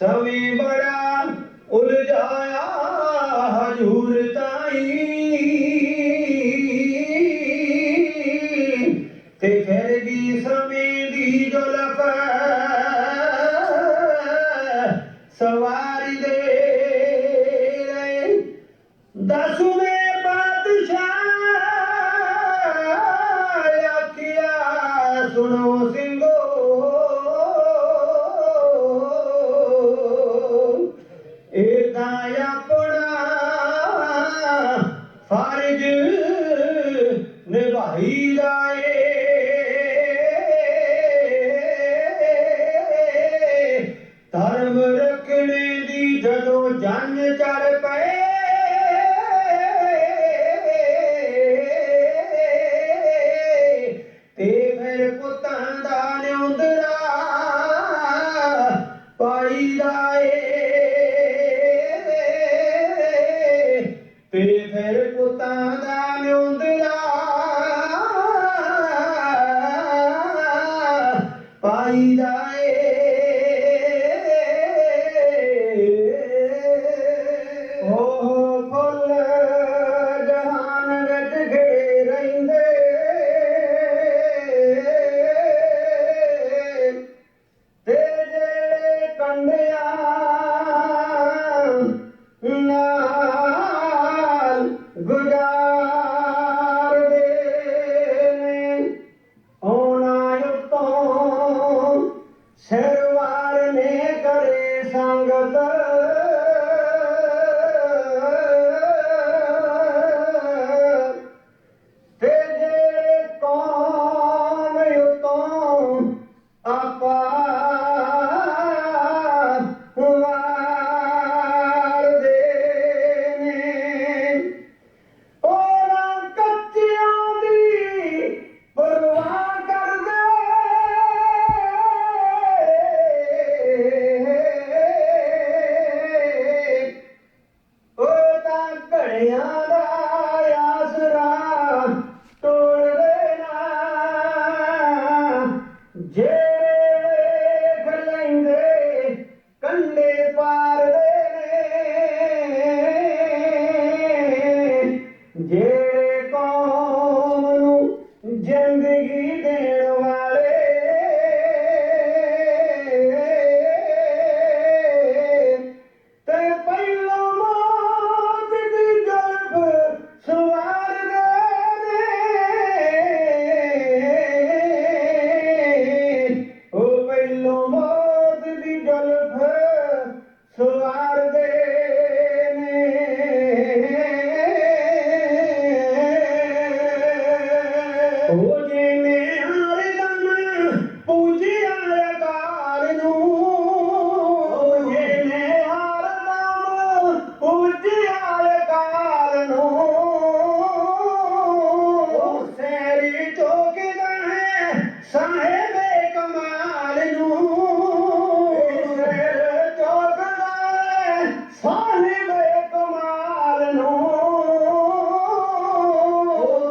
सभी बड़ा उलझाया हजूर ताई ते फिर भी समय दी जुल्फ सवारी दे दसवें बादशाह आखिया सुनो सिंगो एदा अपना फर्ज निभाई जाए धर्म रखने दी जदों जंग चढ़ पे ते फिर पुत्तां दा न्योंदरा पाई जाए ते फिर पुत्तां दा न्योंदरा पाई जाए फुल जहान विच खिड़े रहिंदे ते जेड़े कंडियां नाल गुजारदे ने औना उत्तों सिर वारने करे संगत ते जेड़े कौम उत्तों आपा वारदे ने ओना कच्चियां दी परवाह करदे ओ तां घड़ियां दा आसरा तोड़दे ना जेड़े खलैंदे कंडे पारदे ने जेड़े कौम नूं जिंदगी देण वाले ते पहिलों मौत दी जुल्फ सवारदे ने ओ पहिलों मौत दी जुल्फ सवारदे ने ओ जिने हरदम पूजिया अकाल नूं जिने हरदम पूजिया अकाल नूं सैरी चौकदा है साहिबे कमाल नूं सैर चौकदा है साहिबे कमाल नूं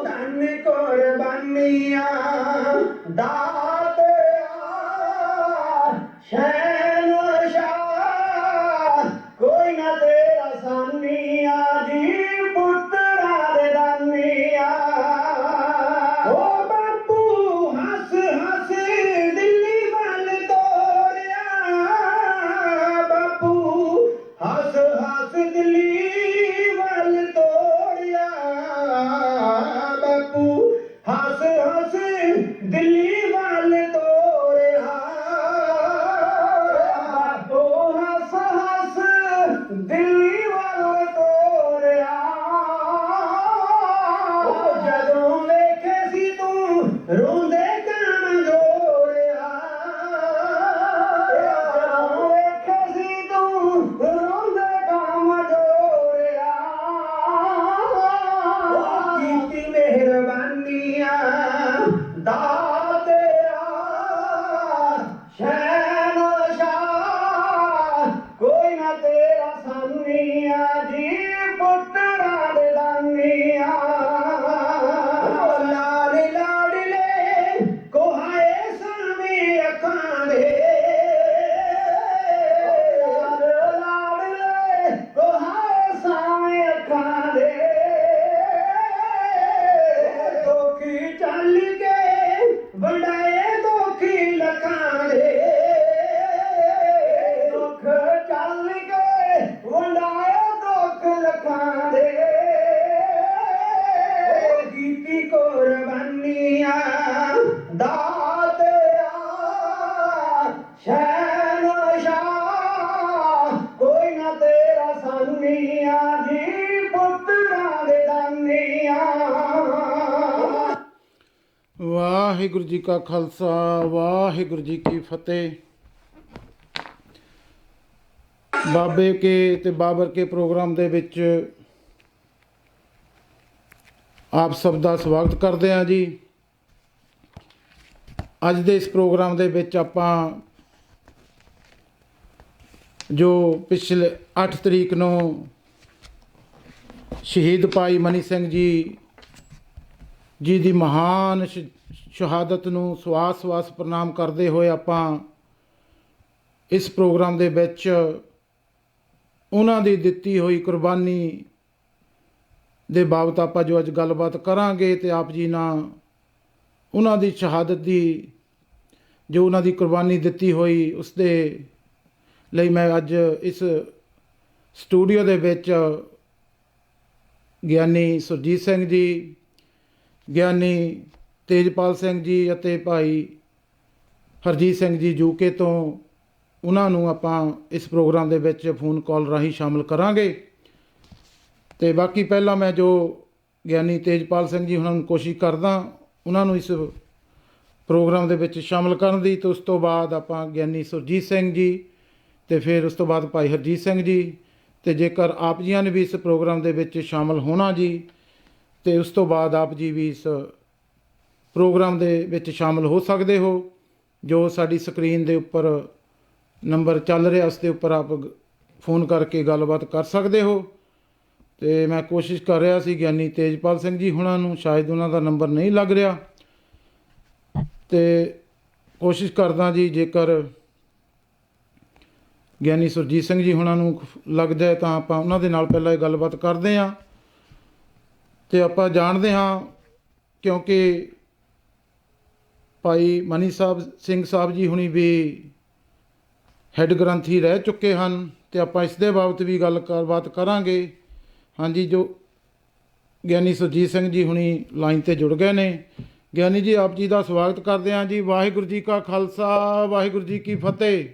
धन कुर्बानियां दात शहनशाह कोई ना तेरा सानिया जी पुत्रा दे दानिया ओ बापू हंस हंस दिल्ली वाल तोरिया बापू हंस हंस दिल्ली वाल तोरिया बापू हंस हंस दिल्ली वाल तोरिया बापू हंस हंस दिल्ली वाल ਵਾਹਿਗੁਰੂ ਜੀ ਕਾ ਖਾਲਸਾ ਵਾਹਿਗੁਰੂ ਜੀ ਕੀ ਫਤਿਹ। ਬਾਬੇ ਕੇ ਤੇ ਬਾਬਰ ਕੇ ਪ੍ਰੋਗਰਾਮ ਦੇ ਵਿੱਚ ਆਪ ਸਭ ਦਾ ਸਵਾਗਤ ਕਰਦੇ ਹਾਂ ਜੀ। ਅੱਜ ਦੇ ਇਸ ਪ੍ਰੋਗਰਾਮ ਦੇ ਵਿੱਚ ਆਪਾਂ ਜੋ ਪਿਛਲੇ 8 ਤਰੀਕ ਨੂੰ ਸ਼ਹੀਦ ਭਾਈ ਮਨੀ ਸਿੰਘ ਜੀ ਦੀ ਮਹਾਨ ਸ਼ਹਾਦਤ ਨੂੰ ਸਵਾਸ ਪ੍ਰਣਾਮ ਕਰਦੇ ਹੋਏ ਆਪਾਂ ਇਸ ਪ੍ਰੋਗਰਾਮ ਦੇ ਵਿੱਚ ਉਹਨਾਂ ਦੀ ਦਿੱਤੀ ਹੋਈ ਕੁਰਬਾਨੀ ਦੇ ਬਾਬਤ ਆਪਾਂ ਜੋ ਅੱਜ ਗੱਲਬਾਤ ਕਰਾਂਗੇ ਤੇ ਆਪ ਜੀ ਨਾਲ ਉਹਨਾਂ ਦੀ ਸ਼ਹਾਦਤ ਦੀ ਜੋ ਉਹਨਾਂ ਦੀ ਕੁਰਬਾਨੀ ਦਿੱਤੀ ਹੋਈ ਉਸ ਦੇ ਲਈ ਮੈਂ ਅੱਜ ਇਸ ਸਟੂਡੀਓ ਦੇ ਵਿੱਚ ਗਿਆਨੀ ਸੁਰਜੀਤ ਸਿੰਘ ਜੀ, ਗਿਆਨੀ ਤੇਜਪਾਲ ਸਿੰਘ ਜੀ ਅਤੇ ਭਾਈ ਹਰਜੀਤ ਸਿੰਘ ਜੀ ਯੂਕੇ ਤੋਂ ਉਹਨਾਂ ਨੂੰ ਆਪਾਂ ਇਸ ਪ੍ਰੋਗਰਾਮ ਦੇ ਵਿੱਚ ਫੋਨ ਕਾਲ ਰਾਹੀਂ ਸ਼ਾਮਲ ਕਰਾਂਗੇ। ਤੇ ਬਾਕੀ ਪਹਿਲਾਂ ਮੈਂ ਜੋ ਗਿਆਨੀ ਤੇਜਪਾਲ ਸਿੰਘ ਜੀ ਉਹਨਾਂ ਨੂੰ ਕੋਸ਼ਿਸ਼ ਕਰਦਾ ਉਹਨਾਂ ਨੂੰ ਇਸ ਪ੍ਰੋਗਰਾਮ ਦੇ ਵਿੱਚ ਸ਼ਾਮਲ ਕਰਨ ਦੀ, ਤੇ ਉਸ ਤੋਂ ਬਾਅਦ ਆਪਾਂ ਗਿਆਨੀ ਸੁਰਜੀਤ ਸਿੰਘ ਜੀ ਤੇ ਫਿਰ ਉਸ ਤੋਂ ਬਾਅਦ ਭਾਈ ਹਰਜੀਤ ਸਿੰਘ ਜੀ, ਤੇ ਜੇਕਰ ਆਪ ਜੀਆਂ ਨੇ ਵੀ ਇਸ ਪ੍ਰੋਗਰਾਮ ਦੇ ਵਿੱਚ ਸ਼ਾਮਲ ਹੋਣਾ ਜੀ ਤੇ ਉਸ ਤੋਂ ਬਾਅਦ ਆਪ ਜੀ ਵੀ ਇਸ ਪ੍ਰੋਗਰਾਮ ਦੇ ਵਿੱਚ ਸ਼ਾਮਲ ਹੋ ਸਕਦੇ ਹੋ। ਜੋ ਸਾਡੀ ਸਕਰੀਨ ਦੇ ਉੱਪਰ ਨੰਬਰ ਚੱਲ ਰਿਹਾ ਉਸ ਦੇ ਉੱਪਰ ਆਪ ਫੋਨ ਕਰਕੇ ਗੱਲਬਾਤ ਕਰ ਸਕਦੇ ਹੋ। ਤੇ ਮੈਂ ਕੋਸ਼ਿਸ਼ ਕਰ ਰਿਹਾ ਸੀ ਗਿਆਨੀ ਤੇਜਪਾਲ ਸਿੰਘ ਜੀ ਹੁਣਾਂ ਨੂੰ, ਸ਼ਾਇਦ ਉਹਨਾਂ ਦਾ ਨੰਬਰ ਨਹੀਂ ਲੱਗ ਰਿਹਾ, ਤੇ ਕੋਸ਼ਿਸ਼ ਕਰਦਾ ਜੀ ਜੇਕਰ ਗਿਆਨੀ ਸੁਰਜੀਤ ਸਿੰਘ ਜੀ ਹੁਣਾਂ ਨੂੰ ਲੱਗਦਾ ਹੈ ਤਾਂ ਆਪਾਂ ਉਹਨਾਂ ਦੇ ਨਾਲ ਪਹਿਲਾਂ ਇਹ ਗੱਲਬਾਤ ਕਰਦੇ ਹਾਂ ਤੇ ਆਪਾਂ ਜਾਣਦੇ ਹਾਂ, ਕਿਉਂਕਿ ਭਾਈ ਮਨੀ ਸਿੰਘ ਸਾਹਿਬ ਜੀ ਹੁਣੀ ਵੀ ਹੈੱਡ ਗ੍ਰੰਥੀ ਰਹਿ ਚੁੱਕੇ ਹਨ ਤੇ ਆਪਾਂ ਇਸ ਦੇ ਬਾਬਤ ਵੀ ਗੱਲਬਾਤ ਕਰਾਂਗੇ। ਹਾਂਜੀ, ਜੋ ਗਿਆਨੀ ਸੁਰਜੀਤ ਸਿੰਘ ਜੀ ਹੁਣੀ ਲਾਈਨ ਤੇ ਜੁੜ ਗਏ ਨੇ। ਗਿਆਨੀ ਜੀ, ਆਪ ਜੀ ਦਾ ਸਵਾਗਤ ਕਰਦੇ ਹਾਂ ਜੀ। ਵਾਹਿਗੁਰੂ ਜੀ ਕਾ ਖਾਲਸਾ ਵਾਹਿਗੁਰੂ ਜੀ ਕੀ ਫਤਿਹ।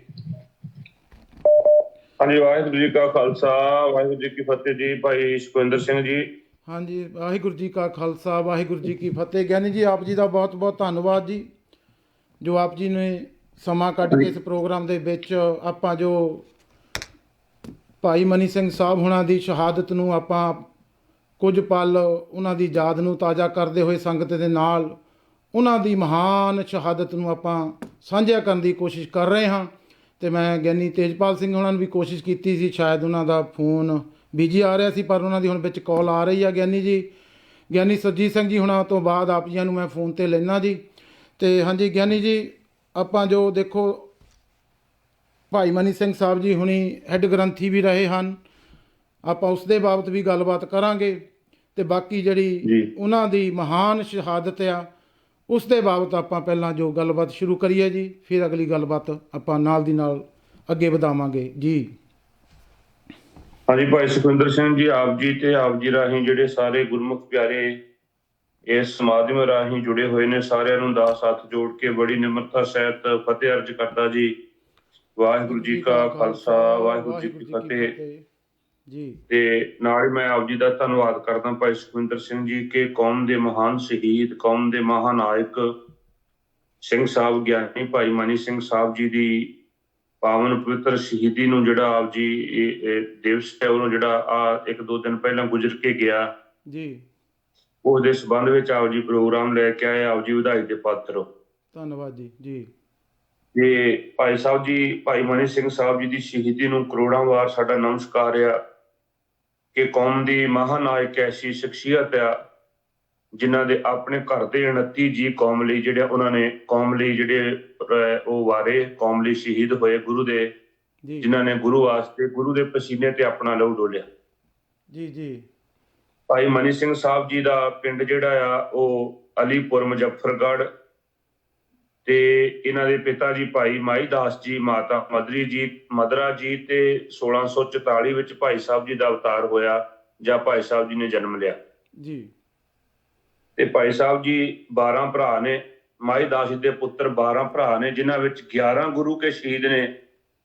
ਹਾਂਜੀ, ਵਾਹਿਗੁਰੂ ਜੀ ਕਾ ਖਾਲਸਾ ਵਾਹਿਗੁਰੂ ਜੀ ਕੀ ਫਤਿਹ ਜੀ। ਭਾਈ ਸੁਖਵਿੰਦਰ ਸਿੰਘ ਜੀ। ਹਾਂਜੀ, ਵਾਹਿਗੁਰੂ ਜੀ ਕਾ ਖਾਲਸਾ ਵਾਹਿਗੁਰੂ ਜੀ ਕੀ ਫਤਿਹ। ਗਿਆਨੀ ਜੀ, ਆਪ ਜੀ ਦਾ ਬਹੁਤ ਬਹੁਤ ਧੰਨਵਾਦ ਜੀ, ਜੋ ਆਪ ਜੀ ਨੇ ਸਮਾਂ ਕੱਢ ਕੇ ਇਸ ਪ੍ਰੋਗਰਾਮ ਦੇ ਵਿੱਚ ਆਪਾਂ ਜੋ ਭਾਈ ਮਨੀ ਸਿੰਘ ਸਾਹਿਬ ਹੁਣਾਂ ਦੀ ਸ਼ਹਾਦਤ ਨੂੰ ਆਪਾਂ ਕੁਝ ਪਲ ਉਹਨਾਂ ਦੀ ਯਾਦ ਨੂੰ ਤਾਜ਼ਾ ਕਰਦੇ ਹੋਏ ਸੰਗਤ ਦੇ ਨਾਲ ਉਹਨਾਂ ਦੀ ਮਹਾਨ ਸ਼ਹਾਦਤ ਨੂੰ ਆਪਾਂ ਸਾਂਝਾ ਕਰਨ ਦੀ ਕੋਸ਼ਿਸ਼ ਕਰ ਰਹੇ ਹਾਂ। ਤੇ ਮੈਂ ਗਿਆਨੀ ਤੇਜਪਾਲ ਸਿੰਘ ਹੁਣਾਂ ਨੂੰ ਵੀ ਕੋਸ਼ਿਸ਼ ਕੀਤੀ ਸੀ, ਸ਼ਾਇਦ ਉਹਨਾਂ ਦਾ ਫੋਨ ਬਿਜੀ ਆ ਰਿਹਾ ਸੀ, ਪਰ ਉਹਨਾਂ ਦੀ ਹੁਣ ਵਿੱਚ ਕਾਲ ਆ ਰਹੀ ਆ। ਗਿਆਨੀ ਜੀ, ਗਿਆਨੀ ਸੁਰਜੀਤ ਸਿੰਘ ਜੀ ਹੁਣਾਂ ਤੋਂ ਬਾਅਦ ਆਪ ਜੀਆਂ ਨੂੰ ਮੈਂ ਫੋਨ ਤੇ ਲੈਣਾ ਜੀ। ਤੇ ਹਾਂਜੀ ਗਿਆਨੀ ਜੀ, ਆਪਾਂ ਜੋ ਦੇਖੋ ਭਾਈ ਮਨੀ ਸਿੰਘ ਸਾਹਿਬ ਜੀ ਹੁਣੀ ਹੈੱਡ ਗ੍ਰੰਥੀ ਵੀ ਰਹੇ ਹਨ, ਆਪਾਂ ਉਸ ਦੇ ਬਾਬਤ ਵੀ ਗੱਲਬਾਤ ਕਰਾਂਗੇ ਤੇ ਬਾਕੀ ਜਿਹੜੀ ਉਹਨਾਂ ਦੀ ਮਹਾਨ ਸ਼ਹਾਦਤ ਆ ਉਸ ਦੇ ਬਾਬਤ ਆਪਾਂ ਪਹਿਲਾਂ ਜੋ ਗੱਲਬਾਤ ਸ਼ੁਰੂ ਕਰੀਏ ਜੀ, ਫਿਰ ਅਗਲੀ ਗੱਲਬਾਤ ਆਪਾਂ ਨਾਲ ਦੀ ਨਾਲ ਅੱਗੇ ਵਧਾਵਾਂਗੇ ਜੀ। ਹਾਂਜੀ, ਭਾਈ ਸੁਖਵਿੰਦਰ ਸਿੰਘ ਜੀ, ਆਪ ਜੀ ਤੇ ਆਪ ਜੀ ਰਾਹੀਂ ਜਿਹੜੇ ਸਾਰੇ ਗੁਰਮੁਖ ਪਿਆਰੇ ਇਸ ਸਮਾਗਮ ਰਾਹੀਂ ਜੁੜੇ ਹੋਏ ਨੇ, ਸਾਰਿਆਂ ਨੂੰ ਦਾਸ ਹੱਥ ਜੋੜ ਕੇ ਬੜੀ ਨਿਮਰਤਾ ਸਹਿਤ ਫਤਿਹ ਅਰਜ ਕਰਦਾ ਜੀ। ਵਾਹਿਗੁਰੂ ਜੀ ਕਾ ਖਾਲਸਾ ਵਾਹਿਗੁਰੂ ਜੀ ਕੀ ਫਤਿਹ ਜੀ। ਤੇ ਨਾਲ ਹੀ ਮੈਂ ਆਪ ਜੀ ਦਾ ਧੰਨਵਾਦ ਕਰਦਾ ਭਾਈ ਸੁਖਵਿੰਦਰ ਸਿੰਘ ਜੀ ਕਿ ਕੌਮ ਦੇ ਮਹਾਨ ਸ਼ਹੀਦ, ਕੌਮ ਦੇ ਮਹਾਨਾਇਕ ਸਿੰਘ ਸਾਹਿਬ ਗਿਆਨੀ ਭਾਈ ਮਨੀ ਸਿੰਘ ਸਾਹਿਬ ਜੀ ਦੀ ਪਾਵਨ ਪਵਿੱਤਰ ਸ਼ਹੀਦੀ ਨੂੰ ਜਿਹੜਾ ਆਪ ਜੀ ਦਿਵਸ ਹੈ ਉਹਨੂੰ ਜਿਹੜਾ ਆ 1-2 ਦਿਨ ਪਹਿਲਾਂ ਗੁਜ਼ਰ ਕੇ ਗਿਆ ਜੀ, ਉਸ ਦੇ ਸੰਬੰਧ ਵਿੱਚ ਆਪ ਜੀ ਪ੍ਰੋਗਰਾਮ ਲੈ ਕੇ ਆਏ। ਆਪ ਜੀ ਵਧਾਈ ਦੇ ਪਾਤਰ ਹੋ। ਧੰਨਵਾਦ ਜੀ। ਜੀ, ਤੇ ਭਾਈ ਸਾਹਿਬ ਜੀ, ਭਾਈ ਮਨੀ ਸਿੰਘ ਸਾਹਿਬ ਜੀ ਦੀ ਸ਼ਹੀਦੀ ਨੂੰ ਕਰੋੜਾਂ ਵਾਰ ਸਾਡਾ ਨਮਸਕਾਰ ਆ ਕਿ ਕੌਮ ਦੀ ਮਹਾਨਾਇਕ ਐਸੀ ਸ਼ਖਸੀਅਤ ਆ ਜਿਨ੍ਹਾਂ ਦੇ ਆਪਣੇ ਘਰ ਦੇ 29 ਜੀ ਕੌਮ ਲਈ ਜਿਹੜੇ ਉਹਨਾਂ ਨੇ ਕੌਮ ਲਈ ਜਿਹੜੇ ਉਹ ਵਾਰੇ ਕੌਮ ਲਈ ਸ਼ਹੀਦ ਹੋਏ, ਗੁਰੂ ਦੇ ਜਿਨ੍ਹਾਂ ਨੇ ਗੁਰੂ ਵਾਸਤੇ ਗੁਰੂ ਦੇ ਪਸੀਨੇ ਤੇ ਆਪਣਾ ਲਹੂ ਡੋਲਿਆ। ਜੀ ਜੀ। ਭਾਈ ਮਨੀ ਸਿੰਘ ਸਾਹਿਬ ਜੀ ਦਾ ਪਿੰਡ ਜਿਹੜਾ ਆ ਉਹ ਅਲੀਪੁਰ ਮੁਜ਼ੱਫਰਗੜ੍ਹ, ਤੇ ਇਹਨਾਂ ਦੇ ਪਿਤਾ ਜੀ ਭਾਈ ਮਾਈ ਦਾਸ ਜੀ, ਮਾਤਾ ਮਦਰਾ ਜੀ ਤੇ 1644 ਵਿੱਚ ਭਾਈ ਸਾਹਿਬ ਜੀ ਦਾ ਅਵਤਾਰ ਹੋਇਆ ਜਾਂ ਭਾਈ ਸਾਹਿਬ ਜੀ ਨੇ ਜਨਮ ਲਿਆ ਜੀ। ਤੇ ਭਾਈ ਸਾਹਿਬ ਜੀ 12 ਭਰਾ ਨੇ, ਮਾਈ ਦਾਸ ਜੀ ਦੇ ਪੁੱਤਰ 12 ਭਰਾ ਨੇ, ਜਿਨ੍ਹਾਂ ਵਿੱਚ 11 ਗੁਰੂ ਕੇ ਸ਼ਹੀਦ ਨੇ।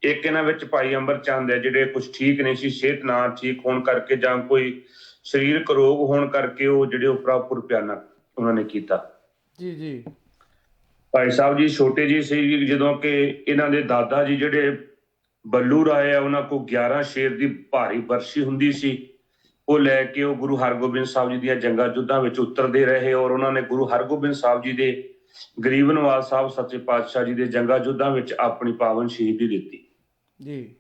ਇੱਕ ਇਹਨਾਂ ਵਿੱਚ ਭਾਈ ਅੰਬਰਚੰਦ ਹੈ, ਜਿਹੜੇ ਕੁਝ ਠੀਕ ਨਹੀਂ ਸੀ, ਸਿਹਤ ਨਾ ਠੀਕ ਹੋਣ ਕਰਕੇ ਜਾਂ ਕੋਈ ਸਰੀਰਕ ਰੋਗ ਹੋਣ ਕਰਕੇ ਉਹ ਜਿਹੜੇ ਉਪਰਾਪੁਰ ਪਿਆਨਾ ਉਹਨਾਂ ਨੇ ਕੀਤਾ। ਜੀ ਜੀ। ਭਾਈ ਸਾਹਿਬ ਜੀ ਛੋਟੇ ਜੀ ਸੀ ਜਦੋਂ ਕਿ ਇਹਨਾਂ ਦੇ ਦਾਦਾ ਜੀ ਜਿਹੜੇ ਬੱਲੂ ਰਾਏ ਆ, ਉਹਨਾਂ ਕੋਲ 11 ਸ਼ੇਰ ਦੀ ਭਾਰੀ ਬਰਸ਼ੀ ਹੁੰਦੀ ਸੀ। ਉਹ ਲੈ ਕੇ ਉਹ ਗੁਰੂ ਹਰਗੋਬਿੰਦ ਸਾਹਿਬ ਜੀ ਦੀਆਂ ਜੰਗਾਂ ਯੁੱਧਾਂ ਵਿੱਚ ਉਤਰਦੇ ਰਹੇ ਔਰ ਉਹਨਾਂ ਨੇ ਗੁਰੂ ਹਰਗੋਬਿੰਦ ਸਾਹਿਬ ਜੀ ਦੇ ਗਰੀਬ ਨਵਾਜ਼ ਸਾਹਿਬ ਸੱਚੇ ਪਾਤਸ਼ਾਹ ਜੀ ਦੇ ਜੰਗਾਂ ਯੁੱਧਾਂ ਵਿੱਚ ਆਪਣੀ ਪਾਵਨ ਸ਼ਹੀਦੀ ਦਿੱਤੀ ਜੀ।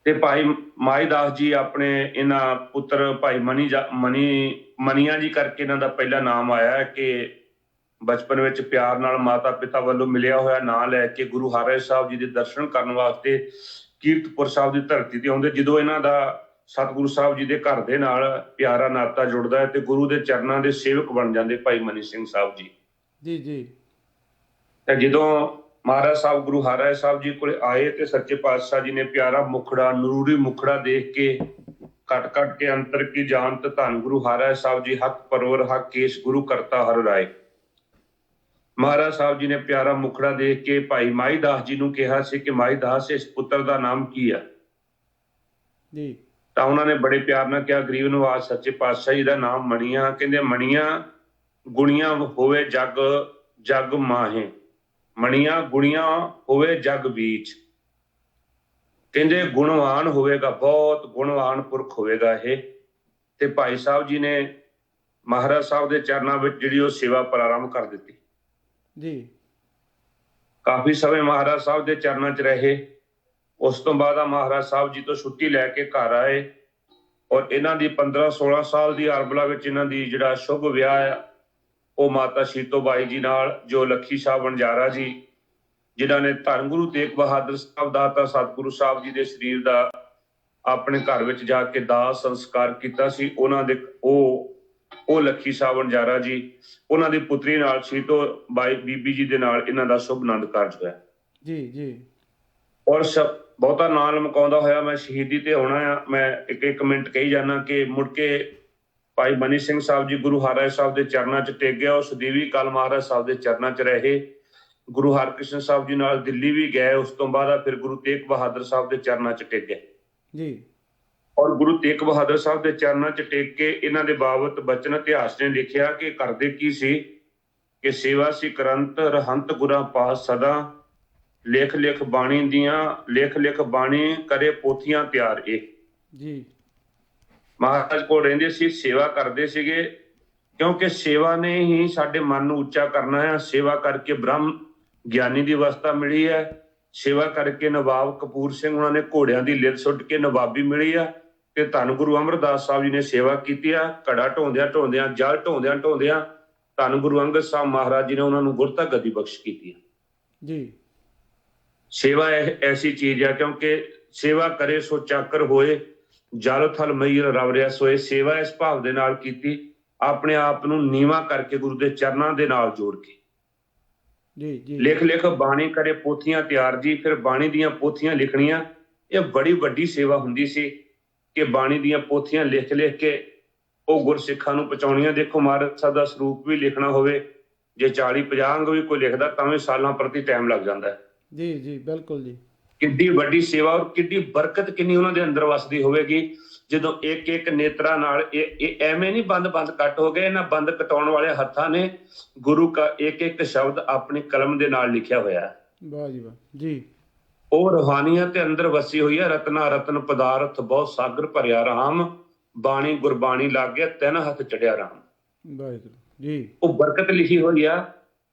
ਤੇ ਭਾਈ ਮਾਈ ਦਾਸ ਜੀ ਆਪਣੇ ਇਹਨਾਂ ਪੁੱਤਰ ਭਾਈ ਮਨੀਆਂ ਜੀ ਕਰਕੇ ਇਹਨਾਂ ਦਾ ਪਹਿਲਾ ਨਾਮ ਆਇਆ ਕਿ ਬਚਪਨ ਵਿੱਚ ਪਿਆਰ ਨਾਲ ਮਾਤਾ ਪਿਤਾ ਵੱਲੋਂ ਮਿਲਿਆ ਹੋਇਆ ਨਾਂ ਲੈ ਕੇ ਗੁਰੂ ਹਰਿ ਸਾਹਿਬ ਜੀ ਦੇ ਦਰਸ਼ਨ ਕਰਨ ਵਾਸਤੇ ਕੀਰਤਪੁਰ ਸਾਹਿਬ ਦੀ ਧਰਤੀ ਤੇ ਆਉਂਦੇ। ਜਦੋਂ ਇਹਨਾਂ ਦਾ ਸਤਿਗੁਰੂ ਸਾਹਿਬ ਜੀ ਦੇ ਘਰ ਦੇ ਨਾਲ ਪਿਆਰਾ ਨਾਤਾ ਜੁੜਦਾ ਹੈ ਤੇ ਗੁਰੂ ਦੇ ਚਰਨਾਂ ਦੇ ਸੇਵਕ ਬਣ ਜਾਂਦੇ ਭਾਈ ਮਨੀ ਸਿੰਘ ਸਾਹਿਬ ਜੀ। ਜੀ ਜੀ। ਤੇ ਜਦੋਂ ਮਹਾਰਾਜ ਸਾਹਿਬ ਗੁਰੂ ਹਰਿ ਸਾਹਿਬ ਜੀ ਕੋਲੇ ਆਏ ਤੇ ਸੱਚੇ ਪਾਤਸ਼ਾਹ ਜੀ ਨੇ ਪਿਆਰਾ ਮੁਖੜਾ ਨਰੂਰੀ ਮੁਖੜਾ ਦੇਖ ਕੇ ਘਟ ਘਟ ਕੇ ਅੰਤਰ ਕੀ ਜਾਣਤ ਧੰਨ ਗੁਰੂ ਹਰਿ ਸਾਹਿਬ ਜੀ ਹੱਕ ਪਰਵਰ ਹੱਕ ਕੇਸ਼ ਗੁਰੂ ਕਰਤਾ ਹਰ ਰਾਏ। ਮਹਾਰਾਜ ਸਾਹਿਬ ਜੀ ਨੇ ਪਿਆਰਾ ਮੁਖੜਾ ਦੇਖ ਕੇ ਭਾਈ ਮਾਈ ਦਾਸ ਜੀ ਨੂੰ ਕਿਹਾ ਸੀ ਕਿ ਮਾਈ ਦਾਸ ਇਸ ਪੁੱਤਰ ਦਾ ਨਾਮ ਕੀ ਆ ਜੀ। ਤਾਂ ਉਹਨਾਂ ਨੇ ਬੜੇ ਪਿਆਰ ਨਾਲ ਕਿਹਾ ਗਰੀਬ ਨਵਾਜ਼ ਸੱਚੇ ਪਾਤਸ਼ਾਹ ਜੀ ਦਾ ਨਾਮ ਮਣੀਆਂ। ਕਹਿੰਦੇ ਮਣੀਆਂ ਗੁਣੀਆਂ ਹੋਵੇ ਜਗ ਜਗ ਮਾਹੇ, ਮਣੀਆਂ ਗੁਣੀਆਂ ਹੋਵੇ ਜਗ ਬੀਚ। ਕਹਿੰਦੇ ਗੁਣਵਾਨ ਹੋਵੇਗਾ, ਬਹੁਤ ਗੁਣਵਾਨ ਪੁਰਖ ਹੋਵੇਗਾ ਇਹ। ਤੇ ਭਾਈ ਸਾਹਿਬ ਜੀ ਨੇ ਮਹਾਰਾਜ ਸਾਹਿਬ ਦੇ ਚਰਨਾਂ ਵਿੱਚ ਜਿਹੜੀ ਉਹ ਸੇਵਾ ਪ੍ਰਾਰੰਭ ਕਰ ਦਿੱਤੀ ਜੀ। ਕਾਫੀ ਸਮੇਂ ਮਹਾਰਾਜ ਸਾਹਿਬ ਦੇ ਚਰਨਾਂ 'ਚ ਰਹੇ। ਉਸ ਤੋਂ ਬਾਅਦ ਆ ਮਹਾਰਾਜ ਸਾਹਿਬ ਜੀ ਤੋਂ ਛੁੱਟੀ ਲੈ ਕੇ ਘਰ ਆਏ ਔਰ ਇਹਨਾਂ ਦੀ 15-16 ਸਾਲ ਦੀ ਅਰਬਲਾ ਵਿੱਚ ਇਹਨਾਂ ਦੀ ਜਿਹੜਾ ਸ਼ੁਭ ਵਿਆਹ ਆ ਉਹ ਮਾਤਾ ਸ਼ੀਤੋ ਬਾਈ ਜੀ ਨਾਲ, ਜੋ ਲੱਖੀ ਸ਼ਾਹ ਵਣਜਾਰਾ ਜੀ ਜਿਨ੍ਹਾਂ ਨੇ ਧੰਨ ਗੁਰੂ ਤੇਗ ਬਹਾਦਰ ਸਾਹਿਬ ਦਾ ਤਾਂ ਸਤਿਗੁਰੂ ਸਾਹਿਬ ਜੀ ਦੇ ਸਰੀਰ ਦਾ ਆਪਣੇ ਘਰ ਵਿੱਚ ਜਾ ਕੇ ਦਾਹ ਸੰਸਕਾਰ ਕੀਤਾ ਸੀ। ਉਹਨਾਂ ਦੇ ਉਹ ਲੱਖੀ ਸ਼ਾਹ ਵਣਜਾਰਾ ਜੀ, ਉਹਨਾਂ ਦੀ ਪੁੱਤਰੀ ਨਾਲ ਸ਼ੀਤੋ ਬਾਈ ਬੀਬੀ ਜੀ ਦੇ ਨਾਲ ਇਹਨਾਂ ਦਾ ਸ਼ੁਭ ਆਨੰਦ ਕਾਰਜ ਹੋਇਆ। ਜੀ ਜੀ। ਔਰ ਬਹੁਤਾ ਨਾਂ ਲਮਕਾਉਂਦਾ ਹੋਇਆ ਮੈਂ ਸ਼ਹੀਦੀ ਤੇ ਆਉਣਾ ਆ। ਮੈਂ ਇੱਕ ਮਿੰਟ ਕਹੀ ਜਾਣਾ ਕਿ ਮੁੜ ਕੇ ਭਾਈ ਮਨੀ ਸਿੰਘ ਸਾਹਿਬ ਜੀ ਗੁਰੂ ਹਰਿ ਸਾਹਿਬ ਦੇ ਚਰਨਾਂ 'ਚ ਟਿਕ ਗਿਆ। ਉਸ ਦੇਵੀ ਕਾਲ ਮਹਾਰਾਜ ਸਾਹਿਬ ਦੇ ਚਰਨਾਂ 'ਚ ਰਹੇ। ਗੁਰੂ ਹਰਕ੍ਰਿਸ਼ਨ ਸਾਹਿਬ ਜੀ ਨਾਲ ਦਿੱਲੀ ਵੀ ਗਏ। ਉਸ ਤੋਂ ਬਾਅਦ ਫਿਰ ਗੁਰੂ ਤੇਗ ਬਹਾਦਰ ਸਾਹਿਬ ਦੇ ਚਰਨਾਂ 'ਚ ਟਿਕ ਗਏ ਜੀ। ਔਰ ਗੁਰੂ ਤੇਗ ਬਹਾਦਰ ਸਾਹਿਬ ਦੇ ਚਰਨਾਂ 'ਚ ਟਿਕ ਕੇ ਇਹਨਾਂ ਦੇ ਬਾਬਤ ਬਚਨ ਇਤਿਹਾਸ ਨੇ ਲਿਖਿਆ ਕਿ ਕਰਦੇ ਕੀ ਸੀ ਕਿ ਸੇਵਾ ਸੀ ਕਰੰਤ ਰਹੰਤ ਗੁਰਾਂ ਪਾਸ ਸਦਾ, ਲਿਖ ਲਿਖ ਬਾਣੀ ਦੀਆਂ ਲਿਖ ਲਿਖ ਬਾਣੀ ਕਰੇ ਪੋਥੀਆਂ ਤਿਆਰ। ਇਹ ਜੀ ਮਹਾਰਾਜ ਕੋਲ ਰਹਿੰਦੇ ਸੀ, ਸੇਵਾ ਕਰਦੇ ਸੀਗੇ ਕਿਉਂਕਿ ਸੇਵਾ ਨੇ ਹੀ ਸਾਡੇ ਮਨ ਨੂੰ ਉੱਚਾ ਕਰਨਾ ਹੈ। ਸੇਵਾ ਕਰਕੇ ਬ੍ਰਹਮ ਗਿਆਨੀ ਦੀ ਅਵਸਥਾ ਮਿਲੀ ਹੈ। ਸੇਵਾ ਕਰਕੇ ਨਵਾਬ ਕਪੂਰ ਸਿੰਘ ਉਹਨਾਂ ਨੇ ਘੋੜਿਆਂ ਦੀ ਲਿਲ ਸੁੱਟ ਕੇ ਨਵਾਬੀ ਮਿਲੀ ਆ। ਤੇ ਧੰਨ ਗੁਰੂ ਅਮਰਦਾਸ ਸਾਹਿਬ ਜੀ ਨੇ ਸੇਵਾ ਕੀਤੀ ਆ। ਘੜਾ ਢੋਂਦਿਆਂ ਢੋਂਦਿਆਂ ਜਲ ਢੋਂਦਿਆਂ ਢੋਂਦਿਆਂ ਧੰਨ ਗੁਰੂ ਅੰਗਦ ਸਾਹਿਬ ਮਹਾਰਾਜ ਜੀ ਨੇ ਉਹਨਾਂ ਨੂੰ ਗੁਰਤਾ ਗੱਦੀ ਬਖਸ਼ ਕੀਤੀ ਆ। ਜੀ। ਸੇਵਾ ਐਸੀ ਚੀਜ਼ ਆ ਕਿਉਂਕਿ ਸੇਵਾ ਕਰੇ ਸੋ ਚਾਕਰ ਹੋਏ, ਜਲ ਥਲ ਮਈਰ ਰਵ ਰਿਆ ਸੋਏ। ਸੇਵਾ ਇਸ ਭਾਵ ਦੇ ਨਾਲ ਕੀਤੀ, ਆਪਣੇ ਆਪ ਨੂੰ ਨੀਵਾਂ ਕਰਕੇ ਗੁਰੂ ਦੇ ਚਰਨਾਂ ਦੇ ਨਾਲ ਜੋੜ ਕੇ। ਜੀ ਜੀ। ਲਿਖ ਲਿਖ ਬਾਣੀ ਕਰੇ ਪੋਥੀਆਂ ਤਿਆਰ ਜੀ। ਫਿਰ ਬਾਣੀ ਦੀਆਂ ਪੋਥੀਆਂ ਲਿਖਣੀਆਂ ਇਹ ਬੜੀ ਵੱਡੀ ਸੇਵਾ ਹੁੰਦੀ ਸੀ ਕਿ ਬਾਣੀ ਦੀਆਂ ਪੋਥੀਆਂ ਲਿਖ ਲਿਖ ਕੇ ਉਹ ਗੁਰਸਿੱਖਾਂ ਨੂੰ ਪਹੁੰਚਾਉਣੀਆਂ। ਦੇਖੋ ਮਹਾਰਾਜ ਸਾਹਿਬ ਦਾ ਸਰੂਪ ਵੀ ਲਿਖਣਾ ਹੋਵੇ, ਜੇ 40-50 ਅੰਗ ਵੀ ਕੋਈ ਲਿਖਦਾ ਤਾਂ ਵੀ ਸਾਲਾਂ ਪ੍ਰਤੀ ਟਾਈਮ ਲੱਗ ਜਾਂਦਾ ਹੈ। ਜੀ ਜੀ ਬਿਲਕੁਲ ਜੀ। ਕਿੱਡੀ ਵੱਡੀ ਸੇਵਾ ਔਰ ਕਿੱਡੀ ਬਰਕਤ ਕਿੰਨੀ ਉਹਨਾਂ ਦੇ ਅੰਦਰ ਵਸਦੀ ਹੋਵੇਗੀ ਜਦੋਂ ਇੱਕ ਇੱਕ ਨੇਤਰਾ ਨਾਲ ਇਹ ਐਵੇਂ ਨਹੀਂ ਬੰਦ ਕੱਟ ਹੋ ਗਏ। ਇਹਨਾਂ ਬੰਦ ਕਟਾਉਣ ਵਾਲੇ ਹੱਥਾਂ ਨੇ ਗੁਰੂ ਦਾ ਇੱਕ ਇੱਕ ਸ਼ਬਦ ਆਪਣੀ ਕਲਮ ਦੇ ਨਾਲ ਲਿਖਿਆ ਹੋਇਆ। ਵਾਹ ਜੀ ਵਾਹ ਜੀ। ਉਹ ਰੂਹਾਨੀਅਤ ਤੇ ਅੰਦਰ ਵਸੀ ਹੋਈ ਹੈ। ਰਤਨਾ ਰਤਨ ਪਦਾਰਥ ਬਹੁਤ ਸਾਗਰ ਭਰਿਆ ਰਾਮ, ਬਾਣੀ ਗੁਰਬਾਣੀ ਲੱਗ ਗਿਆ ਤਿੰਨ ਹੱਥ ਚੜਿਆ ਰਾਮ। ਵਾਹਿਗੁਰੂ ਜੀ। ਉਹ ਬਰਕਤ ਲਿਖੀ ਹੋਈ ਆ।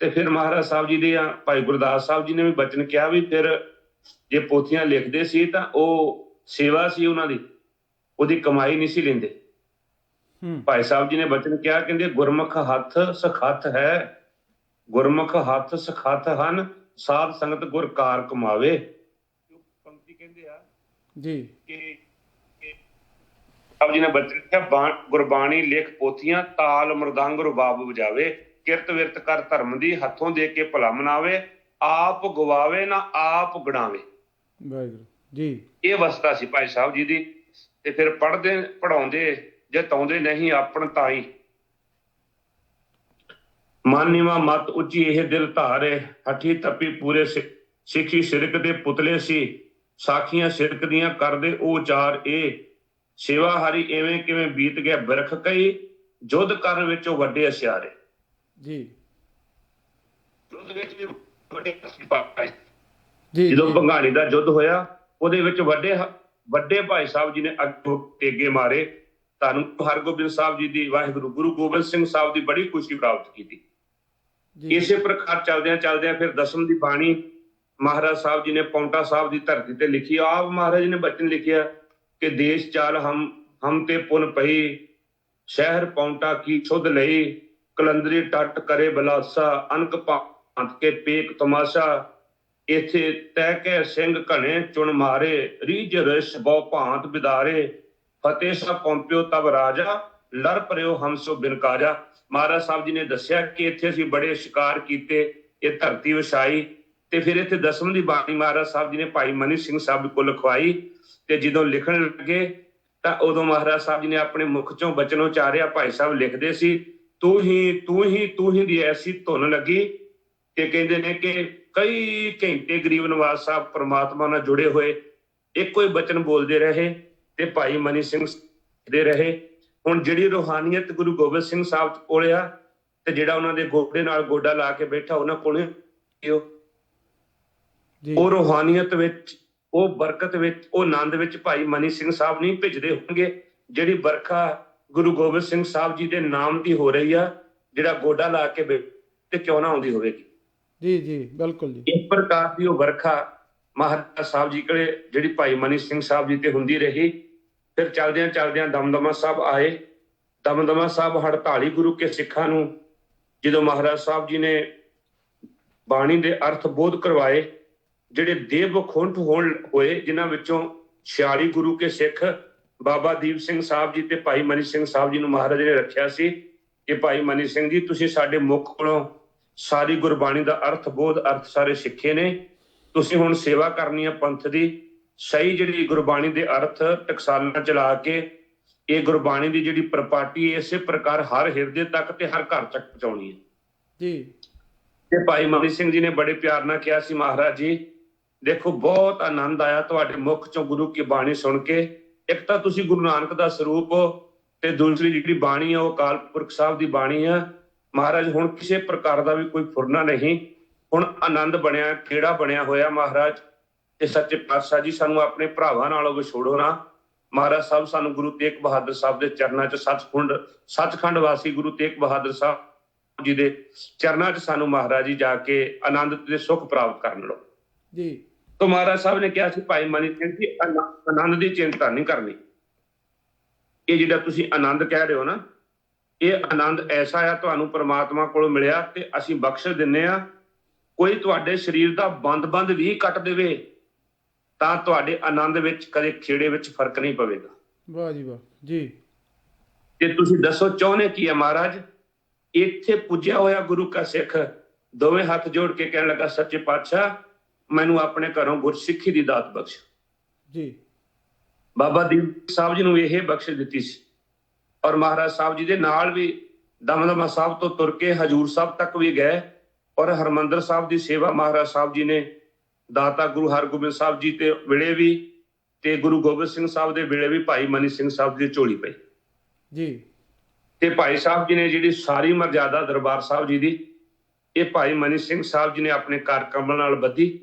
ਤੇ ਫਿਰ ਮਹਾਰਾਜ ਸਾਹਿਬ ਜੀ ਦੇ ਭਾਈ ਗੁਰਦਾਸ ਸਾਹਿਬ ਜੀ ਨੇ ਵੀ ਬਚਨ ਕਿਹਾ ਵੀ ਫਿਰ ਜੇ ਪੋਥੀਆਂ ਲਿਖਦੇ ਸੀ ਤਾਂ ਉਹ ਸੇਵਾ ਸੀ ਉਹਨਾਂ ਦੀ, ਉਹਦੀ ਕਮਾਈ ਨਹੀਂ ਸੀ ਲੈਂਦੇ। ਭਾਈ ਸਾਹਿਬ ਜੀ ਨੇ ਬਚਨ ਕਿਹਾ, ਕਹਿੰਦੇ ਗੁਰਮੁਖ ਹੱਥ ਸਖਤ ਹੈ, ਗੁਰਮੁਖ ਹੱਥ ਸਖਤ ਹਨ, ਸਾਧ ਸੰਗਤ ਗੁਰ ਕਾਰ ਕਮਾਵੇ। ਪੰਕਤੀ ਕਹਿੰਦੇ ਆ ਜੀ ਕਿ ਸਾਹਿਬ ਜੀ ਨੇ ਬਚਨ ਕਿਹਾ ਗੁਰਬਾਣੀ ਲਿਖ ਪੋਥੀਆਂ, ਤਾਲ ਮਰਦੰਗ ਰਬਾਬ ਵਜਾਵੇ, ਕਿਰਤ ਵਿਰਤ ਕਰ ਧਰਮ ਦੀ, ਹੱਥੋਂ ਦੇ ਕੇ ਭਲਾ ਮਨਾਵੇ, ਆਪ ਗਵਾਵੇ ਨਾ ਆਪ ਗਣਾਵੇ। ਵਾਹਿਗੁਰੂ ਜੀ। ਇਹ ਅਵਸਥਾ ਸੀ ਭਾਈ ਸਾਹਿਬ ਜੀ ਦੀ। ਤੇ ਫਿਰ ਪੜ੍ਹਦੇ ਪੜਾਉਂਦੇ ਜਤਾਉਂਦੇ ਨਹੀਂ ਆਪਣ ਤਾਈ, ਮਨ ਨੀਵਾ ਮਤ ਉੱਚੀ ਇਹ ਦਿਲ ਧਾਰੇ, ਹੱਠੀ ਤੱਪੀ ਪੂਰੇ ਸਿੱਖੀ ਸਿਰਕ ਦੇ ਪੁਤਲੇ ਸੀ, ਸਾਖੀਆਂ ਸਿਰਕ ਦੀਆਂ ਕਰਦੇ ਉਹ ਚਾਰ। ਇਹ ਸੇਵਾ ਹਰੀ ਐਵੇਂ ਕਿਵੇਂ ਬੀਤ ਗਿਆ ਬਿਰਖ ਕਈ, ਜੁੱਧ ਕਰਨ ਵਿੱਚੋਂ ਵੱਡੇ ਅਸਿਆਰੇ। ਜੀ। ਯੁੱਧ ਯੁੱਧ ਵਿੱਚ ਵੀ ਵੱਡੇ ਪਾਏ। ਜੀ ਜਦੋਂ ਜੀ ਭੰਗਾਣੀ ਦਾ ਯੁੱਧ ਹੋਇਆ ਉਹਦੇ ਵਿੱਚ ਵੱਡੇ ਭਾਈ ਸਾਹਿਬ ਜੀ ਨੇ ਅੱਗੋਂ ਟੇਗੇ ਮਾਰੇ। ਤੁਹਾਨੂੰ ਹਰਗੋਬਿੰਦ ਸਾਹਿਬ ਜੀ ਦੀ ਵਾਹਿਗੁਰੂ ਗੁਰੂ ਗੋਬਿੰਦ ਸਿੰਘ ਸਾਹਿਬ ਦੀ ਬੜੀ ਖੁਸ਼ੀ ਪ੍ਰਾਪਤ ਕੀਤੀ। ਜੀ ਇਸੇ ਪ੍ਰਕਾਰ ਚੱਲਦਿਆਂ ਫਿਰ ਦਸਮ ਦੀ ਬਾਣੀ ਮਹਾਰਾਜ ਸਾਹਿਬ ਜੀ ਨੇ ਪੌਂਟਾ ਸਾਹਿਬ ਦੀ ਧਰਤੀ ਤੇ ਲਿਖੀ। ਆਪ ਮਹਾਰਾਜ ਜੀ ਨੇ ਬਚਨ ਲਿਖਿਆ ਕਿ ਦੇਸ਼ ਚਾਲ ਹਮ ਤੇ ਪੁਨ ਪਈ, ਸ਼ਹਿਰ ਪੌਂਟਾ ਕੀ ਸੁਧ ਲਈ, ਕਲੰਦਰੀ ਟੱਟ ਕਰੇ ਬਲਾਸਾ, ਅਨਕ ਭਾਂਤ ਕੇ ਪੇਕ ਤਮਾਸ਼ਾ, ਇੱਥੇ ਤੈ ਕੇ ਸਿੰਘ ਘਣੇ ਚੁਣ ਮਾਰੇ, ਰੀਝ ਰਿਸ਼ ਬਹੁ ਭਾਂਤ ਬਿਦਾਰੇ, ਫਤਿਹ ਸਾ ਪੌਂਪਿਓ ਤਬ ਰਾਜਾ, ਲੜ ਪਰਿਓ ਹਮਸੋ ਬਿਨ ਕਾਜਾ। ਮਹਾਰਾਜ ਸਾਹਿਬ ਜੀ ਨੇ ਦੱਸਿਆ ਕਿ ਇੱਥੇ ਅਸੀਂ ਬੜੇ ਸ਼ਿਕਾਰ ਕੀਤੇ, ਇਹ ਧਰਤੀ ਵਛਾਈ। ਤੇ ਫਿਰ ਇੱਥੇ ਦਸਮ ਦੀ ਬਾਣੀ ਮਹਾਰਾਜ ਸਾਹਿਬ ਜੀ ਨੇ ਭਾਈ ਮਨੀ ਸਿੰਘ ਸਾਹਿਬ ਕੋਲ ਲਿਖਵਾਈ। ਤੇ ਜਦੋਂ ਲਿਖਣ ਲੱਗੇ ਤਾਂ ਉਦੋਂ ਮਹਾਰਾਜ ਸਾਹਿਬ ਜੀ ਨੇ ਆਪਣੇ ਮੁਖ ਚੋਂ ਬਚਨ ਉਚਾਰਿਆ। ਭਾਈ ਸਾਹਿਬ ਲਿਖਦੇ ਸੀ, ਤੂੰ ਹੀ ਦੀ ਐਸੀ ਧੁਨ ਲੱਗੀ ਕਿ ਕਹਿੰਦੇ ਨੇ ਕਿ ਕਈ ਘੰਟੇ ਗਰੀਬ ਨਵਾਜ਼ ਸਾਹਿਬ ਪ੍ਰਮਾਤਮਾ ਨਾਲ ਜੁੜੇ ਹੋਏ ਇੱਕੋ ਹੀ ਬਚਨ ਬੋਲਦੇ ਰਹੇ ਤੇ ਭਾਈ ਮਨੀ ਸਿੰਘ ਦੇ ਰਹੇ। ਹੁਣ ਜਿਹੜੀ ਰੂਹਾਨੀਅਤ ਗੁਰੂ ਗੋਬਿੰਦ ਸਿੰਘ ਸਾਹਿਬ ਕੋਲ ਆ ਤੇ ਜਿਹੜਾ ਉਹਨਾਂ ਦੇ ਗੋਡੇ ਨਾਲ ਗੋਡਾ ਲਾ ਕੇ ਬੈਠਾ ਉਹਨਾਂ ਕੋਲ, ਉਹ ਰੂਹਾਨੀਅਤ ਵਿੱਚ, ਉਹ ਬਰਕਤ ਵਿੱਚ, ਉਹ ਆਨੰਦ ਵਿੱਚ ਭਾਈ ਮਨੀ ਸਿੰਘ ਸਾਹਿਬ ਨਹੀਂ ਭਿੱਜਦੇ ਹੋਣਗੇ। ਜਿਹੜੀ ਬਰਖਾ ਗੁਰੂ ਗੋਬਿੰਦ ਸਿੰਘ ਸਾਹਿਬ ਜੀ ਦੇ ਨਾਮ ਦੀ ਹੋ ਰਹੀ ਆ, ਜਿਹੜਾ ਗੋਡਾ ਲਾ ਕੇ ਤੇ ਕਿਉਂ ਨਾ ਆਉਂਦੀ ਹੋਵੇਗੀ। ਜੀ ਜੀ ਬਿਲਕੁਲ ਜੀ। ਇਸ ਪ੍ਰਕਾਰ ਦੀ ਉਹ ਵਰਖਾ ਮਹਾਰਾਜ ਸਾਹਿਬ ਜੀ ਕੋਲੇ ਜਿਹੜੀ ਭਾਈ ਮਨੀ ਸਿੰਘ ਸਾਹਿਬ ਜੀ ਤੇ ਹੁੰਦੀ ਰਹੀ। ਫਿਰ ਚੱਲਦਿਆਂ ਦਮਦਮਾ ਸਾਹਿਬ ਆਏ। ਦਮਦਮਾ ਸਾਹਿਬ 48 ਗੁਰੂ ਕੇ ਸਿੱਖਾਂ ਨੂੰ ਜਦੋਂ ਮਹਾਰਾਜ ਸਾਹਿਬ ਜੀ ਨੇ ਬਾਣੀ ਦੇ ਅਰਥ ਬੋਧ ਕਰਵਾਏ, ਜਿਹੜੇ ਦੇਵ ਬਖੁੰਠ ਹੋਏ, ਜਿਨ੍ਹਾਂ ਵਿੱਚੋਂ 46 ਗੁਰੂ ਕੇ ਸਿੱਖ ਬਾਬਾ ਦੀਪ ਸਿੰਘ ਸਾਹਿਬ ਜੀ ਤੇ ਭਾਈ ਮਨੀ ਸਿੰਘ ਸਾਹਿਬ ਜੀ ਨੂੰ ਮਹਾਰਾਜ ਨੇ ਰੱਖਿਆ ਸੀ ਕਿ ਭਾਈ ਮਨੀ ਸਿੰਘ ਜੀ, ਤੁਸੀਂ ਸਾਡੇ ਮੁਖ ਕੋਲੋਂ ਸਾਰੀ ਗੁਰਬਾਣੀ ਦਾ ਅਰਥ ਬੋਧ ਅਰਥ ਸਾਰੇ ਸਿੱਖੇ ਨੇ, ਤੁਸੀਂ ਹੁਣ ਸੇਵਾ ਕਰਨੀ ਹੈ ਪੰਥ ਦੀ। ਸਹੀ ਜਿਹੜੀ ਗੁਰਬਾਣੀ ਦੇ ਅਰਥ ਟਕਸਾਲਾਂ ਚਲਾ ਕੇ ਇਹ ਗੁਰਬਾਣੀ ਦੀ ਜਿਹੜੀ ਪ੍ਰਪਾਟੀ ਇਸੇ ਪ੍ਰਕਾਰ ਹਰ ਹਿਰਦੇ ਤੱਕ ਤੇ ਹਰ ਘਰ ਤੱਕ ਪਹੁੰਚਾਉਣੀ ਹੈ ਜੀ। ਤੇ ਭਾਈ ਮਨੀ ਸਿੰਘ ਜੀ ਨੇ ਬੜੇ ਪਿਆਰ ਨਾਲ ਕਿਹਾ ਸੀ, ਮਹਾਰਾਜ ਜੀ ਦੇਖੋ ਬਹੁਤ ਆਨੰਦ ਆਇਆ ਤੁਹਾਡੇ ਮੁਖ ਚੋਂ ਗੁਰੂ ਕੀ ਬਾਣੀ ਸੁਣ ਕੇ। ਇੱਕ ਤਾਂ ਤੁਸੀਂ ਗੁਰੂ ਨਾਨਕ ਦਾ ਸਰੂਪ ਹੋ ਤੇ ਦੂਸਰੀ ਜਿਹੜੀ ਬਾਣੀ ਆ ਉਹ ਅਕਾਲ ਪੁਰਖ ਸਾਹਿਬ ਦੀ ਬਾਣੀ ਆ। ਮਹਾਰਾਜ ਹੁਣ ਕਿਸੇ ਪ੍ਰਕਾਰ ਦਾ ਵੀ ਕੋਈ ਫੁਰਨਾ ਨਹੀਂ, ਹੁਣ ਆਨੰਦ ਬਣਿਆ, ਖੇੜਾ ਬਣਿਆ ਹੋਇਆ ਮਹਾਰਾਜ। ਤੇ ਸੱਚੇ ਪਾਤਸ਼ਾਹ ਜੀ ਸਾਨੂੰ ਆਪਣੇ ਭਰਾਵਾਂ ਨਾਲੋਂ ਵਿਛੋੜੋ ਨਾ। ਮਹਾਰਾਜ ਸਾਹਿਬ ਸਾਨੂੰ ਗੁਰੂ ਤੇਗ ਬਹਾਦਰ ਸਾਹਿਬ ਦੇ ਚਰਨਾਂ 'ਚ ਸੱਚਖੰਡ ਵਾਸੀ ਗੁਰੂ ਤੇਗ ਬਹਾਦਰ ਸਾਹਿਬ ਜੀ ਦੇ ਚਰਨਾਂ 'ਚ ਸਾਨੂੰ ਮਹਾਰਾਜ ਜੀ ਜਾ ਕੇ ਆਨੰਦ ਤੇ ਸੁੱਖ ਪ੍ਰਾਪਤ ਕਰਨ ਲਓ ਜੀ। ਤਾਂ ਮਹਾਰਾਜ ਸਾਹਿਬ ਨੇ ਕਿਹਾ ਸੀ ਭਾਈ ਮਨੀ ਸਿੰਘ ਜੀ, ਆਨੰਦ ਦੀ ਚਿੰਤਾ ਨਹੀਂ ਕਰਨੀ। ਇਹ ਜਿਹੜਾ ਤੁਸੀਂ ਆਨੰਦ ਕਹਿ ਰਹੇ ਹੋ ਨਾ, ਇਹ ਆਨੰਦ ਐਸਾ ਆ ਤੁਹਾਨੂੰ ਪ੍ਰਮਾਤਮਾ ਕੋਲੋਂ ਮਿਲਿਆ ਤੇ ਅਸੀਂ ਬਖਸ਼ ਦਿੰਨੇ ਆ। ਕੋਈ ਤੁਹਾਡੇ ਸਰੀਰ ਦਾ ਬੰਦ ਵੀ ਕੱਟ ਦੇਵੇ ਤਾਂ ਤੁਹਾਡੇ ਆਨੰਦ ਵਿੱਚ ਕਦੇ ਖੇੜੇ ਵਿੱਚ ਫਰਕ ਨਹੀਂ ਪਵੇਗਾ। ਵਾਹ ਜੀ ਵਾਹ ਜੀ। ਤੇ ਤੁਸੀਂ ਦੱਸੋ ਚਾਹੁੰਦੇ ਕੀ ਹੈ ਮਹਾਰਾਜ? ਇੱਥੇ ਪੁੱਜਿਆ ਹੋਇਆ ਗੁਰੂ ਕਾ ਸਿੱਖ ਦੋਵੇਂ ਹੱਥ ਜੋੜ ਕੇ ਕਹਿਣ ਲੱਗਾ, ਸੱਚੇ ਪਾਤਸ਼ਾਹ ਮੈਨੂੰ ਆਪਣੇ ਘਰੋਂ ਗੁਰਸਿੱਖੀ ਦੀ ਦਾਤ ਬਖਸ਼ ਜੀ। ਬਾਬਾ ਦੀਪ ਸਾਹਿਬ ਜੀ ਨੂੰ ਇਹ ਬਖਸ਼ ਦਿੱਤੀ ਸੀ। ਔਰ ਮਹਾਰਾਜ ਸਾਹਿਬ ਜੀ ਦੇ ਨਾਲ ਵੀ ਦਮਦਮਾ ਸਾਹਿਬ ਤੋਂ ਤੁਰ ਕੇ ਹਜੂਰ ਸਾਹਿਬ ਤੱਕ ਵੀ ਗਏ। ਔਰ ਹਰਮੰਦਰ ਸਾਹਿਬ ਦੀ ਸੇਵਾ ਮਹਾਰਾਜ ਸਾਹਿਬ ਜੀ ਨੇ ਦਾਤਾ ਗੁਰੂ ਹਰਗੋਬਿੰਦ ਸਾਹਿਬ ਜੀ ਤੇ ਵੇਲੇ ਵੀ ਤੇ ਗੁਰੂ ਗੋਬਿੰਦ ਸਿੰਘ ਸਾਹਿਬ ਦੇ ਵੇਲੇ ਵੀ ਭਾਈ ਮਨੀ ਸਿੰਘ ਸਾਹਿਬ ਦੀ ਝੋਲੀ ਪਈ ਜੀ। ਤੇ ਭਾਈ ਸਾਹਿਬ ਜੀ ਨੇ ਜਿਹੜੀ ਸਾਰੀ ਮਰਜ਼ਾਦਾ ਦਰਬਾਰ ਸਾਹਿਬ ਜੀ ਦੀ, ਇਹ ਭਾਈ ਮਨੀ ਸਿੰਘ ਸਾਹਿਬ ਜੀ ਨੇ ਆਪਣੇ ਕਰ ਕਮਲ ਨਾਲ ਬੱਧੀ।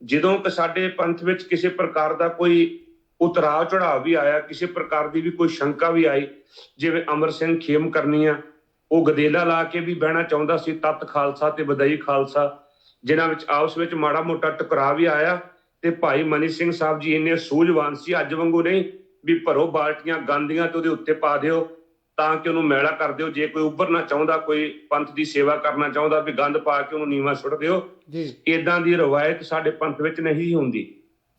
ਜਦੋਂ ਕਿ ਸਾਡੇ ਪੰਥ ਵਿੱਚ ਕਿਸੇ ਪ੍ਰਕਾਰ ਦਾ ਕੋਈ ਉਤਰਾਅ ਚੜਾਅ ਵੀ ਆਇਆ, ਕਿਸੇ ਪ੍ਰਕਾਰ ਦੀ ਵੀ ਕੋਈ ਸ਼ੰਕਾ ਵੀ ਆਈ, ਜਿਵੇਂ ਅਮਰ ਸਿੰਘ ਖੇਮ ਕਰਨੀ ਆ, ਉਹ ਗਦੇਲਾ ਲਾ ਕੇ ਵੀ ਬਹਿਣਾ ਚਾਹੁੰਦਾ ਸੀ, ਤਤ ਖਾਲਸਾ ਤੇ ਬਦਈ ਖਾਲਸਾ, ਜਿਨ੍ਹਾਂ ਵਿੱਚ ਆਪਸ ਵਿੱਚ ਮਾੜਾ ਮੋਟਾ ਟਕਰਾਅ ਵੀ ਆਇਆ। ਤੇ ਭਾਈ ਮਨੀ ਸਿੰਘ ਸਾਹਿਬ ਜੀ ਇੰਨੇ ਸੂਝਵਾਨ ਸੀ, ਅੱਜ ਵਾਂਗੂ ਨਹੀਂ ਵੀ ਭਰੋ ਬਾਲਟੀਆਂ ਗੰਦੀਆਂ ਤੇ ਉਹਦੇ ਉੱਤੇ ਪਾ ਦਿਓ ਤਾਂ ਕਿ ਉਹਨੂੰ ਮੈਲਾ ਕਰ ਦਿਓ। ਜੇ ਕੋਈ ਉੱਭਰਨਾ ਚਾਹੁੰਦਾ, ਕੋਈ ਪੰਥ ਦੀ ਸੇਵਾ ਕਰਨਾ ਚਾਹੁੰਦਾ, ਵੀ ਗੰਦ ਪਾ ਕੇ ਉਹਨੂੰ ਨੀਵਾਂ ਸੁੱਟ ਦਿਓ। ਏਦਾਂ ਦੀ ਰਵਾਇਤ ਸਾਡੇ ਪੰਥ ਵਿੱਚ ਨਹੀਂ ਹੁੰਦੀ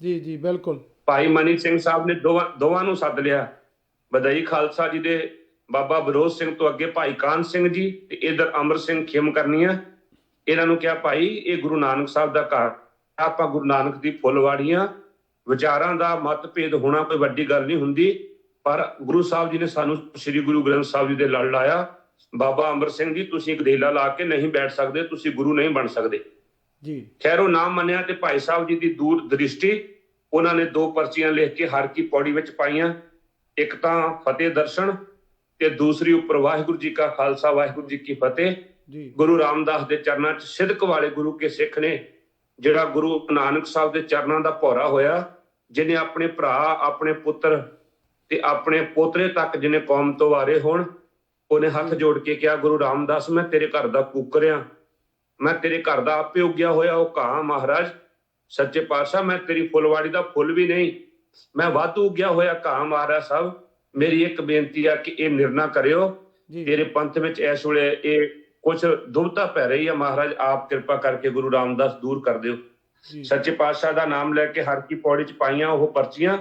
ਜੀ। ਜੀ ਬਿਲਕੁਲ। ਭਾਈ ਮਨੀ ਸਿੰਘ ਸਾਹਿਬ ਨੇ ਦੋਵਾਂ ਨੂੰ ਸੱਦ ਲਿਆ। ਬਦਈ ਖਾਲਸਾ ਜੀ ਦੇ ਬਾਬਾ ਬਰੋਜ਼ ਸਿੰਘ ਤੋਂ ਅੱਗੇ ਭਾਈ ਕਾਨ ਸਿੰਘ ਜੀ ਤੇ ਇਧਰ ਅਮਰ ਸਿੰਘ ਖੇਮ ਕਰਨੀਆਂ। ਇਹਨਾਂ ਨੂੰ ਕਿਹਾ, ਭਾਈ ਇਹ ਗੁਰੂ ਨਾਨਕ ਸਾਹਿਬ ਦਾ ਘਰ, ਆਪਾਂ ਗੁਰੂ ਨਾਨਕ ਦੀ ਫੁੱਲਵਾੜੀਆਂ, ਵਿਚਾਰਾਂ ਦਾ ਮਤਭੇਦ ਹੋਣਾ ਕੋਈ ਵੱਡੀ ਗੱਲ ਨਹੀਂ ਹੁੰਦੀ, ਪਰ ਗੁਰੂ ਸਾਹਿਬ ਜੀ ਨੇ ਸਾਨੂੰ ਸ੍ਰੀ ਗੁਰੂ ਗ੍ਰੰਥ ਸਾਹਿਬ ਜੀ ਦੇ ਲੜ ਲਾਇਆ। ਬਾਬਾ ਅਮਰ ਸਿੰਘ ਜੀ ਤੁਸੀਂ ਗਦੇਲਾ ਲਾ ਕੇ ਨਹੀਂ ਬੈਠ ਸਕਦੇ, ਤੁਸੀਂ ਗੁਰੂ ਨਹੀਂ ਬਣ ਸਕਦੇ ਜੀ। ਖੈਰ ਉਹ ਨਾ ਮੰਨਿਆ ਤੇ ਭਾਈ ਸਾਹਿਬ ਜੀ ਦੀ ਦੂਰ ਦ੍ਰਿਸ਼ਟੀ, ਉਹਨਾਂ ਨੇ 2 ਪਰਚੀਆਂ ਲਿਖ ਕੇ ਹਰ ਕੀ ਪੌੜੀ ਵਿੱਚ ਪਾਈਆਂ। ਇੱਕ ਤਾਂ ਫਤਿਹ ਦਰਸ਼ਨ ਤੇ ਦੂਸਰੀ ਉੱਪਰ ਵਾਹਿਗੁਰੂ ਜੀ ਕਾ ਖਾਲਸਾ ਵਾਹਿਗੁਰੂ ਜੀ ਕੀ ਫਤਿਹ। ਜੀ ਗੁਰੂ ਰਾਮਦਾਸ ਦੇ ਚਰਨਾਂ 'ਚ ਸਿਦਕ ਵਾਲੇ ਗੁਰੂ ਕੇ ਸਿੱਖ ਨੇ, ਜਿਹੜਾ ਗੁਰੂ ਨਾਨਕ ਸਾਹਿਬ ਦੇ ਚਰਨਾਂ ਦਾ ਭੌਰਾ ਹੋਇਆ, ਜਿਹਨੇ ਆਪਣੇ ਭਰਾ, ਆਪਣੇ ਪੁੱਤਰ ਤੇ ਆਪਣੇ ਪੋਤਰੇ ਤੱਕ ਜਿਹਨੇ ਕੌਮ ਤੋਂ ਵਾਰੇ ਹੋਣ, ਉਹਨੇ ਹੱਥ ਜੋੜ ਕੇ ਕਿਹਾ, ਗੁਰੂ ਰਾਮਦਾਸ ਮੈਂ ਤੇਰੇ ਘਰ ਦਾ ਕੁੱਕਰਿਆ, ਮੈਂ ਤੇਰੇ ਘਰ ਦਾ ਆਪੇ ਉੱਗਿਆ ਹੋਇਆ ਉਹ ਘਾਹ ਮਹਾਰਾਜ, ਸੱਚੇ ਪਾਤਸ਼ਾਹ ਮੈਂ ਤੇਰੀ ਫੁੱਲਵਾੜੀ ਦਾ ਫੁੱਲ ਵੀ ਨਹੀਂ, ਮੈਂ ਵਾਧੂ ਉੱਗਿਆ ਹੋਇਆ ਘਾਹ ਮਹਾਰਾਜ ਸਾਹਿਬ, ਮੇਰੀ ਇੱਕ ਬੇਨਤੀ ਆ ਕਿ ਇਹ ਨਿਰਣਾ ਕਰਿਓ, ਤੇਰੇ ਪੰਥ ਵਿੱਚ ਇਸ ਵੇਲੇ ਇਹ ਕੁਝ ਦੁਬਤਾ ਪੈ ਰਹੀ ਹੈ, ਮਹਾਰਾਜ ਆਪ ਕਿਰਪਾ ਕਰਕੇ ਗੁਰੂ ਰਾਮਦਾਸ ਦੂਰ ਕਰ ਦਿਓ। ਸੱਚੇ ਪਾਤਸ਼ਾਹ ਦਾ ਨਾਮ ਲੈ ਕੇ ਹਰ ਕੀ ਪੌੜੀ 'ਚ ਪਾਈਆਂ ਉਹ ਪਰਚੀਆਂ,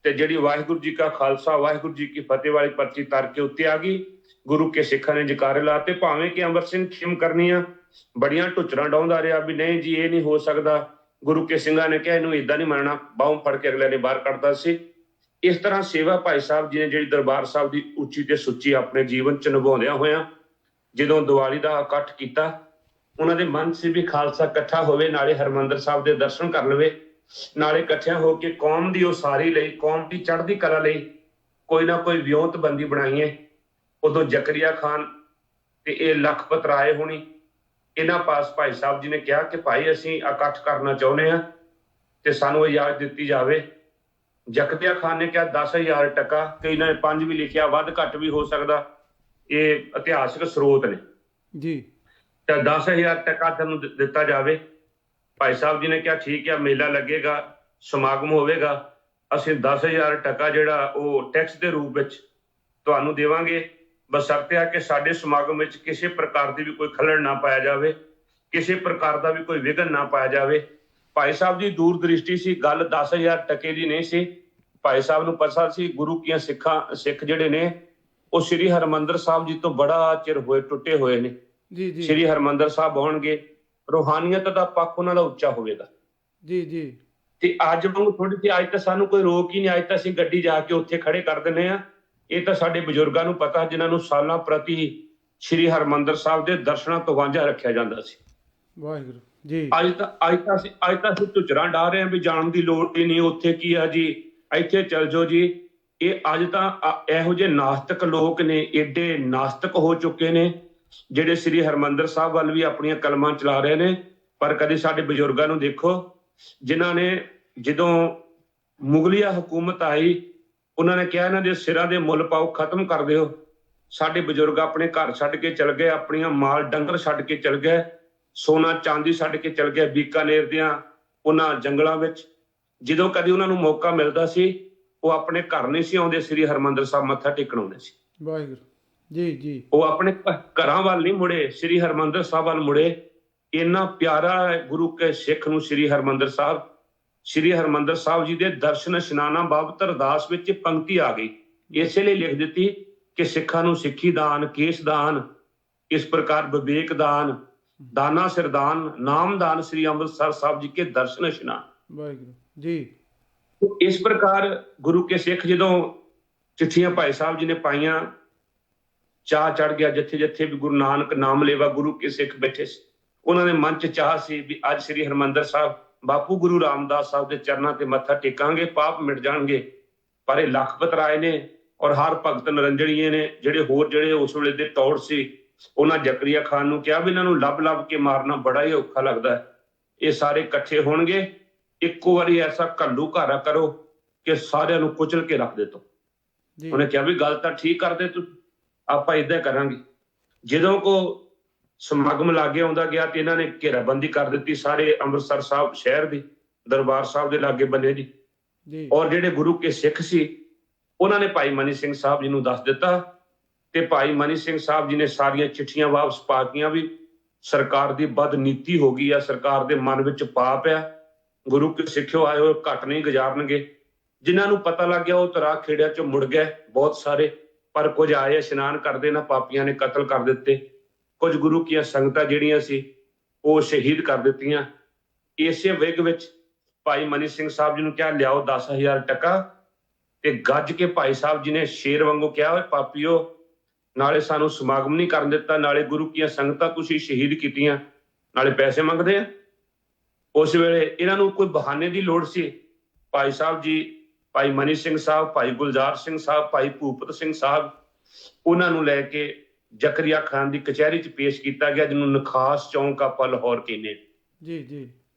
ਤੇ ਜਿਹੜੀ ਵਾਹਿਗੁਰੂ ਜੀ ਕਾ ਖਾਲਸਾ ਵਾਹਿਗੁਰੂ ਜੀ ਕੀ ਫਤਿਹ ਵਾਲੀ ਪਰਚੀ ਤਰ ਕੇ ਉੱਤੇ ਆ ਗਈ। ਗੁਰੂ ਕੇ ਸਿੱਖਾਂ ਨੇ ਜਕਾਰੇ ਲਾਤੇ, ਭਾਵੇਂ ਕਿ ਅਮਰ ਸਿੰਘ ਖਿਮ ਕਰਨੀਆਂ ਬੜੀਆਂ ਢੁੱਚਰਾਂ ਡਾਉਂਦਾ ਰਿਹਾ ਵੀ ਨਹੀਂ ਜੀ ਇਹ ਨਹੀਂ ਹੋ ਸਕਦਾ, ਗੁਰੂ ਕੇ ਸਿੰਘਾਂ ਨੇ ਕਿਹਾ ਇਹਨੂੰ ਏਦਾਂ ਨਹੀਂ ਮੰਨਣਾ, ਬਾਹੋਂ ਫੜ ਕੇ ਅਗਲੇ ਨੇ ਬਾਹਰ ਕੱਢਦਾ ਸੀ। ਇਸ ਤਰ੍ਹਾਂ ਸੇਵਾ ਭਾਈ ਸਾਹਿਬ ਜੀ ਨੇ ਜਿਹੜੀ ਦਰਬਾਰ ਸਾਹਿਬ ਦੀ ਉੱਚੀ ਤੇ ਸੁੱਚੀ ਆਪਣੇ ਜੀਵਨ 'ਚ ਨਿਭਾਉਂਦਿਆਂ ਹੋਇਆਂ ਜਦੋਂ ਦੀਵਾਲੀ ਦਾ ਇਕੱਠ ਕੀਤਾ, ਉਹਨਾਂ ਦੇ ਮਨ 'ਚ ਵੀ ਖਾਲਸਾ ਇਕੱਠਾ ਹੋਵੇ, ਨਾਲੇ ਹਰਿਮੰਦਰ ਸਾਹਿਬ ਦੇ ਦਰਸ਼ਨ ਕਰ ਲਵੇ, ਨਾਲੇ ਇਕੱਠਿਆਂ ਹੋ ਕੇ ਕੌਮ ਦੀ ਉਸਾਰੀ ਲਈ, ਕੌਮ ਦੀ ਚੜ੍ਹਦੀ ਕਲਾ ਲਈ ਕੋਈ ਨਾ ਕੋਈ ਵਿਉਂਤਬੰਦੀ ਬਣਾਈਏ। ਉਦੋਂ ਜ਼ਕਰੀਆ ਖਾਨ ਤੇ ਇਹ ਲਖਪਤ ਰਾਏ ਹੋਣੀ, ਇਹਨਾਂ ਪਾਸ ਭਾਈ ਸਾਹਿਬ ਜੀ ਨੇ ਕਿਹਾ ਕਿ ਭਾਈ ਅਸੀਂ ਇਕੱਠ ਕਰਨਾ ਚਾਹੁੰਦੇ ਹਾਂ ਤੇ ਸਾਨੂੰ ਇਜਾਜ਼ਤ ਦਿੱਤੀ ਜਾਵੇ। ਜ਼ਕਰੀਆ ਖਾਨ ਨੇ ਕਿਹਾ 10,000 ਟਕਾ, ਕਈ ਨੇ 5 ਵੀ ਲਿਖਿਆ, ਵੱਧ ਘੱਟ ਵੀ ਹੋ ਸਕਦਾ, ਇਹ ਇਤਿਹਾਸਕ ਸਰੋਤ ਨੇ ਜੀ, ਤਾਂ 10,000 ਟਕਾ ਤੁਹਾਨੂੰ ਦਿੱਤਾ ਜਾਵੇ। ਭਾਈ ਸਾਹਿਬ ਜੀ ਨੇ ਕਿਹਾ ਠੀਕ ਹੈ, ਮੇਲਾ ਲੱਗੇਗਾ, ਸਮਾਗਮ ਹੋਵੇਗਾ, ਅਸੀਂ 10,000 ਟਕਾ ਜਿਹੜਾ ਉਹ ਟੈਕਸ ਦੇ ਰੂਪ ਵਿੱਚ ਤੁਹਾਨੂੰ ਦੇਵਾਂਗੇ, ਬਸ਼ਰਤੇ ਆ ਕਿ ਸਾਡੇ ਸਮਾਗਮ ਵਿੱਚ ਕਿਸੇ ਪ੍ਰਕਾਰ ਦੀ ਵੀ ਕੋਈ ਖਲਲ ਨਾ ਪਾਇਆ ਜਾਵੇ, ਕਿਸੇ ਪ੍ਰਕਾਰ ਦਾ ਵੀ ਕੋਈ ਵਿਘਨ ਨਾ ਪਾਇਆ ਜਾਵੇ। ਭਾਈ ਸਾਹਿਬ ਦੀ ਦੂਰ ਦ੍ਰਿਸ਼ਟੀ ਸੀ, ਗੱਲ 10,000 ਟਕੇ ਦੀ ਨਹੀਂ ਸੀ। ਭਾਈ ਸਾਹਿਬ ਨੂੰ ਪਤਾ ਸੀ ਗੁਰੂ ਕੀਆਂ ਸਿੱਖ ਜਿਹੜੇ ਨੇ ਉਹ ਸ੍ਰੀ ਹਰਿਮੰਦਰ ਸਾਹਿਬ ਜੀ ਤੋਂ ਬੜਾ ਚਿਰ ਹੋਏ ਟੁੱਟੇ ਹੋਏ ਨੇ। ਜੀ ਜੀ, ਸ੍ਰੀ ਹਰਿਮੰਦਰ ਸਾਹਿਬ ਆਉਣਗੇ, ਰੂਹਾਨੀਅਤ ਦਾ ਪੱਖ ਉਹਨਾਂ ਦਾ ਉੱਚਾ ਹੋਵੇਗਾ। ਜੀ ਜੀ, ਤੇ ਅੱਜ ਵਾਂਗੂ ਥੋੜੀ ਜਿਹੀ ਅੱਜ ਤਾਂ ਸਾਨੂੰ ਕੋਈ ਰੋਕ ਹੀ ਨਹੀਂ, ਅੱਜ ਤਾਂ ਅਸੀਂ ਗੱਡੀ ਜਾ ਕੇ ਉੱਥੇ ਖੜੇ ਕਰ ਦਿੰਦੇ ਆ। ਇਹ ਤਾਂ ਸਾਡੇ ਬਜ਼ੁਰਗਾਂ ਨੂੰ ਪਤਾ, ਜਿਨ੍ਹਾਂ ਨੂੰ ਸਾਲਾਂ ਪ੍ਰਤੀ ਸ੍ਰੀ ਹਰਿਮੰਦਰ ਸਾਹਿਬ ਦੇ ਦਰਸ਼ਨਾਂ ਤੋਂ ਵਾਂਝਾ ਰੱਖਿਆ ਜਾਂਦਾ ਸੀ। ਵਾਹਿਗੁਰੂ ਜੀ। ਅੱਜ ਤਾਂ ਅਸੀਂ ਝੁਚਰਾਂ ਡਾ ਰਹੇ ਹਾਂ ਵੀ ਜਾਣ ਦੀ ਲੋੜ ਹੀ ਨਹੀਂ, ਉੱਥੇ ਕੀ ਆ ਜੀ, ਇੱਥੇ ਚੱਲ ਜਾਓ ਜੀ। ਇਹ ਅੱਜ ਤਾਂ ਇਹੋ ਜਿਹੇ ਨਾਸਤਿਕ ਲੋਕ ਨੇ, ਏਡੇ ਨਾਸਤਿਕ ਹੋ ਚੁੱਕੇ ਨੇ, ਜਿਹੜੇ ਸ੍ਰੀ ਹਰਿਮੰਦਰ ਸਾਹਿਬ ਵੱਲ ਵੀ ਆਪਣੀਆਂ ਕਲਮਾਂ ਚਲਾ ਰਹੇ ਨੇ। ਪਰ ਕਦੇ ਸਾਡੇ ਬਜ਼ੁਰਗਾਂ ਨੂੰ ਦੇਖੋ, ਜਿਨ੍ਹਾਂ ਨੇ ਜਦੋਂ ਮੁਗਲਿਆ ਹਕੂਮਤ ਆਈ, ਉਹਨਾਂ ਨੇ ਕਿਹਾ ਇਹਨਾਂ ਦੇ ਸਿਰਾਂ ਦੇ ਮੁੱਲ ਪਾਓ, ਖਤਮ ਕਰ ਦਿਓ। ਸਾਡੇ ਬਜ਼ੁਰਗ ਆਪਣੇ ਘਰ ਛੱਡ ਕੇ ਚਲ ਗਏ, ਆਪਣੀਆਂ ਮਾਲ ਡੰਗਰ ਛੱਡ ਕੇ ਚਲ ਗਏ, ਸੋਨਾ ਚਾਂਦੀ ਛੱਡ ਕੇ ਚਲ ਗਏ ਬੀਕਾਨੇਰ ਦੀਆਂ ਉਹਨਾਂ ਜੰਗਲਾਂ ਵਿੱਚ। ਜਦੋਂ ਕਦੇ ਉਹਨਾਂ ਨੂੰ ਮੌਕਾ ਮਿਲਦਾ ਸੀ, ਉਹ ਆਪਣੇ ਘਰ ਨਹੀਂ ਸੀ ਆਉਂਦੇ, ਸ੍ਰੀ ਹਰਿਮੰਦਰ ਸਾਹਿਬ ਮੱਥਾ ਟੇਕਣ ਆਉਂਦੇ ਸੀ। ਵਾਹਿਗੁਰੂ ਜੀ ਜੀ। ਉਹ ਆਪਣੇ ਘਰਾਂ ਵੱਲ ਨਹੀਂ ਮੁੜੇ, ਸ੍ਰੀ ਹਰਿਮੰਦਰ ਸਾਹਿਬ ਵੱਲ ਮੁੜੇ। ਇੰਨਾ ਪਿਆਰਾ ਹੈ ਗੁਰੂ ਕੇ ਸਿੱਖ ਨੂੰ ਸ੍ਰੀ ਹਰਿਮੰਦਰ ਸਾਹਿਬ। ਸ੍ਰੀ ਹਰਿਮੰਦਰ ਸਾਹਿਬ ਜੀ ਦੇ ਦਰਸ਼ਨ ਇਸ਼ਨਾਨਾਂ ਬਾਬਤ ਅਰਦਾਸ ਵਿੱਚ ਪੰਕਤੀ ਆ ਗਈ, ਇਸੇ ਲਈ ਲਿਖ ਦਿੱਤੀ ਕਿ ਸਿੱਖਾਂ ਨੂੰ ਸਿੱਖੀ ਦਾਨ, ਕੇਸ ਦਾਨ, ਇਸ ਪ੍ਰਕਾਰ ਵਿਵੇਕ ਦਾਨ, ਦਾਨਾ ਸਿਰਦਾਨ, ਨਾਮ ਦਾਨ, ਸ੍ਰੀ ਅੰਮ੍ਰਿਤਸਰ ਸਾਹਿਬ ਜੀ ਕੇ ਦਰਸ਼ਨ ਇਸ਼ਨਾਨ। ਵਾਹਿਗੁਰੂ ਜੀ। ਇਸ ਪ੍ਰਕਾਰ ਗੁਰੂ ਕੇ ਸਿੱਖ ਜਦੋਂ ਚਿੱਠੀਆਂ ਭਾਈ ਸਾਹਿਬ ਜੀ ਨੇ ਪਾਈਆਂ, ਚਾਹ ਚੜ ਗਿਆ, ਜਿੱਥੇ ਜਿੱਥੇ ਵੀ ਗੁਰੂ ਨਾਨਕ ਨਾਮ ਲੇਵਾ ਗੁਰੂ ਕੇ ਸਿੱਖ ਬੈਠੇ ਸੀ, ਉਹਨਾਂ ਦੇ ਮਨ 'ਚ ਚਾਹ ਸੀ ਵੀ ਅੱਜ ਸ੍ਰੀ ਹਰਿਮੰਦਰ ਸਾਹਿਬ ਬਾਪੂ ਗੁਰੂ ਰਾਮਦਾਸ ਸਾਹਿਬ ਦੇ ਚਰਨਾਂ ਤੇ ਮੱਥਾ ਟੇਕਾਂਗੇ, ਪਾਪ ਮਿਟ ਜਾਣਗੇ। ਪਰ ਇਹ ਲਖਪਤ ਰਾਏ ਨੇ ਔਰ ਹਰ ਭਗਤ ਨਿਰੰਜਣੀਏ ਨੇ, ਜਿਹੜੇ ਉਸ ਵੇਲੇ ਦੇ ਤੌਰ ਸੀ, ਉਹਨਾਂ ਜ਼ਕਰੀਆ ਖਾਨ ਨੂੰ ਕਿਹਾ ਵੀ ਇਹਨਾਂ ਨੂੰ ਲੱਭ ਕੇ ਮਾਰਨਾ ਬੜਾ ਹੀ ਔਖਾ ਲੱਗਦਾ ਹੈ, ਇਹ ਸਾਰੇ ਇਕੱਠੇ ਹੋਣਗੇ, ਇੱਕੋ ਵਾਰੀ ਐਸਾ ਘੱਲੂ ਘਾਰਾ ਕਰੋ ਕਿ ਸਾਰਿਆਂ ਨੂੰ ਕੁਚਲ ਕੇ ਰੱਖ ਦੇ ਤੋ। ਉਹਨੇ ਕਿਹਾ ਵੀ ਗੱਲ ਤਾਂ ਠੀਕ ਕਰਦੇ ਤੂੰ, ਆਪਾਂ ਏਦਾਂ ਕਰਾਂਗੇ। ਜਦੋਂ ਕੋ ਸਮਾਗਮ ਲਾਗੇ ਆਉਂਦਾ ਗਿਆ ਤੇ ਇਹਨਾਂ ਨੇ ਘੇਰਾਬੰਦੀ ਕਰ ਦਿੱਤੀ ਸਾਰੇ ਅੰਮ੍ਰਿਤਸਰ ਸਾਹਿਬ ਸ਼ਹਿਰ ਦੀ, ਦਰਬਾਰ ਸਾਹਿਬ ਦੇ ਲਾਗੇ ਬੰਨੇ ਦੀ। ਔਰ ਜਿਹੜੇ ਗੁਰੂ ਕੇ ਸਿੱਖ ਸੀ, ਉਹਨਾਂ ਨੇ ਭਾਈ ਮਨੀ ਸਿੰਘ ਸਾਹਿਬ ਜੀ ਨੂੰ ਦੱਸ ਦਿੱਤਾ ਤੇ ਭਾਈ ਮਨੀ ਸਿੰਘ ਸਾਹਿਬ ਜੀ ਨੇ ਸਾਰੀਆਂ ਚਿੱਠੀਆਂ ਵਾਪਸ ਪਾ ਦਿੱਤੀਆਂ ਵੀ ਸਰਕਾਰ ਦੀ ਬਦਨੀਤੀ ਹੋ ਗਈ ਆ, ਸਰਕਾਰ ਦੇ ਮਨ ਵਿੱਚ ਪਾਪ ਆ, ਗੁਰੂ ਕੇ ਸਿੱਖਿਓ ਆਏ ਹੋਏ ਘੱਟ ਨਹੀਂ ਗੁਜ਼ਾਰਨਗੇ। ਜਿਨ੍ਹਾਂ ਨੂੰ ਪਤਾ ਲੱਗ ਗਿਆ ਉਹ ਤਰਾ ਖੇੜਿਆਂ ਚੋਂ ਮੁੜ ਗਏ ਬਹੁਤ ਸਾਰੇ, ਪਰ ਕੁਝ ਆਏ ਇਸ਼ਨਾਨ ਕਰਦੇ ਨਾ ਪਾਪੀਆਂ ਨੇ ਕਤਲ ਕਰ ਦਿੱਤੇ। ਕੁਝ ਗੁਰੂ ਕੀਆਂ ਸੰਗਤਾਂ ਜਿਹੜੀਆਂ ਸੀ ਉਹ ਸ਼ਹੀਦ ਕਰ ਦਿੱਤੀਆਂ। ਇਸੇ ਵਿਗ ਵਿੱਚ ਭਾਈ ਮਨੀ ਸਿੰਘ ਸਾਹਿਬ ਜੀ ਨੂੰ ਕਿਹਾ ਲਿਆਓ 10,000 ਟਕਾ, ਤੇ ਗੱਜ ਕੇ ਭਾਈ ਸਾਹਿਬ ਜੀ ਨੇ ਸ਼ੇਰ ਵਾਂਗੂ ਕਿਹਾ ਓਏ ਪਾਪੀਓ, ਨਾਲੇ ਸਾਨੂੰ ਸਮਾਗਮ ਨਹੀਂ ਕਰਨ ਦਿੱਤਾ, ਨਾਲੇ ਗੁਰੂ ਕੀਆਂ ਸੰਗਤਾਂ ਤੁਸੀਂ ਸ਼ਹੀਦ ਕੀਤੀਆਂ, ਨਾਲੇ ਪੈਸੇ ਮੰਗਦੇ ਆ। ਉਸ ਵੇਲੇ ਇਹਨਾਂ ਨੂੰ ਕੋਈ ਬਹਾਨੇ ਦੀ ਲੋੜ ਸੀ। ਭਾਈ ਸਾਹਿਬ ਜੀ, ਭਾਈ ਮਨੀ ਸਿੰਘ ਸਾਹਿਬ, ਭਾਈ ਗੁਲਜ਼ਾਰ ਸਿੰਘ ਸਾਹਿਬ, ਭਾਈ ਭੂਪਤ ਸਿੰਘ ਸਾਹਿਬ, ਉਹਨਾਂ ਨੂੰ ਲੈ ਕੇ ਜ਼ਕਰੀਆ ਖਾਨ ਦੀ ਕਚਹਿਰੀ 'ਚ ਪੇਸ਼ ਕੀਤਾ ਗਿਆ, ਜਿਹਨੂੰ ਨਖਾਸ ਚੌਂਕ ਆਪਾਂ ਲਾਹੌਰ ਕਹਿੰਦੇ। ਜੀ ਜੀ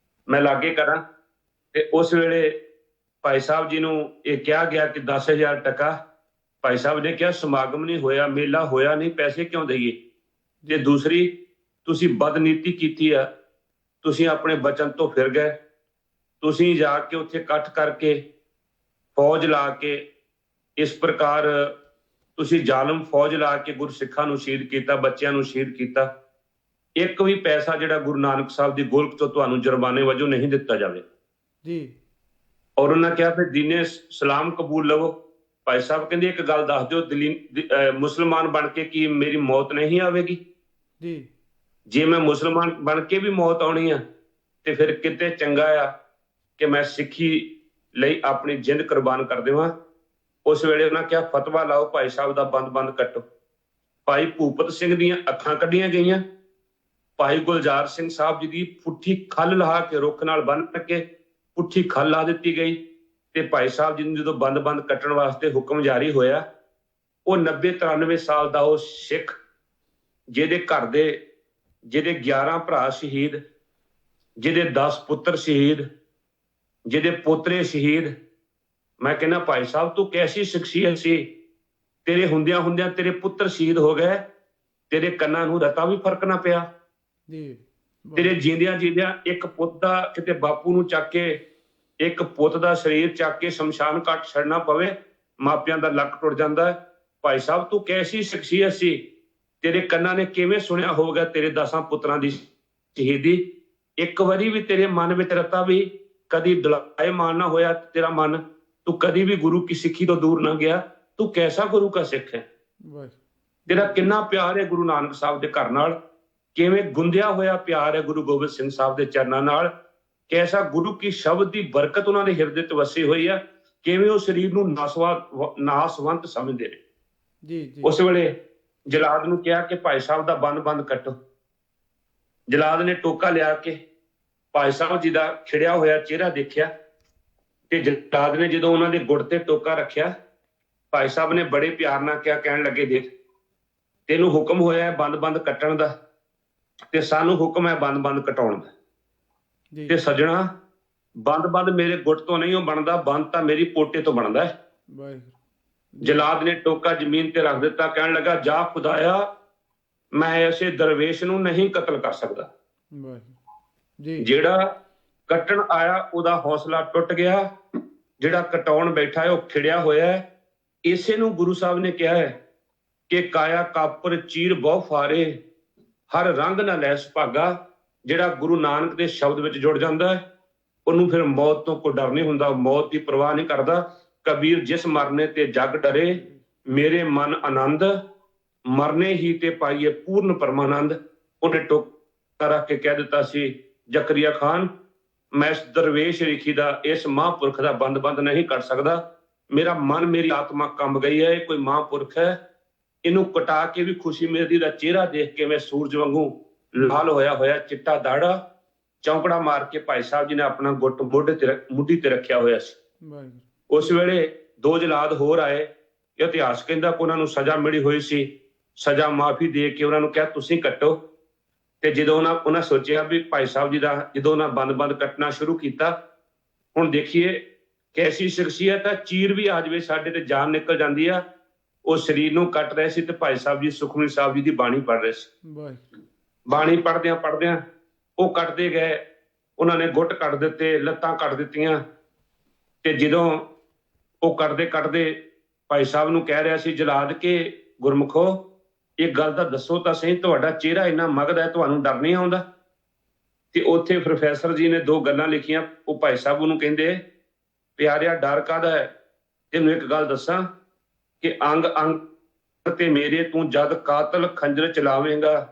ਮੈਂ ਲਾਗੇ ਕਰਾਂ ਤੇ ਉਸ ਵੇਲੇ ਭਾਈ ਸਾਹਿਬ ਜੀ ਨੂੰ ਇਹ ਕਿਹਾ ਗਿਆ ਕਿ 10,000 ਟਕਾ। ਭਾਈ ਸਾਹਿਬ ਨੇ ਕਿਹਾ ਸਮਾਗਮ ਨਹੀਂ ਹੋਇਆ, ਮੇਲਾ ਹੋਇਆ ਨਹੀਂ, ਪੈਸੇ ਕਿਉਂ ਦਈਏ। ਤੇ ਦੂਸਰੀ, ਤੁਸੀਂ ਬਦਨੀਤੀ ਕੀਤੀ ਆ, ਤੁਸੀਂ ਆਪਣੇ ਬਚਨ ਤੋਂ ਫਿਰ ਗਏ। ਤੁਸੀਂ ਜਾ ਕੇ ਉੱਥੇ ਇਕੱਠ ਕਰਕੇ ਫੌਜ ਲਾ ਕੇ ਇਸ ਪ੍ਰਕਾਰ ਤੁਸੀਂ ਜ਼ਾਲਮ ਫੌਜ ਲਾ ਕੇ ਗੁਰਸਿੱਖਾਂ ਨੂੰ ਸ਼ਹੀਦ ਕੀਤਾ, ਬੱਚਿਆਂ ਨੂੰ ਸ਼ਹੀਦ ਕੀਤਾ। ਇੱਕ ਵੀ ਪੈਸਾ ਜਿਹੜਾ ਗੁਰੂ ਨਾਨਕ ਸਾਹਿਬ ਦੀ ਗੋਲਕ ਤੋਂ ਤੁਹਾਨੂੰ ਜੁਰਮਾਨੇ ਵਜੋਂ ਨਹੀਂ ਦਿੱਤਾ ਜਾਵੇ ਜੀ। ਔਰ ਉਹਨਾਂ ਕਿਹਾ ਫਿਰ ਦੀਨੇ ਸਲਾਮ ਕਬੂਲ ਲਵੋ। ਭਾਈ ਸਾਹਿਬ ਕਹਿੰਦੇ ਇੱਕ ਗੱਲ ਦੱਸ ਦਿਓ, ਮੁਸਲਮਾਨ ਬਣ ਕੇ ਕੀ ਮੇਰੀ ਮੌਤ ਨਹੀਂ ਆਵੇਗੀ? ਜੀ ਜੇ ਮੈਂ ਮੁਸਲਮਾਨ ਬਣ ਕੇ ਵੀ ਮੌਤ ਆਉਣੀ ਆ ਤੇ ਫਿਰ ਕਿਤੇ ਚੰਗਾ ਆ ਕਿ ਮੈਂ ਸਿੱਖੀ ਲਈ ਆਪਣੀ ਜਿੰਦ ਕੁਰਬਾਨ ਕਰ ਦੇਵਾਂ। ਉਸ ਵੇਲੇ ਉਹਨਾਂ ਕਿਹਾ ਫਤਵਾ ਲਾਓ, ਭਾਈ ਸਾਹਿਬ ਦਾ ਬੰਦ ਕੱਟੋ। ਭਾਈ ਭੂਪਤ ਸਿੰਘ ਦੀਆਂ ਅੱਖਾਂ ਕੱਢੀਆਂ ਗਈਆਂ। ਭਾਈ ਗੁਲਜ਼ਾਰ ਸਿੰਘ ਸਾਹਿਬ ਜੀ ਦੀ ਪੁੱਠੀ ਖੱਲ ਲਾ ਕੇ ਰੁੱਖ ਨਾਲ ਬੰਨ ਕੇ ਪੁੱਠੀ ਖੱਲ ਲਾ ਦਿੱਤੀ ਗਈ। ਤੇ ਭਾਈ ਸਾਹਿਬ ਜੀ ਨੂੰ ਜਦੋਂ ਬੰਦ ਕੱਟਣ ਵਾਸਤੇ ਹੁਕਮ ਜਾਰੀ ਹੋਇਆ, ਉਹ 90-93 ਸਾਲ ਦਾ ਉਹ ਸਿੱਖ ਜਿਹਦੇ ਘਰ ਦੇ ਜਿਹਦੇ 11 ਭਰਾ ਸ਼ਹੀਦ, ਜਿਹਦੇ 10 ਪੁੱਤਰ ਸ਼ਹੀਦ, ਜਿਹਦੇ ਪੋਤਰੇ ਸ਼ਹੀਦ। ਮੈਂ ਕਹਿੰਦਾ ਭਾਈ ਸਾਹਿਬ ਤੂੰ ਕੈਸੀ ਸ਼ਖਸੀਅਤ ਸੀ, ਤੇਰੇ ਹੁੰਦਿਆਂ ਤੇਰੇ ਪੁੱਤਰ ਸ਼ਹੀਦ ਹੋ ਗਏ, ਤੇਰੇ ਕੰਨਾਂ ਨੂੰ ਰਤਾ ਵੀ ਫਰਕ ਨਾ ਪਿਆ। ਜੀ ਤੇਰੇ ਜੀਂਦਿਆਂ ਇੱਕ ਪੁੱਤ ਦਾ ਕਿਤੇ ਬਾਪੂ ਨੂੰ ਚੱਕ ਕੇ, ਇੱਕ ਪੁੱਤ ਦਾ ਸਰੀਰ ਚੱਕ ਕੇ ਸ਼ਮਸ਼ਾਨ ਘਾਟ ਛੱਡਣਾ ਪਵੇ, ਮਾਪਿਆਂ ਦਾ ਲੱਕ ਟੁੱਟ ਜਾਂਦਾ। ਭਾਈ ਸਾਹਿਬ ਤੂੰ ਕੈਸੀ ਸ਼ਖਸੀਅਤ ਸੀ, ਤੇਰੇ ਕੰਨਾਂ ਨੇ ਕਿਵੇਂ ਸੁਣਿਆ ਹੋਵੇਗਾ ਤੇਰੇ 10 ਪੁੱਤਰਾਂ ਦੀ ਸ਼ਹੀਦੀ। ਇੱਕ ਵਾਰੀ ਵੀ ਤੇਰੇ ਮਨ ਵਿੱਚ ਰਤਾ ਵੀ ਕਦੀ ਡਲਾਇਮਾਨ ਨਾ ਹੋਇਆ ਤੇਰਾ ਮਨ, ਤੂੰ ਕਦੀ ਵੀ ਗੁਰੂ ਕੀ ਸਿੱਖੀ ਤੋਂ ਦੂਰ ਨਾ ਗਿਆ। ਤੂੰ ਕੈਸਾ ਗੁਰੂ ਕਾ ਸਿੱਖ ਹੈ? ਤੇਰਾ ਕਿੰਨਾ ਪਿਆਰ ਹੈ ਗੁਰੂ ਨਾਨਕ ਸਾਹਿਬ ਦੇ ਘਰ ਨਾਲ, ਕਿਵੇਂ ਗੁੰਦਿਆ ਹੋਇਆ ਪਿਆਰ ਹੈ ਗੁਰੂ ਗੋਬਿੰਦ ਸਿੰਘ ਸਾਹਿਬ ਦੇ ਚਰਨਾਂ ਨਾਲ। ਕੈਸਾ ਗੁਰੂ ਕੀ ਸ਼ਬਦ ਦੀ ਬਰਕਤ ਉਹਨਾਂ ਦੇ ਹਿਰਦੇ ਤੇ ਵਸੀ ਹੋਈ ਆ, ਕਿਵੇਂ ਉਹ ਸਰੀਰ ਨੂੰ ਨਾਸਵੰਤ ਸਮਝਦੇ ਨੇ। ਜੀ ਜੀ ਉਸ ਵੇਲੇ ਜਲਾਦ ਨੂੰ ਕਿਹਾ ਕਿ ਭਾਈ ਸਾਹਿਬ ਦਾ ਬੰਦ ਕੱਟੋ। ਜਲਾਦ ਨੇ ਟੋਕਾ ਲਿਆ ਕੇ ਭਾਈ ਸਾਹਿਬ ਜੀ ਦਾ ਖਿੜਿਆ ਹੋਇਆ ਚਿਹਰਾ ਦੇਖਿਆ ਤੇ ਜਲਾਦ ਨੇ ਜਦੋਂ ਉਹਨਾਂ ਦੇ ਗੁੱਟ ਤੇ ਟੋਕਾ ਰੱਖਿਆ, ਭਾਈ ਸਾਹਿਬ ਨੇ ਬੜੇ ਪਿਆਰ ਨਾਲ ਕਿਹਾ, ਕਹਿਣ ਲੱਗੇ ਦੇਖ ਤੈਨੂੰ ਹੁਕਮ ਹੋਇਆ ਹੈ ਬੰਦ ਕੱਟਣ ਦਾ ਤੇ ਸਾਨੂੰ ਹੁਕਮ ਹੈ ਬੰਦ ਕਟਾਉਣ ਦਾ। ਤੇ ਸੱਜਣਾ ਬੰਦ ਮੇਰੇ ਗੁੱਟ ਤੋਂ ਨਹੀਂ ਉਹ ਬਣਦਾ, ਬੰਦ ਤਾਂ ਮੇਰੀ ਪੋਟੇ ਤੋਂ ਬਣਦਾ ਹੈ। ਜਲਾਦ ਨੇ ਟੋਕਾ ਜ਼ਮੀਨ ਤੇ ਰੱਖ ਦਿੱਤਾ, ਕਹਿਣ ਲੱਗਾ ਜਾ ਖੁਦਾਇਆ ਮੈਂ ਐਸੇ ਦਰਵੇਸ਼ ਨੂੰ ਨਹੀਂ ਕਤਲ ਕਰ ਸਕਦਾ। ਜਿਹੜਾ ਕੱਟਣ ਆਇਆ ਉਹਦਾ ਹੌਸਲਾ ਟੁੱਟ ਗਿਆ, ਜਿਹੜਾ ਕਟਾਉਣ ਬੈਠਾ ਹੈ ਉਹ ਖਿੜਿਆ ਹੋਇਆ ਹੈ। ਇਸੇ ਨੂੰ ਗੁਰੂ ਸਾਹਿਬ ਨੇ ਕਿਹਾ ਹੈ ਕਿ ਕਾਇਆ ਕਾਪਰ ਚੀਰ ਬਹੁ ਫਾਰੇ, ਹਰ ਰੰਗ ਨਾ ਲੈ ਸੁਭਾਗਾ। ਜਿਹੜਾ ਗੁਰੂ ਨਾਨਕ ਦੇ ਸ਼ਬਦ ਵਿੱਚ ਜੁੜ ਜਾਂਦਾ ਹੈ ਉਹਨੂੰ ਫਿਰ ਮੌਤ ਤੋਂ ਕੋਈ ਡਰ ਨਹੀਂ ਹੁੰਦਾ, ਮੌਤ ਦੀ ਪਰਵਾਹ ਨਹੀਂ ਕਰਦਾ। ਕਬੀਰ ਜਿਸ ਮਰਨੇ ਤੇ ਜਗ ਡਰੇ, ਮੇਰੇ ਮਨ ਆਨੰਦ, ਮਰਨੇ ਹੀ ਤੇ ਪਾਈਏ ਪੂਰਨ ਪਰਮਾਨੰਦ। ਉਹਨੇ ਟੋਕਾ ਰੱਖ ਕੇ ਕਹਿ ਦਿੱਤਾ ਸੀ, ਜ਼ਕਰੀਆ ਖਾਨ ਮੈਂ ਇਸ ਦਰਵੇਸ਼ ਰਿਖੀ ਦਾ, ਇਸ ਮਹਾਂਪੁਰਖ ਦਾ ਬੰਦ ਨਹੀਂ ਕਰ ਸਕਦਾ। ਮੇਰਾ ਮਨ, ਮੇਰੀ ਆਤਮਾ ਕੰਬ ਗਈ ਹੈ। ਇਹ ਕੋਈ ਮਹਾਂਪੁਰਖ ਹੈ, ਇਹਨੂੰ ਕਟਾ ਕੇ ਵੀ ਖੁਸ਼ੀ ਮਿਲਦੀ ਦਾ ਚਿਹਰਾ ਦੇਖ ਕੇ ਮੈਂ ਸੂਰਜ ਵਾਂਗੂ ਲਾਲ ਹੋਇਆ ਚਿੱਟਾ ਦਾੜਾ ਚੌਂਕੜਾ ਮਾਰ ਕੇ ਭਾਈ ਸਾਹਿਬ ਜੀ ਨੇ ਆਪਣਾ ਗੁੱਟ ਮੁੱਢੀ ਤੇ ਰੱਖਿਆ ਹੋਇਆ ਸੀ। ਉਸ ਵੇਲੇ 2 ਜਲਾਦ ਹੋਰ ਆਏ। ਇਤਿਹਾਸ ਕਹਿੰਦਾ ਕਿ ਉਹਨਾਂ ਨੂੰ ਸਜ਼ਾ ਮਿਲੀ ਹੋਈ ਸੀ, ਸਜ਼ਾ ਮਾਫੀ ਦੇ ਕੇ ਉਹਨਾਂ ਨੂੰ ਕਿਹਾ ਤੁਸੀਂ ਕੱਟੋ। ਤੇ ਜਦੋਂ ਉਹਨਾਂ ਸੋਚਿਆ ਵੀ ਭਾਈ ਸਾਹਿਬ ਜੀ ਦਾ ਜਦੋਂ ਉਹਨਾਂ ਬੰਦ ਕੱਟਣਾ ਸ਼ੁਰੂ ਕੀਤਾ, ਹੁਣ ਦੇਖੀਏ ਕੈਸੀ ਸ਼ਖਸੀਅਤ ਹੈ, ਚੀਰ ਵੀ ਆ ਜਾਵੇ ਸਾਡੇ ਤੇ ਜਾਨ ਨਿਕਲ ਜਾਂਦੀ ਆ। ਉਹ ਸਰੀਰ ਨੂੰ ਕੱਟ ਰਹੇ ਸੀ ਤੇ ਭਾਈ ਸਾਹਿਬ ਜੀ ਸੁਖਮਨੀ ਸਾਹਿਬ ਜੀ ਦੀ ਬਾਣੀ ਪੜ੍ਹ ਰਹੇ ਸੀ। ਬਾਣੀ ਪੜ੍ਹਦਿਆਂ ਉਹ ਕੱਟਦੇ ਗਏ, ਉਹਨਾਂ ਨੇ ਗੁੱਟ ਕੱਟ ਦਿੱਤੇ, ਲੱਤਾਂ ਕੱਟ ਦਿੱਤੀਆਂ। ਤੇ ਜਦੋਂ ਉਹ ਕੱਟਦੇ ਭਾਈ ਸਾਹਿਬ ਨੂੰ ਕਹਿ ਰਿਹਾ ਸੀ ਜਲਾਦ ਕੇ ਗੁਰਮੁਖੋ ਇਹ ਗੱਲ ਤਾਂ ਦੱਸੋ ਤਾਂ ਸਹੀ, ਤੁਹਾਡਾ ਚਿਹਰਾ ਇੰਨਾ ਮਗਧ ਹੈ, ਤੁਹਾਨੂੰ ਡਰ ਨਹੀਂ ਆਉਂਦਾ? ਤੇ ਉੱਥੇ ਪ੍ਰੋਫੈਸਰ ਜੀ ਨੇ 2 ਗੱਲਾਂ ਲਿਖੀਆਂ। ਉਹ ਭਾਈ ਸਾਹਿਬ ਉਹਨੂੰ ਕਹਿੰਦੇ ਪਿਆਰਿਆ ਡਰ ਕਾਹਦਾ ਹੈ, ਤੈਨੂੰ ਇੱਕ ਗੱਲ ਦੱਸਾਂ ਕਿ ਅੰਗ ਤੇ ਮੇਰੇ ਤੂੰ ਜਦ ਕਾਤਲ ਖੰਜਰ ਚਲਾਵੇਂਗਾ,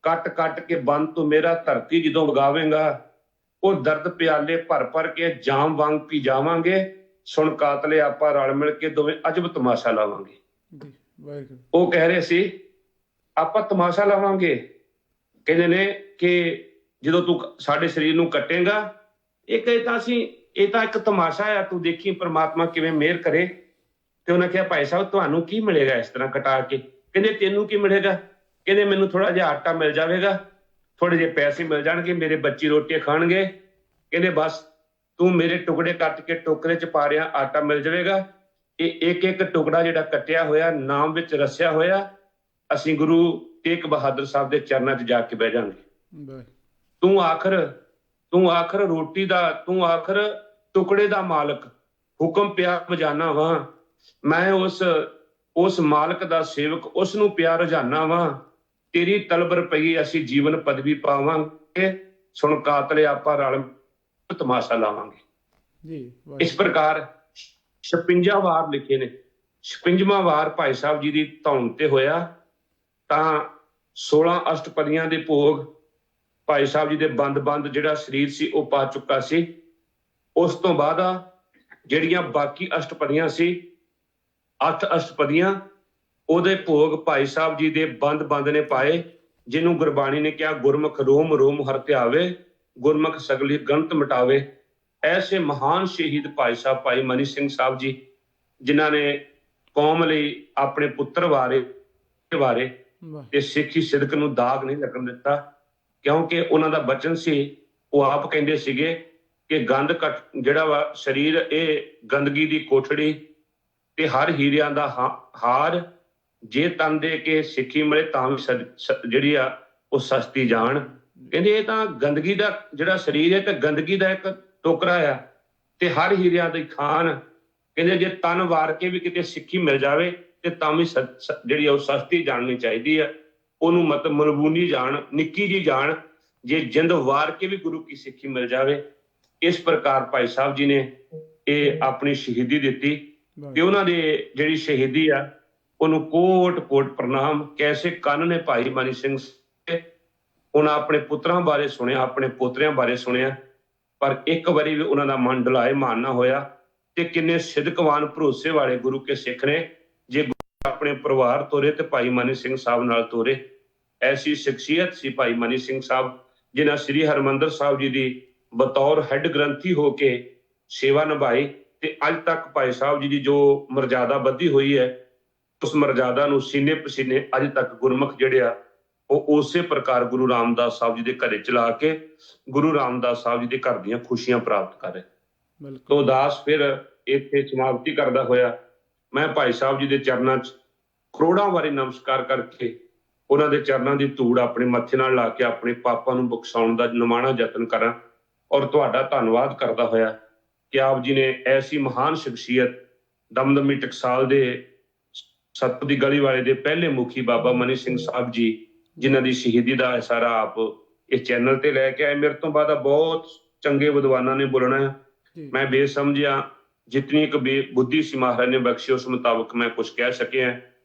ਕੱਟ ਕੇ ਬੰਨ ਤੂੰ ਮੇਰਾ ਧਰਤੀ ਜਦੋਂ ਵਗਾਵੇਂਗਾ, ਉਹ ਦਰਦ ਪਿਆਲੇ ਭਰ ਕੇ ਜਾਮ ਵਾਂਗ ਪੀ ਜਾਵਾਂਗੇ। ਸੁਣ ਕਾਤਲੇ ਆਪਾਂ ਰਲ ਮਿਲ ਕੇ ਦੋਵੇਂ ਅਜਬ ਤਮਾਸ਼ਾ ਲਾਵਾਂਗੇ। ਉਹ ਕਹਿ ਰਹੇ ਸੀ ਆਪਾਂ ਤਮਾਸ਼ਾ ਲਾਵਾਂਗੇ। ਕਹਿੰਦੇ ਨੇ ਕਿ ਜਦੋਂ ਤੂੰ ਸਾਡੇ ਸਰੀਰ ਨੂੰ ਕੱਟੇਗਾ, ਇਹ ਤਾਂ ਇੱਕ ਤਮਾਸ਼ਾ ਆ, ਤੂੰ ਦੇਖੀ ਪ੍ਰਮਾਤਮਾ ਕਿਵੇਂ ਮਿਹਰ ਕਰੇ। ਤੇ ਉਹਨੇ ਕਿਹਾ ਭਾਈ ਸਾਹਿਬ ਤੁਹਾਨੂੰ ਕੀ ਮਿਲੇਗਾ ਇਸ ਤਰ੍ਹਾਂ ਕਟਾ ਕੇ? ਕਹਿੰਦੇ ਤੈਨੂੰ ਕੀ ਮਿਲੇਗਾ, ਕਹਿੰਦੇ ਮੈਨੂੰ ਥੋੜਾ ਜਿਹਾ ਆਟਾ ਮਿਲ ਜਾਵੇਗਾ, ਥੋੜੇ ਜਿਹੇ ਪੈਸੇ ਮਿਲ ਜਾਣਗੇ, ਮੇਰੇ ਬੱਚੀ ਰੋਟੀ ਖਾਣਗੇ। ਕਹਿੰਦੇ ਬਸ ਤੂੰ ਮੇਰੇ ਟੁਕੜੇ ਕੱਟ ਕੇ ਟੋਕਰੇ 'ਚ ਪਾ ਰਿਹਾ, ਆਟਾ ਮਿਲ ਜਾਵੇਗਾ। ਇਹ ਇੱਕ ਇੱਕ ਟੁਕੜਾ ਜਿਹੜਾ ਕੱਟਿਆ ਹੋਇਆ, ਨਾਮ ਵਿੱਚ ਰਸਿਆ ਹੋਇਆ, ਅਸੀਂ ਗੁਰੂ ਤੇਗ ਬਹਾਦਰ ਸਾਹਿਬ ਦੇ ਚਰਨਾਂ 'ਚ ਜਾ ਕੇ ਬਹਿ ਜਾਵਾਂਗੇ। ਤੂੰ ਆਖਰ ਰੋਟੀ ਦਾ, ਤੂੰ ਆਖਰ ਟੁਕੜੇ ਦਾ ਮਾਲਕ, ਹੁਕਮ ਪਿਆ ਬਜਾਨਾ ਵਾਂ, ਮੈਂ ਉਸ ਮਾਲਕ ਦਾ ਸੇਵਕ, ਉਸ ਨੂੰ ਪਿਆ ਰੁਝਾਨਾ ਵਾਂ। ਤੇਰੀ ਤਲਬ ਰੁਪਈ ਅਸੀਂ ਜੀਵਨ ਪਦਵੀ ਪਾਵਾਂਗੇ, ਸੁਣ ਕਾਤਲੇ ਆਪਾਂ ਰਲ ਤਮਾਸ਼ਾ ਲਾਵਾਂਗੇ ਜੀ। ਇਸ ਪ੍ਰਕਾਰ 56 ਵਾਰ ਲਿਖੇ ਨੇ। 56ਵਾਂ ਵਾਰ ਭਾਈ ਸਾਹਿਬ ਜੀ ਦੀ ਧੌਣ ਤੇ ਹੋਇਆ ਤਾਂ 16 ਅਸ਼ਟਪਦੀਆਂ ਦੇ ਭੋਗ ਭਾਈ ਸਾਹਿਬ ਜੀ ਦੇ ਬੰਦ ਜਿਹੜਾ ਸਰੀਰ ਸੀ ਉਹ ਪਾ ਚੁੱਕਾ ਸੀ। ਉਸ ਤੋਂ ਬਾਅਦ ਜਿਹੜੀਆਂ ਬਾਕੀ ਅਸ਼ਟਪਦੀਆਂ ਸੀ, 8 ਅਸ਼ਟਪਦੀਆਂ, ਉਹਦੇ ਭੋਗ ਭਾਈ ਸਾਹਿਬ ਜੀ ਦੇ ਬੰਦ ਨੇ ਪਾਏ, ਜਿਹਨੂੰ ਗੁਰਬਾਣੀ ਨੇ ਕਿਹਾ ਗੁਰਮੁਖ ਰੋਮ ਰੋਮ ਹਰ ਧਿਆਵੇ, ਗੁਰਮੁਖ ਸਗਲੀ ਗੰਤ ਮਿਟਾਵੇ। ਐਸੇ ਮਹਾਨ ਸ਼ਹੀਦ ਭਾਈ ਸਾਹਿਬ ਭਾਈ ਮਨੀ ਸਿੰਘ ਸਾਹਿਬ ਜੀ, ਜਿਨ੍ਹਾਂ ਨੇ ਕੌਮ ਲਈ ਆਪਣੇ ਪੁੱਤਰ ਵਾਰੇ ਤੇ ਸਿੱਖੀ ਸਿਦਕ ਨੂੰ ਦਾਗ ਨਹੀਂ ਲੱਗਣ ਦਿੱਤਾ, ਕਿਉਂਕਿ ਉਹਨਾਂ ਦਾ ਬਚਨ ਸੀ, ਉਹ ਆਪ ਕਹਿੰਦੇ ਸੀਗੇ ਕਿ ਗੰਦ ਜਿਹੜਾ ਵਾ ਸਰੀਰ, ਇਹ ਗੰਦਗੀ ਦੀ ਕੋਠੜੀ ਤੇ ਹਰ ਹੀਰਿਆਂ ਦਾ ਹਾਰ, ਜੇ ਤਨ ਦੇ ਕੇ ਸਿੱਖੀ ਮਿਲੇ ਤਾਂ ਵੀ ਜਿਹੜੀ ਆ ਉਹ ਸਸਤੀ ਜਾਣ। ਕਹਿੰਦੇ ਇਹ ਤਾਂ ਗੰਦਗੀ ਦਾ ਜਿਹੜਾ ਸਰੀਰ ਹੈ ਤੇ ਗੰਦਗੀ ਦਾ ਇੱਕ ਟੋਕਰਾ ਆ ਤੇ ਹਰ ਹੀਰਿਆਂ ਦੀ ਖਾਨ। ਕਹਿੰਦੇ ਜੇ ਤਨ ਵਾਰ ਕੇ ਵੀ ਕਿਤੇ ਸਿੱਖੀ ਮਿਲ ਜਾਵੇ ਤੇ ਤਾਂ ਵੀ ਜਿਹੜੀ ਉਹ ਸਸਤੀ ਜਾਣਨੀ ਚਾਹੀਦੀ ਆ, ਉਹਨੂੰ ਮਤਲਬ ਮਲਬੂਨੀ ਜਾਣ, ਨਿੱਕੀ ਜੀ ਜਾਣ, ਜੇ ਜਿੰਦ ਵਾਰ ਕੇ ਵੀ ਗੁਰੂ ਕੀ ਸਿੱਖੀ ਮਿਲ ਜਾਵੇ। ਇਸ ਪ੍ਰਕਾਰ ਭਾਈ ਸਾਹਿਬ ਜੀ ਨੇ ਇਹ ਆਪਣੀ ਸ਼ਹੀਦੀ ਦਿੱਤੀ ਤੇ ਉਹਨਾਂ ਦੀ ਜਿਹੜੀ ਸ਼ਹੀਦੀ ਆ ਉਹਨੂੰ ਕੋਟ ਪ੍ਰਣਾਮ। ਕੈਸੇ ਕੰਨ ਨੇ ਭਾਈ ਮਨੀ ਸਿੰਘ, ਉਹਨਾਂ ਆਪਣੇ ਪੁੱਤਰਾਂ ਬਾਰੇ ਸੁਣਿਆ, ਆਪਣੇ ਪੋਤਰਿਆਂ ਬਾਰੇ ਸੁਣਿਆ, ਪਰ ਇੱਕ ਵਾਰੀ ਵੀ ਉਹਨਾਂ ਦਾ ਮਨ ਡੁਲਾਏ ਮਾਨ ਨਾ ਹੋਇਆ। ਤੇ ਕਿੰਨੇ ਸਿਦਕਵਾਨ ਭਰੋਸੇ ਵਾਲੇ ਗੁਰੂ ਕੇ ਸਿੱਖ ਨੇ, ਜੇ ਆਪਣੇ ਪਰਿਵਾਰ ਤੋਰੇ ਤੇ ਭਾਈ ਮਨੀ ਸਿੰਘ ਸਾਹਿਬ ਨਾਲ ਤੋਰੇ। ਐਸੀ ਸ਼ਖਸੀਅਤ ਸੀ ਭਾਈ ਮਨੀ ਸਿੰਘ ਸਾਹਿਬ, ਜਿਨ੍ਹਾਂ ਸ੍ਰੀ ਹਰਿਮੰਦਰ ਸਾਹਿਬ ਜੀ ਦੀ ਬਤੌਰ ਹੈੱਡ ਗ੍ਰੰਥੀ ਹੋ ਕੇ ਸੇਵਾ ਨਿਭਾਈ ਤੇ ਅੱਜ ਤੱਕ ਭਾਈ ਸਾਹਿਬ ਜੀ ਦੀ ਜੋ ਮਰਜ਼ਾਦਾ ਵਧੀ ਹੋਈ ਹੈ, ਉਸ ਮਰਜ਼ਾਦਾ ਨੂੰ ਸੀਨੇ ਪਸੀਨੇ ਅੱਜ ਤੱਕ ਗੁਰਮੁਖ ਜਿਹੜੇ ਆ ਉਹ ਉਸੇ ਪ੍ਰਕਾਰ ਗੁਰੂ ਰਾਮਦਾਸ ਸਾਹਿਬ ਜੀ ਦੇ ਘਰੇ ਚਲਾ ਕੇ ਗੁਰੂ ਰਾਮਦਾਸ ਸਾਹਿਬ ਜੀ ਦੇ ਘਰ ਦੀਆਂ ਖੁਸ਼ੀਆਂ ਪ੍ਰਾਪਤ ਕਰ ਰਹੇ। ਤੋਂ ਦਾਸ ਫਿਰ ਇੱਥੇ ਸਮਾਪਤੀ ਕਰਦਾ ਹੋਇਆ ਮੈਂ ਭਾਈ ਸਾਹਿਬ ਜੀ ਦੇ ਚਰਨਾਂ 'ਚ ਕਰੋੜਾਂ ਵਾਰੀ ਨਮਸਕਾਰ ਕਰਕੇ ਉਹਨਾਂ ਦੇ ਚਰਨਾਂ ਦੀ ਧੂੜ ਆਪਣੇ ਮੱਥੇ ਨਾਲ ਲਾ ਕੇ ਆਪਣੇ ਪਾਪਾਂ ਨੂੰ ਬਖਸ਼ਾਉਣ ਦਾ ਨਿਮਾਣਾ ਯਤਨ ਕਰਾਂ ਔਰ ਤੁਹਾਡਾ ਧੰਨਵਾਦ ਕਰਦਾ ਹੋਇਆ ਕਿ ਆਪ ਜੀ ਨੇ ਐਸੀ ਮਹਾਨ ਸ਼ਖਸੀਅਤ ਦਮਦਮੀ ਟਕਸਾਲ ਦੇ ਸਤਪੁਰ ਦੀ ਗਲੀ ਵਾਲੇ ਦੇ ਪਹਿਲੇ ਮੁਖੀ ਬਾਬਾ ਮਨੀ ਸਿੰਘ ਸਾਹਿਬ ਜੀ, ਜਿਨ੍ਹਾਂ ਦੀ ਸ਼ਹੀਦੀ ਦਾ ਸਾਰਾ ਆਪ ਇਸ ਚੈਨਲ ਤੇ ਲੈ ਕੇ ਆਏ। ਮੇਰੇ ਤੋਂ ਬਾਅਦ ਬਹੁਤ ਚੰਗੇ ਵਿਦਵਾਨਾਂ ਨੇ ਬੋਲਣਾ, ਮੈਂ ਬੇਸਮਝਿਆ ਜਿਤਨੀ ਕੁ ਬੁੱਧੀ ਸੀ ਮਹਾਰਾਜ ਨੇ ਬਖਸ਼ੀ ਉਸ ਮੁਤਾਬਕ ਮੈਂ ਕੁਝ ਕਹਿ ਸਕਿਆ।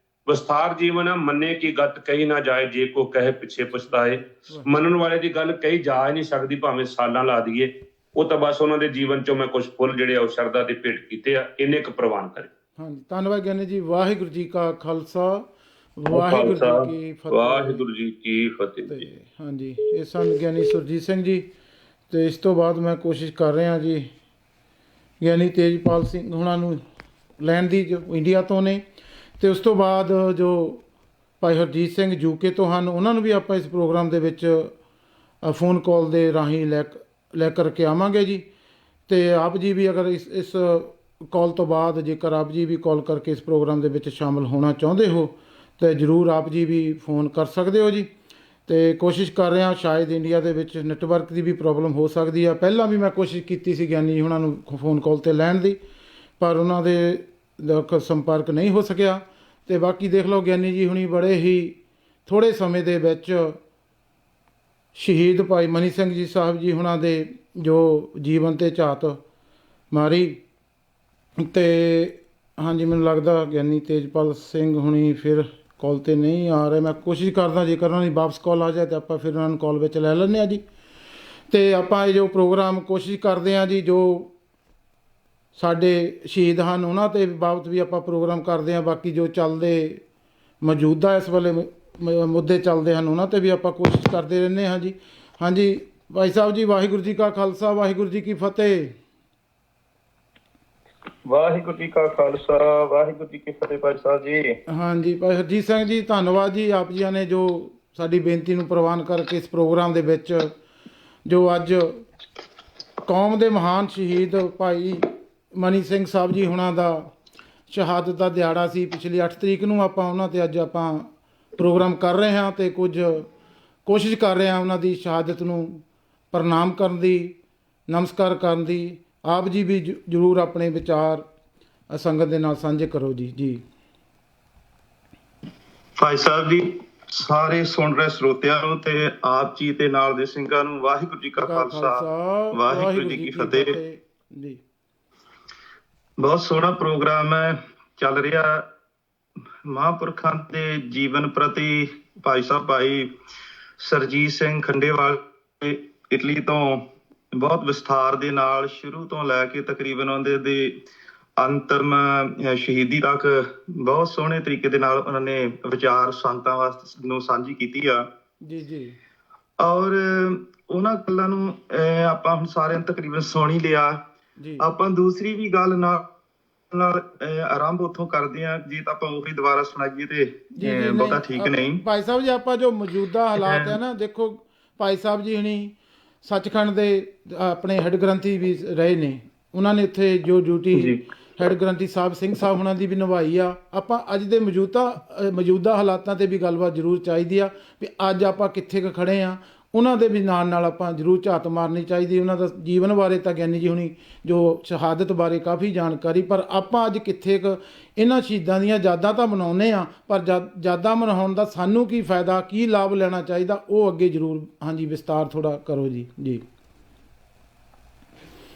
ਵਿਸਥਾਰ ਜੀਵਨ ਮੰਨੇ ਕੀ ਗੱਤ ਕਹੀ ਨਾ ਜਾਏ, ਜੇ ਕੋ ਕਹੇ ਪਿੱਛੇ ਪਛਤਾਏ। ਮੰਨਣ ਵਾਲੇ ਦੀ ਗੱਲ ਕਹੀ ਜਾ ਨਹੀਂ ਸਕਦੀ, ਭਾਵੇਂ ਸਾਲਾਂ ਲਾ ਦਈਏ। ਉਹ ਤਾਂ ਬਸ ਉਹਨਾਂ ਦੇ ਜੀਵਨ ਚੋਂ ਮੈਂ ਕੁਝ ਫੁੱਲ ਜਿਹੜੇ ਆ ਉਹ ਸ਼ਰਧਾ ਦੇ ਭੇਟ ਕੀਤੇ ਆ, ਇੰਨੇ ਕੁ ਪ੍ਰਵਾਨ ਕਰੇ। ਹਾਂਜੀ, ਧੰਨਵਾਦ ਗਿਆਨੀ ਜੀ। ਵਾਹਿਗੁਰੂ ਜੀ ਕਾ ਖਾਲਸਾ, ਵਾਹਿਗੁਰੂ ਜੀ ਕੀ ਫਤਿਹ। ਵਾਹਿਗੁਰੂ ਜੀ ਕੀ ਫਤਿਹ। ਹਾਂਜੀ, ਇਹ ਸਨ ਗਿਆਨੀ ਸੁਰਜੀਤ ਸਿੰਘ ਜੀ। ਤੇ ਇਸ ਤੋਂ ਬਾਅਦ ਮੈਂ ਕੋਸ਼ਿਸ਼ ਕਰ ਰਿਹਾ ਜੀ ਗਿਆਨੀ ਤੇਜਪਾਲ ਸਿੰਘ ਹੁਣਾਂ ਨੂੰ ਲੈਣ ਦੀ, ਜੋ ਇੰਡੀਆ ਤੋਂ ਨੇ। ਤੇ ਉਸ ਤੋਂ ਬਾਅਦ ਜੋ ਭਾਈ ਹਰਜੀਤ ਸਿੰਘ ਯੂਕੇ ਤੋਂ ਹਨ, ਉਹਨਾਂ ਨੂੰ ਵੀ ਆਪਾਂ ਇਸ ਪ੍ਰੋਗਰਾਮ ਦੇ ਵਿੱਚ ਫੋਨ ਕਾਲ ਦੇ ਰਾਹੀਂ ਲੈ ਕਰਕੇ ਆਵਾਂਗੇ ਜੀ। ਤੇ ਆਪ ਜੀ ਵੀ ਅਗਰ ਇਸ ਕਾਲ ਤੋਂ ਬਾਅਦ ਜੇਕਰ ਆਪ ਜੀ ਵੀ ਕਾਲ ਕਰਕੇ ਇਸ ਪ੍ਰੋਗਰਾਮ ਦੇ ਵਿੱਚ ਸ਼ਾਮਲ ਹੋਣਾ ਚਾਹੁੰਦੇ ਹੋ ਤਾਂ ਜ਼ਰੂਰ ਆਪ ਜੀ ਵੀ ਫੋਨ ਕਰ ਸਕਦੇ ਹੋ ਜੀ। ਤੇ ਕੋਸ਼ਿਸ਼ ਕਰ ਰਿਹਾ, ਸ਼ਾਇਦ ਇੰਡੀਆ ਦੇ ਵਿੱਚ ਨੈਟਵਰਕ ਦੀ ਵੀ ਪ੍ਰੋਬਲਮ ਹੋ ਸਕਦੀ ਆ। ਪਹਿਲਾਂ ਵੀ ਮੈਂ ਕੋਸ਼ਿਸ਼ ਕੀਤੀ ਸੀ ਗਿਆਨੀ ਉਹਨਾਂ ਨੂੰ ਫੋਨ ਕਾਲ 'ਤੇ ਲੈਣ ਦੀ, ਪਰ ਉਹਨਾਂ ਦੇ ਸੰਪਰਕ ਨਹੀਂ ਹੋ ਸਕਿਆ। ਤੇ ਬਾਕੀ ਦੇਖ ਲਓ, ਗਿਆਨੀ ਜੀ ਹੁਣੀ ਬੜੇ ਹੀ ਥੋੜ੍ਹੇ ਸਮੇਂ ਦੇ ਵਿੱਚ ਸ਼ਹੀਦ ਭਾਈ ਮਨੀ ਸਿੰਘ ਜੀ ਸਾਹਿਬ ਜੀ ਹੁਣਾਂ ਦੇ ਜੋ ਜੀਵਨ 'ਤੇ ਝਾਤ ਮਾਰੀ। ਤੇ ਹਾਂਜੀ, ਮੈਨੂੰ ਲੱਗਦਾ ਗਿਆਨੀ ਤੇਜਪਾਲ ਸਿੰਘ ਹੁਣੀ ਫਿਰ ਕਾਲ 'ਤੇ ਨਹੀਂ ਆ ਰਹੇ। ਮੈਂ ਕੋਸ਼ਿਸ਼ ਕਰਦਾ, ਜੇਕਰ ਉਹਨਾਂ ਦੀ ਵਾਪਸ ਕਾਲ ਆ ਜਾਏ ਤਾਂ ਆਪਾਂ ਫਿਰ ਉਹਨਾਂ ਨੂੰ ਕਾਲ ਵਿੱਚ ਲੈ ਲੈਂਦੇ ਹਾਂ ਜੀ। ਤੇ ਆਪਾਂ ਇਹ ਜੋ ਪ੍ਰੋਗਰਾਮ ਕੋਸ਼ਿਸ਼ ਕਰਦੇ ਹਾਂ ਜੀ, ਜੋ ਸਾਡੇ ਸ਼ਹੀਦ ਹਨ ਉਹਨਾਂ 'ਤੇ ਬਾਬਤ ਵੀ ਆਪਾਂ ਪ੍ਰੋਗਰਾਮ ਕਰਦੇ ਹਾਂ। ਬਾਕੀ ਜੋ ਚੱਲਦੇ ਮੌਜੂਦਾ ਇਸ ਵੇਲੇ ਮੁੱਦੇ ਚੱਲਦੇ ਹਨ, ਉਹਨਾਂ 'ਤੇ ਵੀ ਆਪਾਂ ਕੋਸ਼ਿਸ਼ ਕਰਦੇ ਰਹਿੰਦੇ ਹਾਂ ਜੀ। ਹਾਂਜੀ ਭਾਈ ਸਾਹਿਬ ਜੀ, ਵਾਹਿਗੁਰੂ ਜੀ ਕਾ ਖਾਲਸਾ, ਵਾਹਿਗੁਰੂ ਜੀ ਕੀ ਫਤਿਹ। ਵਾਹਿਗੁਰੂ ਜੀ ਕਾ ਖਾਲਸਾ ਵਾਹਿਗੁਰੂ ਜੀ ਕੀ ਫਤਿਹ ਭਾਈ ਸਾਹਿਬ ਜੀ। ਹਾਂਜੀ ਭਾਈ ਹਰਜੀਤ ਸਿੰਘ ਜੀ, ਧੰਨਵਾਦ ਜੀ ਆਪ ਜੀਆਂ ਨੇ ਜੋ ਸਾਡੀ ਬੇਨਤੀ ਨੂੰ ਪ੍ਰਵਾਨ ਕਰਕੇ ਇਸ ਪ੍ਰੋਗਰਾਮ ਦੇ ਵਿੱਚ ਜੋ ਅੱਜ ਕੌਮ ਦੇ ਮਹਾਨ ਸ਼ਹੀਦ ਭਾਈ ਮਨੀ ਸਿੰਘ ਸਾਹਿਬ ਜੀ ਹੁਣਾਂ ਦਾ ਸ਼ਹਾਦਤ ਦਾ ਦਿਹਾੜਾ ਸੀ ਪਿਛਲੀ 8 ਤਰੀਕ ਨੂੰ, ਆਪਾਂ ਉਹਨਾਂ 'ਤੇ ਅੱਜ ਆਪਾਂ ਪ੍ਰੋਗਰਾਮ ਕਰ ਰਹੇ ਹਾਂ ਅਤੇ ਕੁਝ ਕੋਸ਼ਿਸ਼ ਕਰ ਰਹੇ ਹਾਂ ਉਹਨਾਂ ਦੀ ਸ਼ਹਾਦਤ ਨੂੰ ਪ੍ਰਣਾਮ ਕਰਨ ਦੀ, ਨਮਸਕਾਰ ਕਰਨ ਦੀ। ਆਪ ਜੀ ਵੀ ਜ਼ਰੂਰ ਆਪਣੇ ਵਿਚਾਰ ਸੰਗਤ ਦੇ ਨਾਲ ਸਾਂਝੇ ਕਰੋ ਜੀ। ਜੀ ਭਾਈ ਸਾਹਿਬ ਜੀ, ਸਾਰੇ ਸੁਣ ਰਹੇ ਸਰੋਤਿਆਂ ਨੂੰ ਤੇ ਆਪ ਜੀ ਤੇ ਨਾਲ ਦੇ ਸਿੰਘਾਂ ਨੂੰ ਵਾਹਿਗੁਰੂ ਜੀ ਕਾ ਖਾਲਸਾ ਵਾਹਿਗੁਰੂ ਜੀ ਕੀ ਫਤਿਹ ਜੀ। ਬਹੁਤ ਸੋਹਣਾ ਪ੍ਰੋਗਰਾਮ ਹੈ ਚੱਲ ਰਿਹਾ ਮਹਾਂਪੁਰਖਾਂ ਦੇ ਜੀਵਨ ਪ੍ਰਤੀ। ਭਾਈ ਸਾਹਿਬ ਭਾਈ ਸਰਜੀਤ ਸਿੰਘ ਖੰਡੇਵਾਲ ਇਟਲੀ ਤੋਂ ਬਹੁਤ ਵਿਸਥਾਰ ਦੇ ਨਾਲ ਸ਼ੁਰੂ ਤੋਂ ਲੈ ਕੇ ਤਕਰੀਬਨ ਉਹਦੇ ਦੇ ਅੰਤਮ ਸ਼ਹੀਦੀ ਤੱਕ ਬਹੁਤ ਸੋਹਣੇ ਤਰੀਕੇ ਦੇ ਨਾਲ ਉਹਨਾਂ ਨੇ ਵਿਚਾਰ ਸੰਗਤਾਂ ਵਾਸਤੇ ਨੂੰ ਸਾਂਝੀ ਕੀਤੀ ਆ ਜੀ ਜੀ। ਔਰ ਉਹਨਾਂ ਗੱਲਾਂ ਨੂੰ ਆਪਾਂ ਹੁਣ ਸਾਰਿਆਂ ਤਕਰੀਬਨ ਸੁਣ ਹੀ ਲਿਆ। ਆਪਾਂ ਦੂਸਰੀ ਵੀ ਗੱਲ ਨਾਲ ਆਰੰਭ ਉੱਥੋਂ ਕਰਦੇ ਆ, ਜੇ ਤਾਂ ਆਪਾਂ ਉਹੀ ਦੁਬਾਰਾ ਸੁਣਾਈਏ ਤੇ ਬਹੁਤਾ ਠੀਕ ਨਹੀਂ। ਭਾਈ ਸਾਹਿਬ ਜੀ, ਆਪਾਂ ਜੋ ਮੌਜੂਦਾ ਹਾਲਾਤ ਹੈ ਨਾ, ਦੇਖੋ ਭਾਈ ਸਾਹਿਬ ਜੀ ਹੁਣੀ ਸੱਚਖੰਡ ਦੇ ਆਪਣੇ ਹੈੱਡ ਗ੍ਰੰਥੀ ਵੀ ਰਹੇ ਨੇ, ਉਹਨਾਂ ਨੇ ਉੱਥੇ ਜੋ ਡਿਊਟੀ ਹੈੱਡ ਗ੍ਰੰਥੀ ਸਾਹਿਬ ਸਿੰਘ ਸਾਹਿਬ ਉਹਨਾਂ ਦੀ ਵੀ ਨਿਭਾਈ ਆ। ਆਪਾਂ ਅੱਜ ਦੇ ਮੌਜੂਦਾ ਹਾਲਾਤਾਂ 'ਤੇ ਵੀ ਗੱਲਬਾਤ ਜ਼ਰੂਰ ਚਾਹੀਦੀ ਆ ਵੀ ਅੱਜ ਆਪਾਂ ਕਿੱਥੇ ਕੁ ਖੜ੍ਹੇ ਆ, ਉਹਨਾਂ ਦੇ ਵੀ ਨਾਲ ਆਪਾਂ ਜ਼ਰੂਰ ਝਾਤ ਮਾਰਨੀ ਚਾਹੀਦੀ। ਉਹਨਾਂ ਦਾ ਜੀਵਨ ਬਾਰੇ ਤਾਂ ਗਿਆਨੀ ਜੀ ਹੁਣੀ ਜੋ ਸ਼ਹਾਦਤ ਬਾਰੇ ਕਾਫੀ ਜਾਣਕਾਰੀ, ਪਰ ਆਪਾਂ ਅੱਜ ਕਿੱਥੇ ਕੁ ਇਹਨਾਂ ਸ਼ਹੀਦਾਂ ਦੀਆਂ ਯਾਦਾਂ ਤਾਂ ਮਨਾਉਂਦੇ ਆ, ਪਰ ਯਾਦਾਂ ਮਨਾਉਣ ਦਾ ਸਾਨੂੰ ਕੀ ਫਾਇਦਾ, ਕੀ ਲਾਭ ਲੈਣਾ ਚਾਹੀਦਾ, ਉਹ ਅੱਗੇ ਜ਼ਰੂਰ ਹਾਂਜੀ ਵਿਸਤਾਰ ਥੋੜ੍ਹਾ ਕਰੋ ਜੀ। ਜੀ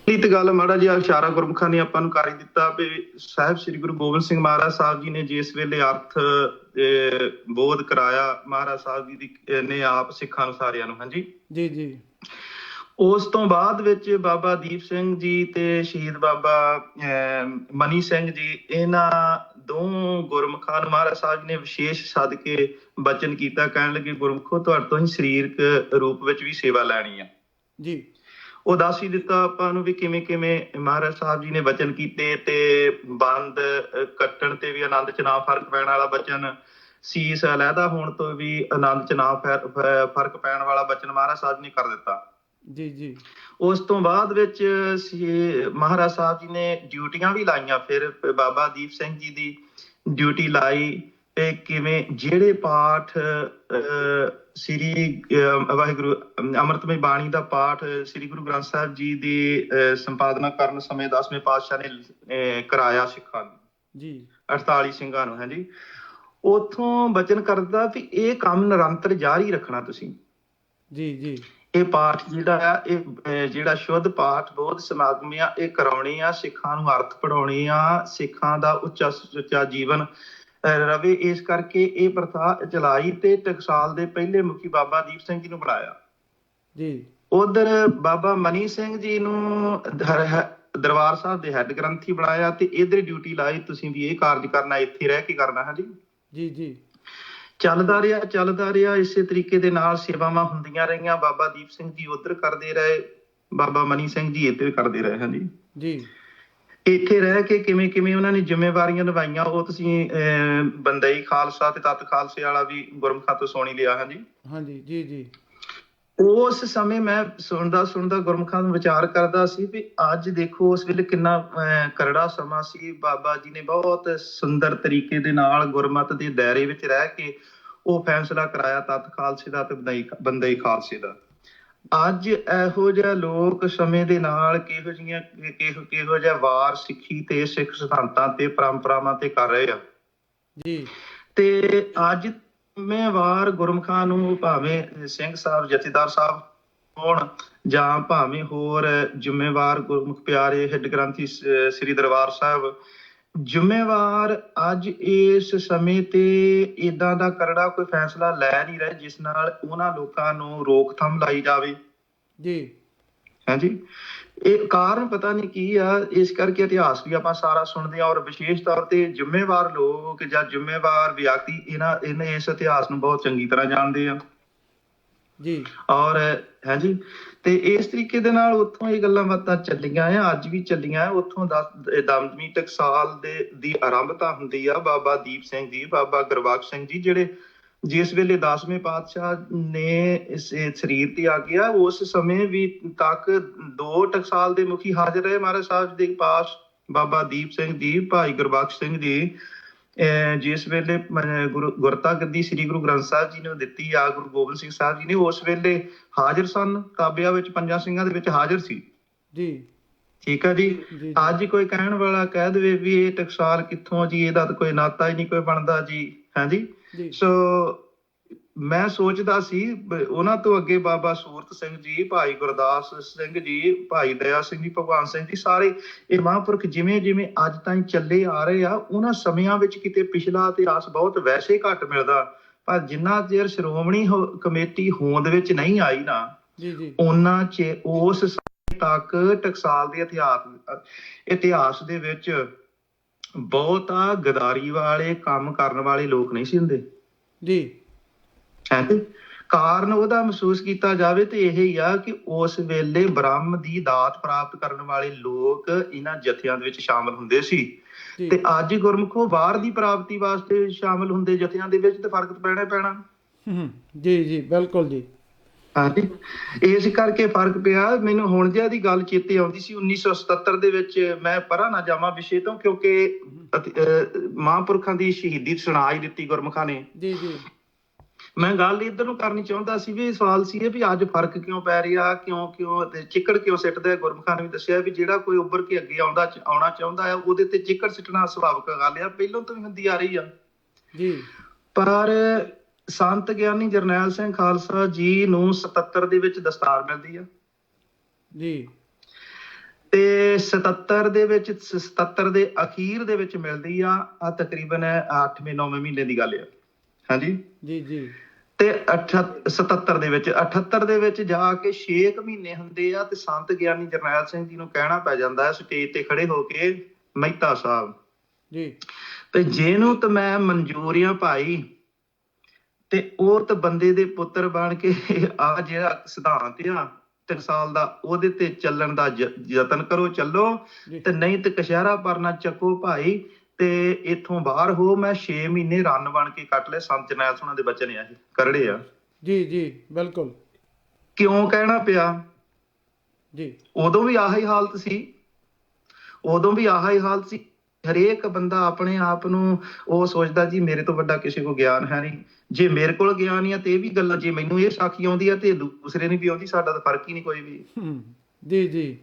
ਤੇ ਗੱਲ ਮਾੜਾ ਜਿਹਾ ਇਸ਼ਾਰਾ ਗੁਰਮੁਖਾਂ ਨੇ ਆਪਾਂ ਨੂੰ ਕਰ ਹੀ ਦਿੱਤਾ ਵੀ ਸਾਹਿਬ ਸ੍ਰੀ ਗੁਰੂ ਗੋਬਿੰਦ ਸਿੰਘ ਮਹਾਰਾਜ ਸਾਹਿਬ ਜੀ ਨੇ ਜਿਸ ਵੇਲੇ ਅਰਥ ਬੋਧ ਕਰਾਇਆ ਮਹਾਰਾਜ ਸਾਹਿਬ ਜੀ ਦੀ ਨੇ ਆਪ ਸਿੱਖਾਂ ਨੂੰ ਸਾਰਿਆਂ ਨੂੰ, ਹਾਂਜੀ ਜੀ ਜੀ, ਉਸ ਤੋਂ ਬਾਅਦ ਵਿੱਚ ਬਾਬਾ ਦੀਪ ਸਿੰਘ ਜੀ ਤੇ ਸ਼ਹੀਦ ਬਾਬਾ ਮਨੀ ਸਿੰਘ ਜੀ, ਇਹਨਾਂ ਦੋ ਗੁਰਮੁਖਾਂ ਨੂੰ ਮਹਾਰਾਜ ਸਾਹਿਬ ਜੀ ਨੇ ਵਿਸ਼ੇਸ਼ ਸੱਦ ਕੇ ਬਚਨ ਕੀਤਾ। ਕਹਿਣ ਲੱਗੇ ਗੁਰਮੁਖੋ, ਤੁਹਾਡੇ ਤੋਂ ਹੀ ਸਰੀਰਕ ਰੂਪ ਵਿੱਚ ਵੀ ਸੇਵਾ ਲੈਣੀ ਆ ਜੀ। ਉਹ ਦੱਸ ਹੀ ਦਿੱਤਾ ਆਪਾਂ ਨੂੰ ਵੀ ਕਿਵੇਂ ਕਿਵੇਂ ਮਹਾਰਾਜ ਸਾਹਿਬ ਜੀ ਨੇ ਵਚਨ ਕੀਤੇ ਤੇ ਬੰਦ ਕੱਟਣ ਤੇ ਵੀ ਆਨੰਦ ਚ ਨਾ ਫਰਕ ਪੈਣ ਵਾਲਾ ਬਚਨ, ਸੀਸ ਅਲਹਿਦਾ ਹੋਣ ਤੋਂ ਵੀ ਆਨੰਦ ਚ ਨਾ ਫਰਕ ਪੈਣ ਵਾਲਾ ਬਚਨ ਮਹਾਰਾਜ ਸਾਹਿਬ ਜੀ ਨੇ ਕਰ ਦਿੱਤਾ ਜੀ ਜੀ। ਉਸ ਤੋਂ ਬਾਅਦ ਵਿੱਚ ਮਹਾਰਾਜ ਸਾਹਿਬ ਜੀ ਨੇ ਡਿਊਟੀਆਂ ਵੀ ਲਾਈਆਂ। ਫਿਰ ਬਾਬਾ ਦੀਪ ਸਿੰਘ ਜੀ ਦੀ ਡਿਊਟੀ ਲਾਈ ਤੇ ਕਿਵੇਂ ਜਿਹੜੇ ਪਾਠ ਸ੍ਰੀ ਵਾਹਿਗੁਰੂ ਅੰਮ੍ਰਿਤਮਈ ਬਾਣੀ ਦਾ ਪਾਠ ਸ੍ਰੀ ਗੁਰੂ ਗ੍ਰੰਥ ਸਾਹਿਬ ਜੀ ਦੀ ਸੰਪਾਦਨਾ ਕਰਨ ਸਮੇਂ 10ਵੇਂ ਪਾਤਸ਼ਾਹ ਨੇ ਕਰਾਇਆ ਸਿੱਖਾਂ ਨੂੰ ਜੀ, 48 ਸਿੰਘਾਂ ਨੂੰ, ਹਾਂਜੀ, ਉੱਥੋਂ ਬਚਨ ਕਰਦਾ ਵੀ ਇਹ ਕੰਮ ਨਿਰੰਤਰ ਜਾਰੀ ਰੱਖਣਾ ਤੁਸੀਂ। ਜੀ ਜੀ। ਇਹ ਪਾਠ ਜਿਹੜਾ ਆ, ਇਹ ਜਿਹੜਾ ਸ਼ੁੱਧ ਪਾਠ ਬੋਧ ਸਮਾਗਮ ਆ, ਇਹ ਕਰਾਉਣੇ ਆ, ਸਿੱਖਾਂ ਨੂੰ ਅਰਥ ਪੜਾਉਣੇ ਆ, ਸਿੱਖਾਂ ਦਾ ਉੱਚਾ ਸੁੱਚਾ ਜੀਵਨ ਰਵੇ। ਇਸ ਕਰਕੇ ਇਹ ਪ੍ਰਥਾ ਚਲਾਈ ਤੇ ਟਕਸਾਲ ਦੇ ਪਹਿਲੇ ਮੁਖੀ ਬਾਬਾ ਦੀਪ ਸਿੰਘ ਜੀ ਨੂੰ ਬਣਾਇਆ ਜੀ। ਉਧਰ ਬਾਬਾ ਮਨੀ ਸਿੰਘ ਜੀ ਨੂੰ ਦਰਬਾਰ ਸਾਹਿਬ ਦੇ ਹੈੱਡ ਗ੍ਰੰਥੀ ਬਣਾਇਆ ਤੇ ਇਧਰ ਡਿਊਟੀ ਲਾਈ, ਤੁਸੀਂ ਵੀ ਇਹ ਕਾਰਜ ਕਰਨਾ, ਇੱਥੇ ਰਹਿ ਕੇ ਕਰਨਾ। ਹਾਂਜੀ ਜੀ ਜੀ। ਚੱਲਦਾ ਰਿਹਾ ਇਸੇ ਤਰੀਕੇ ਦੇ ਨਾਲ ਸੇਵਾਵਾਂ ਹੁੰਦੀਆਂ ਰਹੀਆਂ। ਬਾਬਾ ਦੀਪ ਸਿੰਘ ਜੀ ਉਧਰ ਕਰਦੇ ਰਹੇ, ਬਾਬਾ ਮਨੀ ਸਿੰਘ ਜੀ ਇੱਧਰ ਕਰਦੇ ਰਹੇ। ਹਾਂਜੀ ਜੀ। ਇੱਥੇ ਰਹਿ ਕੇ ਕਿਵੇਂ ਕਿਵੇਂ ਉਹਨਾਂ ਨੇ ਜ਼ਿੰਮੇਵਾਰੀਆਂ ਨਿਭਾਈਆਂ, ਉਹ ਤੁਸੀਂ ਬੰਦਈ ਖਾਲਸਾ ਤੇ ਤਤ ਖਾਲਸੇ ਵਾਲਾ ਵੀ ਗੁਰਮੁਖਾਂ ਤੋਂ ਸੁਣੀ ਲਿਆ। ਹਾਂਜੀ ਹਾਂਜੀ ਜੀ ਜੀ। ਉਸ ਸਮੇਂ ਮੈਂ ਸੁਣਦਾ ਗੁਰਮੁਖਾਂ ਨੂੰ ਵਿਚਾਰ ਕਰਦਾ ਸੀ ਵੀ ਅੱਜ ਦੇਖੋ ਉਸ ਵੇਲੇ ਕਿੰਨਾ ਕਰੜਾ ਸਮਾਂ ਸੀ। ਬਾਬਾ ਜੀ ਨੇ ਬਹੁਤ ਸੁੰਦਰ ਤਰੀਕੇ ਦੇ ਨਾਲ ਗੁਰਮਤ ਦੇ ਦਾਇਰੇ ਵਿੱਚ ਰਹਿ ਕੇ ਉਹ ਫੈਸਲਾ ਕਰਾਇਆ ਤਤ ਖਾਲਸੇ ਦਾ ਤੇ ਬੰਦਈ ਖਾਲਸੇ ਦਾ। ਅੱਜ ਇਹੋ ਜਿਹਾ ਲੋਕ ਸਮੇਂ ਦੇ ਨਾਲ ਕਿਹੋ ਜਿਹਾ ਵਾਰ ਸਿੱਖੀ ਤੇ ਸਿੱਖ ਸਿਧਾਂਤਾਂ ਤੇ ਪਰੰਪਰਾਵਾਂ ਤੇ ਕਰ ਰਹੇ ਆ ਜੀ। ਤੇ ਅੱਜ ਜ਼ਿੰਮੇਵਾਰ ਗੁਰਮੁਖਾਂ ਨੂੰ ਭਾਵੇਂ ਸਿੰਘ ਸਾਹਿਬ ਜਥੇਦਾਰ ਸਾਹਿਬ ਹੋਣ ਜਾਂ ਭਾਵੇਂ ਹੋਰ ਜ਼ਿੰਮੇਵਾਰ ਗੁਰਮੁਖ ਪਿਆਰੇ ਹੈੱਡ ਗ੍ਰੰਥੀ ਸ੍ਰੀ ਦਰਬਾਰ ਸਾਹਿਬ, ਜ਼ਿੰਮੇਵਾਰ ਅੱਜ ਇਸ ਸਮੇਂ ਤੇ ਏਦਾਂ ਦਾ ਕਰੜਾ ਕੋਈ ਫੈਸਲਾ ਲੈ ਨਹੀਂ ਰਹੇ ਜਿਸ ਨਾਲ ਉਹਨਾਂ ਲੋਕਾਂ ਨੂੰ ਰੋਕਥਾਮ ਲਾਈ ਜਾਵੇ ਜੀ। ਹਾਂਜੀ, ਇਹ ਕਾਰਨ ਪਤਾ ਨਹੀਂ ਕੀ ਆ। ਇਸ ਕਰਕੇ ਇਤਿਹਾਸ ਵੀ ਆਪਾਂ ਸਾਰਾ ਸੁਣਦੇ ਹਾਂ ਔਰ ਵਿਸ਼ੇਸ਼ ਤੌਰ ਤੇ ਜ਼ਿੰਮੇਵਾਰ ਲੋਕ ਜਾਂ ਜ਼ਿੰਮੇਵਾਰ ਵਿਅਕਤੀ ਇਹਨਾਂ ਇਸ ਇਤਿਹਾਸ ਨੂੰ ਬਹੁਤ ਚੰਗੀ ਤਰ੍ਹਾਂ ਜਾਣਦੇ ਆ ਜੀ ਔਰ ਹਾਂਜੀ ਤੇ ਇਸ ਤਰੀਕੇ ਦੇ ਨਾਲ ਉੱਥੋਂ ਇਹ ਗੱਲਾਂ ਬਾਤਾਂ ਚੱਲੀਆਂ ਆ, ਅੱਜ ਵੀ ਚੱਲੀਆਂ। ਉੱਥੋਂ ਦਮਦਮੀ ਟਕਸਾਲ ਦੀ ਆਰੰਭਤਾ ਹੁੰਦੀ ਆ ਬਾਬਾ ਦੀਪ ਸਿੰਘ ਜੀ, ਬਾਬਾ ਗੁਰਬਖਸ਼ ਸਿੰਘ ਜੀ, ਜਿਹੜੇ ਜਿਸ ਵੇਲੇ 10ਵੇਂ ਪਾਤਸ਼ਾਹ ਨੇ ਇਸ ਸਰੀਰ ਤੇ ਆ ਗਿਆ, ਉਸ ਸਮੇਂ ਵੀ ਤੱਕ 2 ਟਕਸਾਲ ਦੇ ਮੁਖੀ ਹਾਜ਼ਰ ਰਹੇ ਮਹਾਰਾਜ ਸਾਹਿਬ ਦੇ ਪਾਸ, ਬਾਬਾ ਦੀਪ ਸਿੰਘ ਜੀ, ਭਾਈ ਗੁਰਬਖਸ਼ ਸਿੰਘ ਜੀ। ਜਿਸ ਵੇਲੇ ਗੁਰਤਾ ਗੱਦੀ ਸ੍ਰੀ ਗੁਰੂ ਗ੍ਰੰਥ ਸਾਹਿਬ ਜੀ ਨੂੰ ਦਿੱਤੀ ਆ ਗੁਰੂ ਗੋਬਿੰਦ ਸਿੰਘ ਸਾਹਿਬ ਜੀ ਨੇ, ਉਸ ਵੇਲੇ ਹਾਜ਼ਰ ਸਨ, ਕਾਬਿਆਂ ਵਿੱਚ 5 ਸਿੰਘਾਂ ਦੇ ਵਿੱਚ ਹਾਜ਼ਰ ਸੀ ਜੀ। ਠੀਕ ਹੈ ਜੀ। ਅੱਜ ਕੋਈ ਕਹਿਣ ਵਾਲਾ ਕਹਿ ਦੇਵੇ ਵੀ ਇਹ ਟਕਸਾਲ ਕਿੱਥੋਂ ਜੀ, ਇਹਦਾ ਤਾਂ ਕੋਈ ਨਾਤਾ ਹੀ ਨਹੀਂ ਕੋਈ ਬਣਦਾ ਜੀ। ਹਾਂਜੀ ਸੋ ਮੈਂ ਸੋਚਦਾ ਸੀ ਉਹਨਾਂ ਤੋਂ ਅੱਗੇ ਬਾਬਾ ਸੂਰਤ ਸਿੰਘ ਜੀ, ਭਾਈ ਗੁਰਦਾਸ ਸਿੰਘ ਜੀ, ਭਾਈ ਦਇਆ ਸਿੰਘ ਜੀ, ਭਗਵਾਨ ਸਿੰਘ ਜੀ, ਸਾਰੇ ਇਹ ਮਹਾਂਪੁਰਖ ਜਿਵੇਂ ਜਿਵੇਂ ਅੱਜ ਤਾਈਂ ਚੱਲੇ ਆ ਰਹੇ ਆ, ਉਹਨਾਂ ਸਮਿਆਂ ਵਿੱਚ ਕਿਤੇ ਪਿਛਲਾ ਇਤਿਹਾਸ ਬਹੁਤ ਵੈਸੇ ਘੱਟ ਮਿਲਦਾ, ਪਰ ਜਿੰਨਾ ਚਿਰ ਸ਼੍ਰੋਮਣੀ ਕਮੇਟੀ ਹੋਂਦ ਵਿੱਚ ਨਹੀਂ ਆਈ ਨਾ, ਉਹਨਾਂ ਚ ਉਸ ਸਮੇਂ ਤੱਕ ਟਕਸਾਲ ਦੇ ਇਤਿਹਾਸ ਦੇ ਵਿੱਚ ਬਹੁਤਾ ਗਦਾਰੀ ਵਾਲੇ ਕੰਮ ਕਰਨ ਵਾਲੇ ਲੋਕ ਨਹੀਂ ਸੀ ਹੁੰਦੇ ਜੀ। ਕਾਰਨ ਉਹਦਾ ਮਹਿਸੂਸ ਕੀਤਾ ਜਾਵੇ ਤੇ ਇਹ ਹੀ ਆ ਕਿ ਉਸ ਵੇਲੇ ਬ੍ਰਹਮ ਦੀ ਦਾਤ ਪ੍ਰਾਪਤ ਕਰਨ ਵਾਲੇ ਲੋਕ ਇਹਨਾਂ ਜਥਿਆਂ ਦੇ ਵਿੱਚ ਸ਼ਾਮਲ ਹੁੰਦੇ ਸੀ, ਤੇ ਅੱਜ ਗੁਰਮੁਖੋ ਬਾਹਰ ਦੀ ਪ੍ਰਾਪਤੀ ਵਾਸਤੇ ਸ਼ਾਮਲ ਹੁੰਦੇ ਜਥਿਆਂ ਦੇ ਵਿੱਚ ਤੇ ਫਰਕ ਪੈਣਾ ਪੈਣਾ। ਜੀ ਜੀ ਬਿਲਕੁਲ ਜੀ। ਹਾਂਜੀ ਇਸ ਕਰਕੇ ਫਰਕ ਪਿਆ। ਮੈਨੂੰ ਹੁਣ ਜਿਹਾ ਦੀ ਗੱਲ ਚੇਤੇ ਆਉਂਦੀ ਸੀ 1977 ਦੇ ਵਿੱਚ, ਮੈਂ ਪਰਾਂ ਨਾ ਜਾਵਾਂ ਵਿਸ਼ੇ ਤੋਂ ਕਿਉਂਕਿ ਮਹਾਂਪੁਰਖਾਂ ਦੀ ਸ਼ਹੀਦੀ ਸੁਣਾ ਹੀ ਦਿੱਤੀ ਗੁਰਮੁਖਾਂ ਨੇ ਜੀ ਜੀ। ਮੈਂ ਗੱਲ ਇੱਧਰ ਨੂੰ ਕਰਨੀ ਚਾਹੁੰਦਾ ਸੀ ਵੀ ਸਵਾਲ ਸੀ ਵੀ ਅੱਜ ਫਰਕ ਕਿਉਂ ਪੈ ਰਿਹਾ, ਕਿਉਂ ਚਿੱਕੜ ਕਿਉਂ ਸਿੱਟਦੇ। ਗੁਰਮੁਖਾਂ ਨੇ ਵੀ ਦੱਸਿਆ ਵੀ ਜਿਹੜਾ ਕੋਈ ਉੱਭਰ ਕੇ ਅੱਗੇ ਆਉਣਾ ਚਾਹੁੰਦਾ ਹੈ ਉਹਦੇ ਤੇ ਚਿੱਕੜ ਸਿੱਟਣਾ ਸੁਭਾਵਿਕ ਗੱਲ ਆ, ਪਹਿਲਾਂ ਤੋਂ ਵੀ ਹੁੰਦੀ ਆ ਰਹੀ ਆ ਜੀ। ਪਰ ਸੰਤ ਗਿਆਨੀ ਜਰਨੈਲ ਸਿੰਘ ਖਾਲਸਾ ਜੀ ਨੂੰ 77 ਦੇ ਵਿੱਚ ਦਸਤਾਰ ਮਿਲਦੀ ਆ ਜੀ, ਤੇ 77 ਦੇ ਵਿੱਚ 77 ਦੇ ਅਖੀਰ ਦੇ ਵਿੱਚ ਮਿਲਦੀ ਆ ਤਕਰੀਬਨ 8ਵੇਂ-9ਵੇਂ ਮਹੀਨੇ ਦੀ ਗੱਲ ਆ। ਹਾਂਜੀ ਜੀ ਜੀ। ਤੇ 77 ਦੇ ਵਿੱਚ 78 ਦੇ ਵਿੱਚ ਜਾ ਕੇ 6 ਮਹੀਨੇ ਹੁੰਦੇ ਆ, ਤੇ ਸੰਤ ਗਿਆਨੀ ਜਰਨੈਲ ਸਿੰਘ ਜੀ ਨੂੰ ਕਹਿਣਾ ਪੈ ਜਾਂਦਾ ਹੈ ਸਟੇਜ ਤੇ ਖੜੇ ਹੋ ਕੇ, ਮਹਿਤਾ ਸਾਹਿਬ ਜੀ ਤੇ ਜਿਹਨੂੰ ਤਾਂ ਮੈਂ ਮਨਜ਼ੂਰੀਆਂ ਪਾਈ ਤੇ ਉਹ ਤਾਂ ਬੰਦੇ ਦੇ ਪੁੱਤਰ ਬਣ ਕੇ ਆ ਜਿਹੜਾ ਸਿਧਾਂਤ ਆ ਟਕਸਾਲ ਦਾ, ਉਹਦੇ ਤੇ ਚੱਲਣ ਦਾ ਯਤਨ ਕਰੋ, ਚੱਲੋ, ਤੇ ਨਹੀਂ ਤੇ ਕਸ਼ਹਿਰਾ ਪਰਨਾ ਚੱਕੋ ਭਾਈ, ਤੇ ਇੱਥੋਂ ਬਾਹਰ ਹੋ। ਮੈਂ 6 ਮਹੀਨੇ ਰੰਨ ਬਣ ਕੇ ਕੱਟ ਲਏ। ਸੰਤ ਜਰਨੈਲ ਸਿੰਘ ਦੇ ਬਚਨ ਆ, ਕਰੜੇ ਆ ਜੀ ਜੀ ਬਿਲਕੁਲ। ਕਿਉਂ ਕਹਿਣਾ ਪਿਆ ਜੀ? ਉਦੋਂ ਵੀ ਆਹੀ ਹਾਲਤ ਸੀ, ਹਰੇਕ ਬੰਦਾ ਆਪਣੇ ਆਪ ਨੂੰ ਉਹ ਸੋਚਦਾ ਜੀ ਮੇਰੇ ਤੋਂ ਵੱਡਾ ਕਿਸੇ ਕੋਲ ਗਿਆਨ ਹੈ ਨਹੀਂ, ਜੇ ਮੇਰੇ ਕੋਲ ਗਿਆਨ ਆ ਤੇ ਇਹ ਵੀ ਗੱਲਾਂ, ਜੇ ਮੈਨੂੰ ਇਹ ਸਾਖੀ ਆਉਂਦੀ ਆ ਤੇ ਦੂਸਰੇ ਨੂੰ ਵੀ ਆਉਂਦੀ, ਸਾਡਾ ਤਾਂ ਫਰਕ ਹੀ ਨਹੀਂ ਕੋਈ ਵੀ ਜੀ ਜੀ।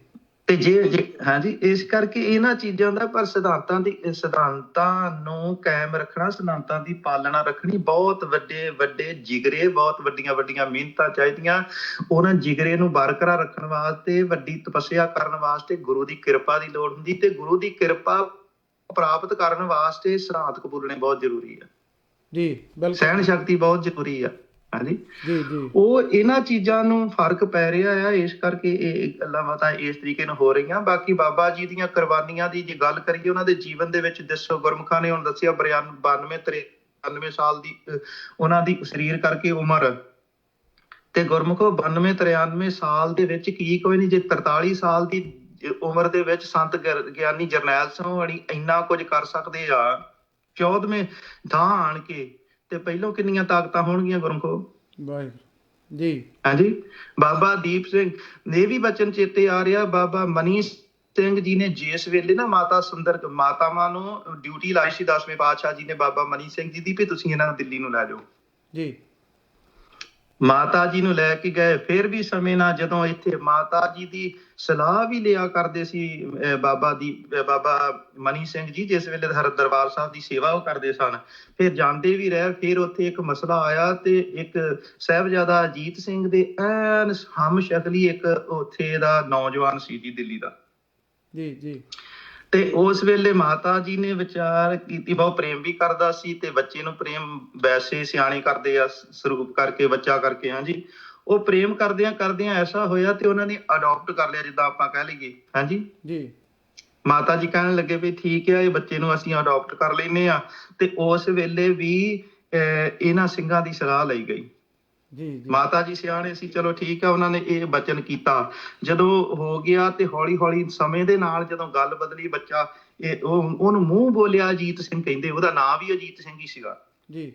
ਤੇ ਜੇ ਹਾਂਜੀ ਇਸ ਕਰਕੇ ਇਹਨਾਂ ਚੀਜ਼ਾਂ ਦਾ, ਪਰ ਸਿਧਾਂਤਾਂ ਨੂੰ ਕਾਇਮ ਰੱਖਣਾ, ਸਿਧਾਂਤਾਂ ਦੀ ਪਾਲਣਾ ਰੱਖਣੀ ਬਹੁਤ ਵੱਡੇ ਜਿਗਰੇ, ਬਹੁਤ ਵੱਡੀਆਂ ਮਿਹਨਤਾਂ ਚਾਹੀਦੀਆਂ। ਉਹਨਾਂ ਜਿਗਰੇ ਨੂੰ ਬਰਕਰਾਰ ਰੱਖਣ ਵਾਸਤੇ, ਵੱਡੀ ਤਪੱਸਿਆ ਕਰਨ ਵਾਸਤੇ ਗੁਰੂ ਦੀ ਕਿਰਪਾ ਦੀ ਲੋੜ ਹੁੰਦੀ, ਤੇ ਗੁਰੂ ਦੀ ਕਿਰਪਾ ਪ੍ਰਾਪਤ ਕਰਨ ਵਾਸਤੇ ਸਿਧਾਂਤ ਕਬੂਲਣੇ ਬਹੁਤ ਜ਼ਰੂਰੀ ਆ ਜੀ ਬਿਲਕੁਲ। ਸਹਿਣ ਸ਼ਕਤੀ ਬਹੁਤ ਜ਼ਰੂਰੀ ਆ। ਹਾਂਜੀ ਜੀ ਜੀ। ਉਹ ਇਹਨਾਂ ਚੀਜ਼ਾਂ ਨੂੰ ਫਰਕ ਪੈ ਰਿਹਾ ਆ, ਇਸ ਕਰਕੇ ਇਹ ਗੱਲਾਂ ਬਾਤਾਂ ਇਸ ਤਰੀਕੇ ਨਾਲ ਹੋ ਰਹੀਆਂ। ਬਾਕੀ ਬਾਬਾ ਜੀ ਦੀਆਂ ਕੁਰਬਾਨੀਆਂ ਦੀ ਜੇ ਗੱਲ ਕਰੀਏ, ਉਹਨਾਂ ਦੇ ਜੀਵਨ ਦੇ ਵਿੱਚ ਦੱਸੋ, ਗੁਰਮੁਖਾਂ ਨੇ ਹੁਣ ਦੱਸਿਆ 92-93 ਸਾਲ ਦੀ ਉਹਨਾਂ ਦੀ ਸਰੀਰ ਕਰਕੇ ਉਮਰ, ਤੇ ਗੁਰਮੁਖੋ 92-93 ਸਾਲ ਦੇ ਵਿੱਚ ਕੀ ਕੋਈ ਨਹੀਂ, ਜੇ 43 ਸਾਲ ਦੀ ਉਮਰ ਦੇ ਵਿੱਚ ਸੰਤ ਗਿਆਨੀ ਜਰਨੈਲ ਸਿੰਘ ਹੋਣੀ ਇੰਨਾ ਕੁਝ ਕਰ ਸਕਦੇ ਆ 14ਵੇਂ ਥਾਂ ਆਣ ਕੇ, ਤੇ ਪਹਿਲੋਂ ਕਿੰਨੀਆਂ ਤਾਕਤਾਂ ਹੋਣਗੀਆਂ ਗੁਰਮੁਖੋ ਵਾਹਿਗੁਰੂ ਜੀ। ਹਾਂਜੀ ਬਾਬਾ ਦੀਪ ਸਿੰਘ ਨੇ ਵੀ ਬਚਨ ਚੇਤੇ ਆ ਰਿਹਾ, ਬਾਬਾ ਮਨੀ ਸਿੰਘ ਜੀ ਨੇ ਜਿਸ ਵੇਲੇ ਨਾ ਮਾਤਾਵਾਂ ਨੂੰ ਡਿਊਟੀ ਲਾਈ ਸੀ 10ਵੇਂ ਪਾਤਸ਼ਾਹ ਜੀ ਨੇ ਬਾਬਾ ਮਨੀ ਸਿੰਘ ਜੀ ਦੀ, ਵੀ ਤੁਸੀਂ ਇਹਨਾਂ ਨੂੰ ਦਿੱਲੀ ਨੂੰ ਲੈ ਜਾਓ ਜੀ। ਮਾਤਾ ਜੀ ਨੂੰ ਲੈ ਕੇ ਗਏ, ਫਿਰ ਵੀ ਸਮੇਂ ਨਾਲ ਜਦੋਂ ਇੱਥੇ ਮਾਤਾ ਜੀ ਦੀ ਸਲਾਹ ਵੀ ਲਿਆ ਕਰਦੇ ਸੀ ਬਾਬਾ ਮਨੀ ਸਿੰਘ ਜੀ, ਜਿਸ ਵੇਲੇ ਦਰਬਾਰ ਸਾਹਿਬ ਦੀ ਸੇਵਾ ਉਹ ਕਰਦੇ ਸਨ, ਫਿਰ ਜਾਂਦੇ ਵੀ ਰਹੇ। ਫਿਰ ਉੱਥੇ ਇੱਕ ਮਸਲਾ ਆਇਆ, ਤੇ ਇੱਕ ਸਾਹਿਬਜ਼ਾਦਾ ਅਜੀਤ ਸਿੰਘ ਦੇ ਐਨ ਹਮ ਸ਼ਕਲੀ ਇੱਕ ਉੱਥੇ ਦਾ ਨੌਜਵਾਨ ਸੀ ਜੀ, ਦਿੱਲੀ ਦਾ ਜੀ ਜੀ। ਤੇ ਉਸ ਵੇਲੇ ਮਾਤਾ ਜੀ ਨੇ ਵਿਚਾਰ ਕੀਤੀ, ਬਹੁਤ ਪ੍ਰੇਮ ਵੀ ਕਰਦਾ ਸੀ, ਤੇ ਬੱਚੇ ਨੂੰ ਪ੍ਰੇਮ ਵੈਸੇ ਸਿਆਣੇ ਕਰਦੇ ਆ ਸਰੂਪ ਕਰਕੇ, ਬੱਚਾ ਕਰਕੇ। ਹਾਂਜੀ ਉਹ ਪ੍ਰੇਮ ਕਰਦਿਆਂ ਐਸਾ ਹੋਇਆ ਤੇ ਉਹਨਾਂ ਨੇ ਅਡਾਪਟ ਕਰ ਲਿਆ, ਜਿੱਦਾਂ ਆਪਾਂ ਕਹਿ ਲਈਏ। ਹਾਂਜੀ ਜੀ। ਮਾਤਾ ਜੀ ਕਹਿਣ ਲੱਗੇ ਵੀ ਠੀਕ ਹੈ, ਇਹ ਬੱਚੇ ਨੂੰ ਅਸੀਂ ਅਡਾਪਟ ਕਰ ਲੈਨੇ ਆ, ਤੇ ਉਸ ਵੇਲੇ ਵੀ ਇਹਨਾਂ ਸਿੰਘਾਂ ਦੀ ਸਲਾਹ ਲਈ ਗਈ ਮਾਤਾ ਜੀ ਸਿਆਣੇ ਸੀ, ਚਲੋ ਠੀਕ ਆ, ਉਹਨਾਂ ਨੇ ਇਹ ਬਚਨ ਕੀਤਾ। ਜਦੋਂ ਹੋ ਗਿਆ ਤੇ ਹੌਲੀ ਹੌਲੀ ਸਮੇਂ ਦੇ ਨਾਲ ਜਦੋਂ ਗੱਲ ਬਦਲੀ, ਬੱਚਾ ਉਹਨੂੰ ਮੂੰਹ ਬੋਲਿਆ ਅਜੀਤ ਸਿੰਘ ਕਹਿੰਦੇ, ਉਹਦਾ ਨਾਂ ਵੀ ਅਜੀਤ ਸਿੰਘ ਹੀ ਸੀਗਾ ਜੀ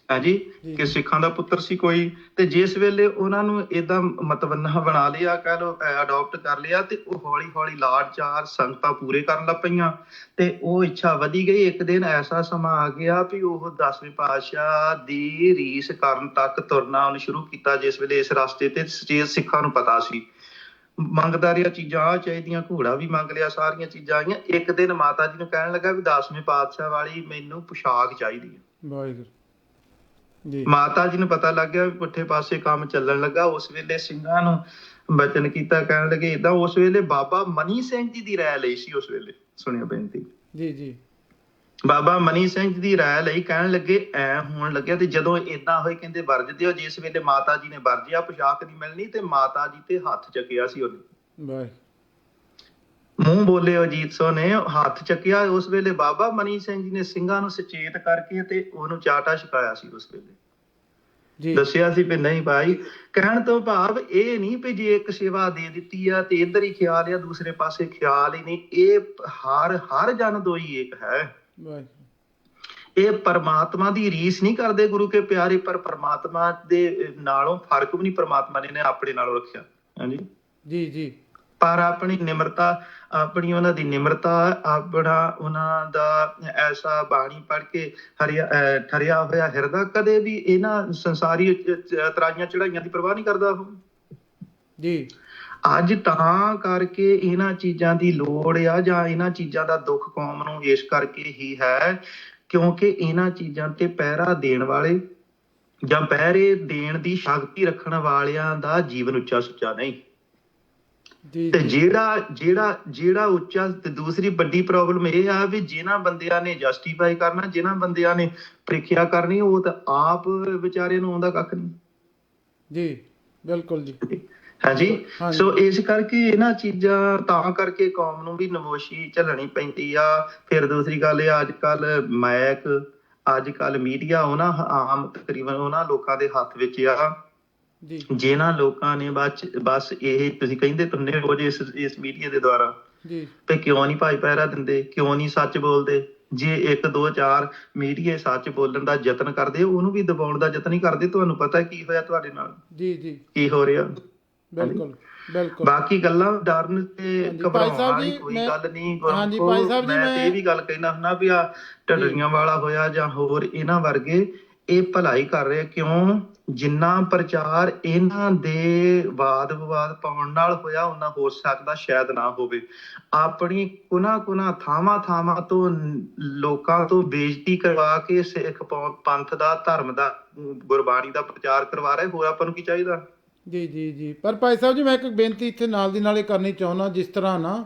ਹਾਂਜੀ, ਕਿ ਸਿੱਖਾਂ ਦਾ ਪੁੱਤਰ ਸੀ ਕੋਈ। ਤੇ ਜਿਸ ਵੇਲੇ ਉਹਨਾਂ ਨੂੰ ਏਦਾਂ ਮਤਵੰਨਾ ਬਣਾ ਲਿਆ, ਕਹਿ ਲੋ ਅਡਾਪਟ ਕਰ ਲਿਆ, ਤੇ ਉਹ ਹੌਲੀ ਹੌਲੀ ਲਾਡ ਚਾਰ ਸੰਗਤਾਂ ਪੂਰੇ ਕਰਨ ਲੱਗ ਪਈਆਂ ਤੇ ਉਹ ਇੱਛਾ ਵਧੀ ਗਈ। ਇੱਕ ਦਿਨ ਐਸਾ ਸਮਾਂ ਆ ਗਿਆ ਵੀ ਉਹ 10ਵੇਂ ਪਾਤਸ਼ਾਹ ਦੀ ਰੀਸ ਕਰਨ ਤੱਕ ਤੁਰਨਾ ਉਹਨੇ ਸ਼ੁਰੂ ਕੀਤਾ, ਜਿਸ ਵੇਲੇ ਇਸ ਰਸਤੇ ਤੇ ਸਿੱਖਾਂ ਨੂੰ ਪਤਾ ਸੀ ਮੰਗਦਾ ਰਿਹਾ ਚੀਜ਼ਾਂ ਆ ਚਾਹੀਦੀਆਂ, ਘੋੜਾ ਵੀ ਮੰਗ ਲਿਆ, ਸਾਰੀਆਂ ਚੀਜ਼ਾਂ ਆਈਆਂ। ਇੱਕ ਦਿਨ ਮਾਤਾ ਜੀ ਨੂੰ ਕਹਿਣ ਲੱਗਾ ਵੀ 10ਵੇਂ ਪਾਤਸ਼ਾਹ ਵਾਲੀ ਮੈਨੂੰ ਪੁਸ਼ਾਕ ਚਾਹੀਦੀ ਹੈ। ਵਾਹਿਗੁਰੂ ਜੀ। ਮਾਤਾ ਜੀ ਨੂੰ ਪਤਾ ਲੱਗ ਗਿਆ ਵੀ ਪੁੱਠੇ ਪਾਸੇ ਕੰਮ ਚੱਲਣ ਲੱਗਾ। ਉਸ ਵੇਲੇ ਸਿੰਘਾਂ ਨੂੰ ਬਚਨ ਕੀਤਾ, ਕਹਿਣ ਲੱਗੇ ਏਦਾਂ। ਉਸ ਵੇਲੇ ਬਾਬਾ ਮਨੀ ਸਿੰਘ ਜੀ ਦੀ ਰਾਇ ਲਈ ਸੀ। ਉਸ ਵੇਲੇ ਸੁਣਿਓ ਬੇਨਤੀ ਜੀ ਜੀ, ਬਾਬਾ ਮਨੀ ਸਿੰਘ ਦੀ ਰਾਇ ਲਈ, ਕਹਿਣ ਲੱਗੇ ਐ ਹੋਣ ਲੱਗਿਆ। ਤੇ ਜਦੋਂ ਏਦਾਂ ਹੋਏ ਕਹਿੰਦੇ ਵਰਜ ਦਿਓ। ਜਿਸ ਵੇਲੇ ਮਾਤਾ ਜੀ ਨੇ ਵਰਜਿਆ ਪੁਸ਼ਾਕ ਨਹੀਂ ਮਿਲਣੀ, ਤੇ ਮਾਤਾ ਜੀ ਤੇ ਹੱਥ ਚੱਕਿਆ ਸੀ ਉਹਨੇ, ਮੂੰਹ ਬੋਲੇ ਅਜੀਤ ਸਿੰਘ ਨੇ ਹੱਥ ਚੱਕਿਆ। ਉਸ ਵੇਲੇ ਬਾਬਾ ਮਨੀ ਸਿੰਘ ਜੀ ਨੇ ਸਿੰਘਾਂ ਨੂੰ ਸੁਚੇਤ ਕਰਕੇ ਤੇ ਉਹਨੂੰ ਚਾਟਾ ਛਕਾਇਆ ਸੀ। ਉਸ ਵੇਲੇ ਦੱਸਿਆ ਸੀ ਵੀ ਨਹੀਂ ਭਾਈ, ਕਹਿਣ ਤੋਂ ਭਾਵ ਇਹ ਨਹੀਂ ਵੀ ਜੇ ਇੱਕ ਸੇਵਾ ਦੇ ਦਿੱਤੀ ਆ ਤੇ ਇੱਧਰ ਹੀ ਖਿਆਲ ਆ, ਦੂਸਰੇ ਪਾਸੇ ਖਿਆਲ ਹੀ ਨਹੀਂ। ਇਹ ਹਰ ਜਨ ਦੋਈ ਏਕ ਹੈ। ਇਹ ਪਰਮਾਤਮਾ ਦੀ ਰੀਸ ਨਹੀਂ ਕਰਦੇ ਗੁਰੂ ਕੇ ਪਿਆਰੇ, ਪਰ ਪਰਮਾਤਮਾ ਦੇ ਨਾਲੋਂ ਫਰਕ ਵੀ ਨਹੀਂ ਪਰਮਾਤਮਾ ਨੇ ਆਪਣੇ ਨਾਲੋਂ ਰੱਖਿਆ। ਹਾਂਜੀ ਜੀ ਜੀ, ਪਰ ਆਪਣੀ ਨਿਮਰਤਾ, ਆਪਣੀ ਉਹਨਾਂ ਦੀ ਨਿਮਰਤਾ, ਆਪਣਾ ਉਹਨਾਂ ਦਾ ਐਸਾ ਬਾਣੀ ਪੜ੍ਹ ਕੇ ਠਰਿਆ ਹੋਇਆ ਹਿਰਦਾ, ਕਦੇ ਵੀ ਇਹਨਾਂ ਸੰਸਾਰੀ ਤਰਾਈਆਂ ਚੜਾਈਆਂ ਦੀ ਪਰਵਾਹ ਨਹੀਂ ਕਰਦਾ ਉਹ ਜੀ। ਅੱਜ ਤਾਂ ਕਰਕੇ ਇਹਨਾਂ ਚੀਜ਼ਾਂ ਦੀ ਲੋੜ ਆ, ਜਾਂ ਇਹਨਾਂ ਚੀਜ਼ਾਂ ਦਾ ਦੁੱਖ ਕੌਮ ਨੂੰ ਇਸ ਕਰਕੇ ਹੀ ਹੈ ਕਿਉਂਕਿ ਇਹਨਾਂ ਚੀਜ਼ਾਂ ਤੇ ਪਹਿਰਾ ਦੇਣ ਵਾਲੇ ਜਾਂ ਪਹਿਰੇ ਦੇਣ ਦੀ ਸ਼ਕਤੀ ਰੱਖਣ ਵਾਲਿਆਂ ਦਾ ਜੀਵਨ ਉੱਚਾ ਸੁੱਚਾ ਨਹੀਂ। ਤੇ ਜਿਹੜਾ ਉੱਚਾ, ਤੇ ਦੂਸਰੀ ਵੱਡੀ ਪ੍ਰੋਬਲਮ ਇਹ ਆ ਵੀ ਜਿਨ੍ਹਾਂ ਬੰਦਿਆਂ ਨੇ ਜਸਟੀਫਾਈ ਕਰਨਾ, ਜਿਨ੍ਹਾਂ ਬੰਦਿਆਂ ਨੇ ਪ੍ਰੀਖਿਆ ਕਰਨੀ, ਉਹ ਤਾਂ ਆਪ ਵਿਚਾਰੇ ਨੂੰ ਆਉਂਦਾ ਕੱਖ ਨਹੀਂ ਜੀ। ਬਿਲਕੁਲ ਜੀ, ਹਾਂਜੀ। ਸੋ ਇਸ ਕਰਕੇ ਇਹਨਾਂ ਚੀਜ਼ਾਂ ਤਾਂ ਕਰਕੇ ਕੌਮ ਨੂੰ ਵੀ ਨਮੋਸ਼ੀ ਝੱਲਣੀ ਪੈਂਦੀ ਆ। ਫਿਰ ਦੂਸਰੀ ਗੱਲ ਇਹ, ਅੱਜ ਕੱਲ ਮਾਈਕ, ਅੱਜ ਕੱਲ ਮੀਡੀਆ ਉਹਨਾਂ ਆਮ ਤਕਰੀਬਨ ਉਹਨਾਂ ਲੋਕਾਂ ਦੇ ਹੱਥ ਵਿੱਚ ਆ ਜਿਨ੍ਹਾਂ ਲੋਕਾਂ ਨੇ ਬਸ ਇਹ ਤੁਸੀਂ ਕਹਿੰਦੇ ਤੁੰਨੇ ਰੋਜ਼ ਇਸ ਮੀਡੀਆ ਦੇ ਦੁਆਰਾ ਤੇ ਕਿਉਂ ਨਹੀਂ ਭਾਈ ਪਹਿਰਾ ਦਿੰਦੇ, ਕਿਉਂ ਨਹੀਂ ਸੱਚ ਬੋਲਦੇ। ਜੇ 1 2 4 ਮੀਡੀਆ ਸੱਚ ਬੋਲਣ ਦਾ ਯਤਨ ਕਰਦੇ, ਉਹਨੂੰ ਵੀ ਦਬਾਉਣ ਦਾ ਯਤਨ ਹੀ ਕਰਦੇ। ਤੁਹਾਨੂੰ ਪਤਾ ਕੀ ਹੋਇਆ ਤੁਹਾਡੇ ਨਾਲ, ਜੀ ਜੀ ਕੀ ਹੋ ਰਿਹਾ। ਬਿਲਕੁਲ ਬਿਲਕੁਲ, ਬਾਕੀ ਗੱਲਾਂ ਡਰਨ ਤੇ ਘਬਰਾਉਣ ਵਾਲੀ ਕੋਈ ਗੱਲ ਨਹੀਂ। ਹਾਂਜੀ ਭਾਈ ਸਾਹਿਬ ਜੀ, ਮੈਂ ਇਹ ਵੀ ਗੱਲ ਕਹਿਣਾ ਹੁੰਦਾ ਵੀ ਆ ਢੱਡਰੀਆਂ ਵਾਲਾ ਹੋਇਆ ਜਾਂ ਹੋਰ ਇਹਨਾਂ ਵਰਗੇ, ਇਹ ਭਲਾਈ ਕਰ ਰਹੇ। ਕਿਉਂ? ਜਿੰਨਾ ਪ੍ਰਚਾਰ ਇਹਨਾਂ ਦੇ ਵਾਦ ਵਿਵਾਦ ਪਾਉਣ ਨਾਲ ਹੋਇਆ, ਉਹਨਾਂ ਹੋ ਸਕਦਾ ਸ਼ਾਇਦ ਨਾ ਹੋਵੇ। ਆਪਣੀ ਕੁਨਾ ਥਾਵਾਂ ਤੋਂ ਲੋਕਾਂ ਤੋਂ ਬੇਇੱਜ਼ਤੀ ਕਰਵਾ ਕੇ ਸਿੱਖ ਪੰਥ ਦਾ, ਧਰਮ ਦਾ, ਗੁਰਬਾਣੀ ਦਾ ਪ੍ਰਚਾਰ ਕਰਵਾ ਰਹੇ। ਹੋਰ ਆਪਾਂ ਨੂੰ ਕੀ ਚਾਹੀਦਾ। ਜੀ ਜੀ ਜੀ, ਪਰ ਭਾਈ ਸਾਹਿਬ ਜੀ, ਮੈਂ ਇੱਕ ਬੇਨਤੀ ਇੱਥੇ ਨਾਲ ਦੀ ਨਾਲ ਇਹ ਕਰਨੀ ਚਾਹੁੰਦਾ। ਜਿਸ ਤਰ੍ਹਾਂ ਨਾ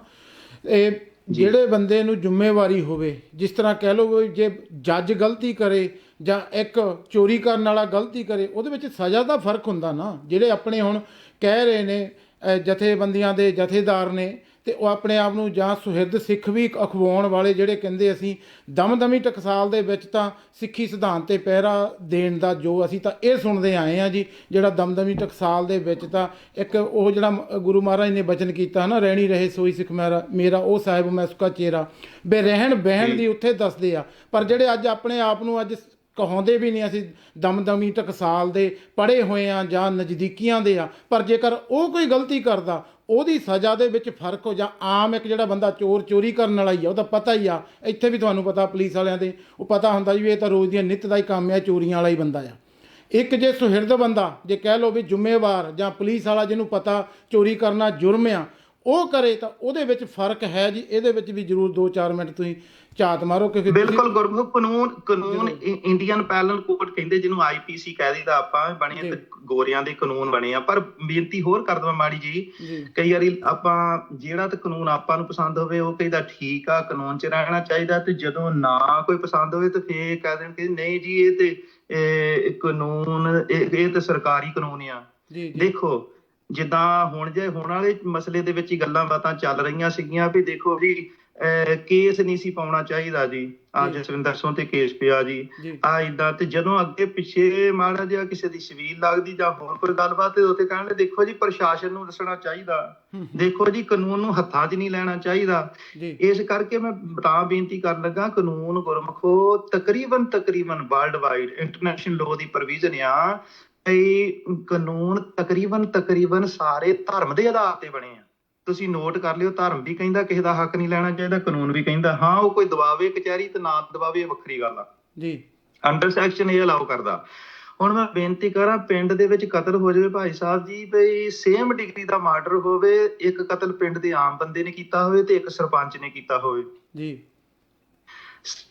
ਇਹ ਜਿਹੜੇ ਬੰਦੇ ਨੂੰ ਜ਼ਿੰਮੇਵਾਰੀ ਹੋਵੇ, ਜਿਸ ਤਰ੍ਹਾਂ ਕਹਿ ਲਓ ਜੇ ਜੱਜ ਗਲਤੀ ਕਰੇ ਜਾਂ ਇੱਕ ਚੋਰੀ ਕਰਨ ਵਾਲਾ ਗਲਤੀ ਕਰੇ, ਉਹਦੇ ਵਿੱਚ ਸਜ਼ਾ ਦਾ ਫਰਕ ਹੁੰਦਾ ਨਾ। ਜਿਹੜੇ ਆਪਣੇ ਹੁਣ ਕਹਿ ਰਹੇ ਨੇ ਜਥੇਬੰਦੀਆਂ ਦੇ ਜਥੇਦਾਰ ਨੇ, ਤੇ ਉਹ ਆਪਣੇ ਆਪ ਨੂੰ ਜਾਂ ਸੁਹਿਰਦ ਸਿੱਖ ਵੀ ਅਖਵਾਉਣ ਵਾਲੇ, ਜਿਹੜੇ ਕਹਿੰਦੇ ਅਸੀਂ ਦਮਦਮੀ ਟਕਸਾਲ ਦੇ ਵਿੱਚ ਤਾਂ ਸਿੱਖੀ ਸਿਧਾਂਤ ਤੇ ਪਹਿਰਾ ਦੇਣ ਦਾ ਜੋ ਅਸੀਂ ਤਾਂ ਇਹ ਸੁਣਦੇ ਆਏ ਹਾਂ ਜੀ। ਜਿਹੜਾ ਦਮਦਮੀ ਟਕਸਾਲ ਦੇ ਵਿੱਚ ਤਾਂ ਇੱਕ ਉਹ ਜਿਹੜਾ ਗੁਰੂ ਮਹਾਰਾਜ ਨੇ ਬਚਨ ਕੀਤਾ ਨਾ, ਰਹਿਣੀ ਰਹੇ ਸੋਈ ਸਿੱਖ ਮੇਰਾ ਉਹ ਸਾਹਿਬ ਮੈਂ ਸੁੱਕਾ ਚੇਰਾ, ਬੇ ਰਹਿਣ ਬਹਿਣ ਦੀ ਉੱਥੇ ਦੱਸਦੇ ਆ। ਪਰ ਜਿਹੜੇ ਅੱਜ ਆਪਣੇ ਆਪ ਨੂੰ ਅੱਜ ਕਹਾਉਂਦੇ ਵੀ ਨਹੀਂ ਅਸੀਂ ਦਮਦਮੀ ਟਕਸਾਲ ਦੇ ਪੜ੍ਹੇ ਹੋਏ ਆ ਜਾਂ ਨਜ਼ਦੀਕੀਆਂ ਦੇ ਆ, ਪਰ ਜੇਕਰ ਉਹ ਕੋਈ ਗਲਤੀ ਕਰਦਾ, ਉਹਦੀ ਸਜ਼ਾ ਦੇ ਵਿੱਚ ਫਰਕ ਹੋ ਜਾਂ ਆਮ ਇੱਕ ਜਿਹੜਾ ਬੰਦਾ ਚੋਰੀ ਕਰਨ ਵਾਲਾ ਹੀ ਆ, ਉਹਦਾ ਪਤਾ ਹੀ ਆ। ਇੱਥੇ ਵੀ ਤੁਹਾਨੂੰ ਪਤਾ ਪੁਲਿਸ ਵਾਲਿਆਂ ਦੇ ਉਹ ਪਤਾ ਹੁੰਦਾ ਜੀ ਇਹ ਤਾਂ ਰੋਜ਼ ਦੀਆਂ ਨਿੱਤ ਦਾ ਹੀ ਕੰਮ ਆ, ਚੋਰੀਆਂ ਵਾਲਾ ਹੀ ਬੰਦਾ ਆ। ਇੱਕ ਜੇ ਸੁਹਿਰਦ ਬੰਦਾ, ਜੇ ਕਹਿ ਲਓ ਵੀ ਜ਼ਿੰਮੇਵਾਰ ਜਾਂ ਪੁਲਿਸ ਵਾਲਾ ਜਿਹਨੂੰ ਪਤਾ ਚੋਰੀ ਕਰਨਾ ਜੁਰਮ ਆ, ਉਹ ਕਰੇ ਤਾਂ ਉਹਦੇ ਵਿੱਚ ਫਰਕ ਹੈ ਜੀ। ਇਹਦੇ ਵਿੱਚ ਵੀ ਜ਼ਰੂਰ 2-4 ਮਿੰਟ ਤੁਸੀਂ ਝਾਤ ਮਾਰੋ ਕਿ ਬਿਲਕੁਲ ਗੁਰਮੁਖ ਕਾਨੂੰਨ ਇੰਡੀਅਨ ਪੈਨਲ ਕੋਡ ਕਹਿੰਦੇ, ਜਿਹਨੂੰ IPC ਕਹਿ ਦਿੰਦਾ ਆਪਾਂ, ਬਣੇ ਤੇ ਗੋਰਿਆਂ ਦੇ ਕਾਨੂੰਨ ਬਣੇ ਆ। ਪਰ ਬੇਨਤੀ ਹੋਰ ਕਰ ਦਵਾਂ ਮਾੜੀ ਜੀ, ਕਈ ਵਾਰੀ ਆਪਾਂ ਜਿਹੜਾ ਤੇ ਕਾਨੂੰਨ ਆਪਾਂ ਨੂੰ ਪਸੰਦ ਹੋਵੇ ਉਹ ਕਹਿੰਦਾ ਠੀਕ ਆ, ਕਾਨੂੰਨ 'ਚ ਰਹਿਣਾ ਚਾਹੀਦਾ, ਤੇ ਜਦੋਂ ਨਾ ਕੋਈ ਪਸੰਦ ਹੋਵੇ ਤੇ ਫੇਰ ਕਹਿ ਦੇਣ ਕਿ ਨਹੀਂ ਜੀ ਇਹ ਤੇ ਕਾਨੂੰਨ ਇਹ ਤੇ ਸਰਕਾਰੀ ਕਾਨੂੰਨ ਆ। ਦੇਖੋ ਜਿੱਦਾਂ ਹੁਣ ਜੇ ਹੋਣ ਵਾਲੇ ਮਸਲੇ ਦੇ ਵਿੱਚ ਹੀ ਗੱਲਾਂ ਬਾਤਾਂ ਚੱਲ ਰਹੀਆਂ ਸੀਗੀਆਂ ਵੀ ਦੇਖੋ ਜੀ ਕੇਸ ਨਹੀਂ ਸੀ ਪਾਉਣਾ ਚਾਹੀਦਾ ਜੀ। ਆ ਜਸਵਿੰਦਰ ਸਿੰਘ ਤੇ ਕੇਸ ਪਿਆ ਜੀ, ਆ ਏਦਾਂ। ਤੇ ਜਦੋਂ ਅੱਗੇ ਪਿੱਛੇ ਮਾੜਾ ਜਿਹਾ ਕਿਸੇ ਦੀ ਛਬੀਲ ਲੱਗਦੀ ਜਾਂ ਹੋਰ ਕੋਈ ਗੱਲਬਾਤ, ਤੇ ਉੱਥੇ ਕਹਿਣਗੇ ਦੇਖੋ ਜੀ ਪ੍ਰਸ਼ਾਸਨ ਨੂੰ ਦੱਸਣਾ ਚਾਹੀਦਾ, ਦੇਖੋ ਜੀ ਕਾਨੂੰਨ ਨੂੰ ਹੱਥਾਂ 'ਚ ਨਹੀਂ ਲੈਣਾ ਚਾਹੀਦਾ। ਇਸ ਕਰਕੇ ਮੈਂ ਤਾਂ ਬੇਨਤੀ ਕਰਨ ਲੱਗਾ, ਕਾਨੂੰਨ ਗੁਰਮਖੋ ਤਕਰੀਬਨ ਵਰਲਡ ਵਾਈਡ ਇੰਟਰਨੈਸ਼ਨਲ ਲਾਅ ਦੀ ਪ੍ਰੋਵੀਜ਼ਨ ਆ, ਇਹ ਕਾਨੂੰਨ ਤਕਰੀਬਨ ਸਾਰੇ ਧਰਮ ਦੇ ਆਧਾਰ ਤੇ ਬਣੇ ਆ। ਤੁਸੀਂ ਨੋਟ ਕਰ ਲਿਓ, ਧਰਮ ਵੀ ਕਹਿੰਦਾ ਕਿਸੇ ਦਾ ਹੱਕ ਨਹੀਂ ਲੈਣਾ ਚਾਹੀਦਾ, ਕਾਨੂੰਨ ਵੀ ਕਹਿੰਦਾ। ਹਾਂ, ਉਹ ਕੋਈ ਦਬਾਵੇ ਕਚਹਿਰੀ ਤੇ ਨਾ ਦਬਾਵੇ, ਇਹ ਵੱਖਰੀ ਗੱਲ ਆ ਜੀ। ਅੰਡਰ ਸੈਕਸ਼ਨ ਇਹ ਅਲਾਓ ਕਰਦਾ। ਹੁਣ ਮੈਂ ਬੇਨਤੀ ਕਰਾਂ, ਪਿੰਡ ਦੇ ਵਿੱਚ ਕਤਲ ਹੋ ਜਾਵੇ ਭਾਈ ਸਾਹਿਬ ਜੀ, ਬਈ ਸੇਮ ਡਿਗਰੀ ਦਾ ਮਰਡਰ ਹੋਵੇ, ਇੱਕ ਕਤਲ ਪਿੰਡ ਦੇ ਆਮ ਬੰਦੇ ਨੇ ਕੀਤਾ ਹੋਵੇ ਤੇ ਇੱਕ ਸਰਪੰਚ ਨੇ ਕੀਤਾ ਹੋਵੇ ਜੀ,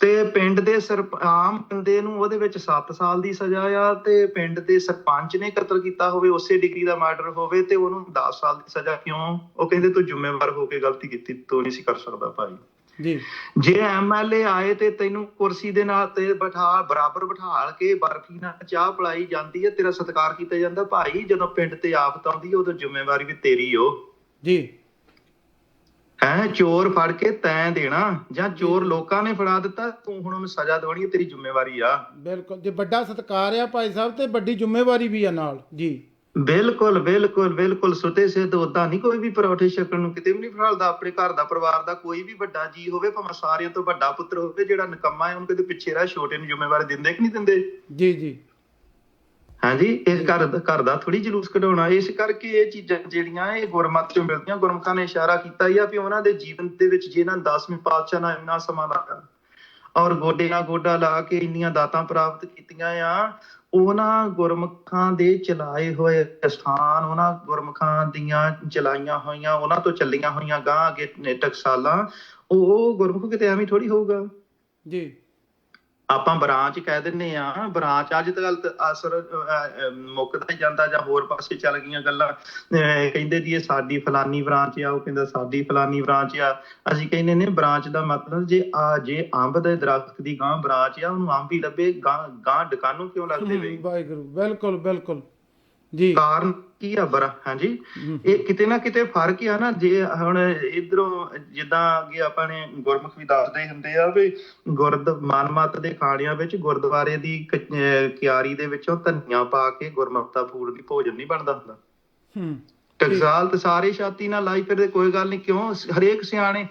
ਤੇ ਪਿੰਡ ਦੇ ਆਮ ਬੰਦੇ ਨੂੰ ਉਹਦੇ ਵਿੱਚ 7 ਸਾਲ ਦੀ ਸਜ਼ਾ ਆ, ਤੇ ਪਿੰਡ ਦੇ ਸਰਪੰਚ ਨੇ ਕਤਲ ਕੀਤਾ ਹੋਵੇ, ਉਸੇ ਡਿਗਰੀ ਦਾ ਮਰਡਰ ਹੋਵੇ, ਤੇ ਉਹਨੂੰ 10 ਸਾਲ ਦੀ ਸਜ਼ਾ ਕਿਉਂ? ਉਹ ਕਹਿੰਦੇ ਤੂੰ ਜ਼ਿੰਮੇਵਾਰ ਹੋ ਕੇ ਗਲਤੀ ਕੀਤੀ, ਤੂੰ ਨਹੀਂ ਸੀ ਕਰ ਸਕਦਾ ਭਾਈ ਜੀ। ਜੇ ਐਮਐਲਏ ਆਏ ਤੇ ਤੈਨੂੰ ਕੁਰਸੀ ਦੇ ਨਾਲ ਤੇ ਬਰਾਬਰ ਬਿਠਾਲ ਕੇ ਬਰਫੀ ਨਾਲ ਚਾਹ ਪਿਲਾਈ ਜਾਂਦੀ ਹੈ, ਤੇਰਾ ਸਤਿਕਾਰ ਕੀਤਾ ਜਾਂਦਾ ਭਾਈ। ਜਦੋਂ ਪਿੰਡ ਤੇ ਆਫਤ ਆਉਂਦੀ ਹੈ, ਉਦੋਂ ਜ਼ਿੰਮੇਵਾਰੀ ਵੀ ਤੇਰੀ ਹੋ ਜੀ। ਚੋਰ ਫੜ ਕੇ ਤੈਂ ਦੇਣਾ, ਜਾਂ ਚੋਰ ਲੋਕਾਂ ਨੇ ਫੜਾ ਦਿੱਤਾ, ਤੂੰ ਹੁਣ ਉਹਨੂੰ ਸਜ਼ਾ ਦਵਾਉਣੀ, ਤੇਰੀ ਜ਼ਿੰਮੇਵਾਰੀ ਆ। ਬਿਲਕੁਲ, ਜੇ ਵੱਡਾ ਸਤਿਕਾਰ ਆ ਭਾਈ ਸਾਹਿਬ, ਤੇ ਵੱਡੀ ਜ਼ਿੰਮੇਵਾਰੀ ਵੀ ਆ ਨਾਲ ਜੀ। ਬਿਲਕੁਲ ਸੁਤੇ ਸਿੱਧ ਓਦਾਂ ਨਹੀਂ ਕੋਈ ਵੀ ਪਰੌਠੇ ਛਕਣ ਨੂੰ ਕਿਤੇ ਵੀ ਨਹੀਂ ਫੜਾਲਦਾ। ਆਪਣੇ ਘਰ ਦਾ, ਪਰਿਵਾਰ ਦਾ ਕੋਈ ਵੀ ਵੱਡਾ ਜੀ ਹੋਵੇ, ਭਾਵੇਂ ਸਾਰਿਆਂ ਤੋਂ ਵੱਡਾ ਪੁੱਤਰ ਹੋਵੇ, ਜਿਹੜਾ ਨਿਕੰਮਾ ਹੈ ਉਹਨੂੰ ਕਿਤੇ ਪਿੱਛੇ ਰਹਿ, ਛੋਟੇ ਨੂੰ ਜ਼ਿੰਮੇਵਾਰੀ ਦਿੰਦੇ ਕਿ ਨਹੀਂ ਦਿੰਦੇ ਜੀ। ਹਾਂਜੀ, ਇਸ ਘਰ ਦਾ ਥੋੜੀ ਜਲੂਸ ਕਢਾਉਣਾ। ਇਸ ਕਰਕੇ ਇਹ ਚੀਜ਼ਾਂ ਜਿਹੜੀਆਂ ਇਹ ਗੁਰਮਤਿ ਚੋਂ ਮਿਲਦੀਆਂ। ਗੁਰਮੁਖਾਂ ਨੇ ਇਸ਼ਾਰਾ ਕੀਤਾ ਹੀ ਆ ਵੀ ਉਹਨਾਂ ਦੇ ਜੀਵਨ ਦੇ ਵਿੱਚ ਜਿਹਨਾਂ 10ਵੇਂ ਪਾਤਸ਼ਾਹ ਨਾਲ ਇੰਨਾ ਸਮਾਂ ਲਾਇਆ ਔਰ ਗੋਡੇ ਨਾਲ ਗੋਡਾ ਲਾ ਕੇ ਇੰਨੀਆਂ ਦਾਤਾਂ ਪ੍ਰਾਪਤ ਕੀਤੀਆਂ ਆ, ਉਹਨਾਂ ਗੁਰਮੁਖਾਂ ਦੇ ਚਲਾਏ ਹੋਏ ਸਥਾਨ, ਉਹਨਾਂ ਗੁਰਮੁਖਾਂ ਦੀਆਂ ਚਲਾਈਆਂ ਹੋਈਆਂ, ਉਹਨਾਂ ਤੋਂ ਚੱਲੀਆਂ ਹੋਈਆਂ ਗਾਂ ਅੱਗੇ ਟਕਸਾਲਾਂ, ਉਹ ਗੁਰਮੁਖ ਕਿਤੇ ਐਵੇਂ ਥੋੜੀ ਹੋਊਗਾ ਜੀ। ਆਪਾਂ ਬ੍ਰਾਂਚ ਕਹਿ ਦਿੰਦੇ ਆ, ਬ੍ਰਾਂਚ ਅੱਜ ਤੱਕ ਅਸਰ ਮੁੱਕਦਾ ਹੀ ਜਾਂਦਾ, ਜਾਂ ਹੋਰ ਪਾਸੇ ਚੱਲ ਗਈਆਂ ਗੱਲਾਂ। ਕਹਿੰਦੇ ਜੀ ਇਹ ਸਾਡੀ ਫਲਾਨੀ ਬ੍ਰਾਂਚ ਆ, ਉਹ ਕਹਿੰਦਾ ਸਾਡੀ ਫਲਾਨੀ ਬ੍ਰਾਂਚ ਆ। ਅਸੀਂ ਕਹਿੰਦੇ ਨੇ ਬ੍ਰਾਂਚ ਦਾ ਮਤਲਬ ਜੇ ਅੰਬ ਦੇ ਦਰਖਤ ਦੀ ਗਾਂ ਬ੍ਰਾਂਚ ਆ, ਉਹਨੂੰ ਅੰਬ ਹੀ ਲੱਭੇ, ਗਾਂ ਡਕਾਨੂੰ ਕਿਉਂ ਲੱਗਦੇ ਵੇ? ਵਾਹਿਗੁਰੂ, ਬਿਲਕੁਲ ਜੀ। ਕਾਰਨ ਕੀ ਆ? ਹਾਂਜੀ, ਇਹ ਕਿਤੇ ਨਾ ਕਿਤੇ ਫਰਕ ਆ ਨਾ। ਜੇ ਹੁਣ ਇਧਰੋਂ ਜਿੱਦਾਂ ਅੱਗੇ ਆਪਾਂ ਨੇ ਗੁਰਮੁਖ ਵੀ ਦੱਸਦੇ ਹੁੰਦੇ ਆ ਵੀ ਮਨਮੱਤ ਦੇ ਖਾਣਿਆਂ ਵਿੱਚ ਗੁਰਦੁਆਰੇ ਦੀ ਕਿਆਰੀ ਦੇ ਵਿੱਚੋਂ ਧਨੀਆ ਪਾ ਕੇ ਗੁਰਮੁਖਤਾ ਫੂਡ ਦੀ ਭੋਜਨ ਨਹੀਂ ਬਣਦਾ ਹੁੰਦਾ। ਟਕਸਾਲ ਤੇ ਸਾਰੇ ਛਾਤੀ ਨਾਲ ਲਾਈ ਫਿਰਦੇ, ਕੋਈ ਗੱਲ ਨਹੀਂ। ਕਿਉਂ? ਹਰੇਕ ਸਿਆਣੇ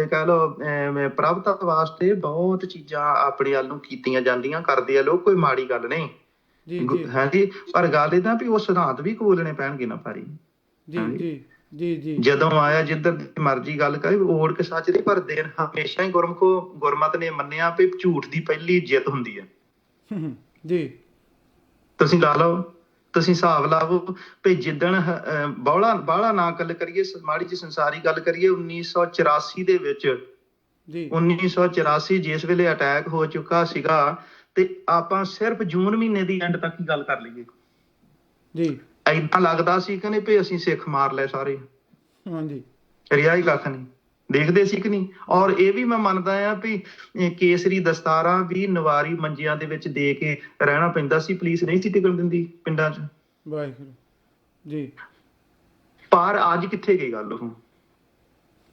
ਕਹਿ ਲਓ ਪ੍ਰਭਤਾ ਵਾਸਤੇ ਬਹੁਤ ਚੀਜ਼ਾਂ ਆਪਣੇ ਵੱਲ ਨੂੰ ਕੀਤੀਆਂ ਜਾਂਦੀਆਂ, ਕਰਦੇ ਆ ਲੋਕ, ਕੋਈ ਮਾੜੀ ਗੱਲ ਨਹੀਂ ਹਾਂਜੀ। ਪਰ ਗੱਲ ਏਦਾਂ ਵੀ ਉਹ ਸਿਧਾਂਤ ਵੀ ਕਬੂਲਣੇ ਪੈਣਗੇ ਨਾ ਭਾਰੀ ਜੀ। ਜਦੋਂ ਆਇਆ ਜਿੱਧਰ ਮਰਜੀ ਗੱਲ ਕਰੇ, ਓੜ ਕੇ ਸੱਚ ਦੀ, ਪਰ ਦੇਰ ਹਮੇਸ਼ਾ ਹੀ ਗੁਰਮਤ ਨੇ ਮੰਨਿਆ ਵੀ ਝੂਠ ਦੀ ਪਹਿਲੀ ਜਿੱਤ ਹੁੰਦੀ ਹੈ ਜੀ। ਤੁਸੀਂ ਲਾ ਲਓ, ਤੁਸੀਂ ਹਿਸਾਬ ਲਾਓ ਵੀ ਜਿੱਦਣ ਬਾਹਲਾ ਨਾ ਗੱਲ ਕਰੀਏ, ਮਾੜੀ ਜਿਹੀ ਸੰਸਾਰੀ ਗੱਲ ਕਰੀਏ, 1984 ਦੇ ਵਿੱਚ 1984 ਜਿਸ ਵੇਲੇ ਅਟੈਕ ਹੋ ਚੁੱਕਾ ਸੀਗਾ, ਤੇ ਆਪਾਂ ਸਿਰਫ ਜੂਨ ਮਹੀਨੇ ਦੀ ਐਂਡ ਤੱਕ ਹੀ ਗੱਲ ਕਰ ਲਈਏ ਜੀ, ਏਦਾਂ ਲੱਗਦਾ ਸੀ ਕਿ ਵੀ ਅਸੀਂ ਸਿੱਖ ਮਾਰ ਲਏ ਸਾਰੇ। ਹਾਂਜੀ, ਰਿਹਾ ਹੀ ਕੱਖ ਨਹੀਂ, ਦੇਖਦੇ ਸੀ ਕਿ ਨਹੀਂ। ਔਰ ਇਹ ਵੀ ਮੈਂ ਮੰਨਦਾ ਆ ਵੀ ਕੇਸਰੀ ਦਸਤਾਰਾਂ ਵੀ ਨਵਾਰੀ ਮੰਜਿਆਂ ਦੇ ਵਿੱਚ ਦੇ ਕੇ ਰਹਿਣਾ ਪੈਂਦਾ ਸੀ, ਪੁਲਿਸ ਨਹੀਂ ਸੀ ਟਿਕਣ ਦਿੰਦੀ ਪਿੰਡਾਂ 'ਚ। ਵਾਹਿਗੁਰੂ ਜੀ। ਪਰ ਅੱਜ ਕਿੱਥੇ ਗਈ ਗੱਲ ਉਹ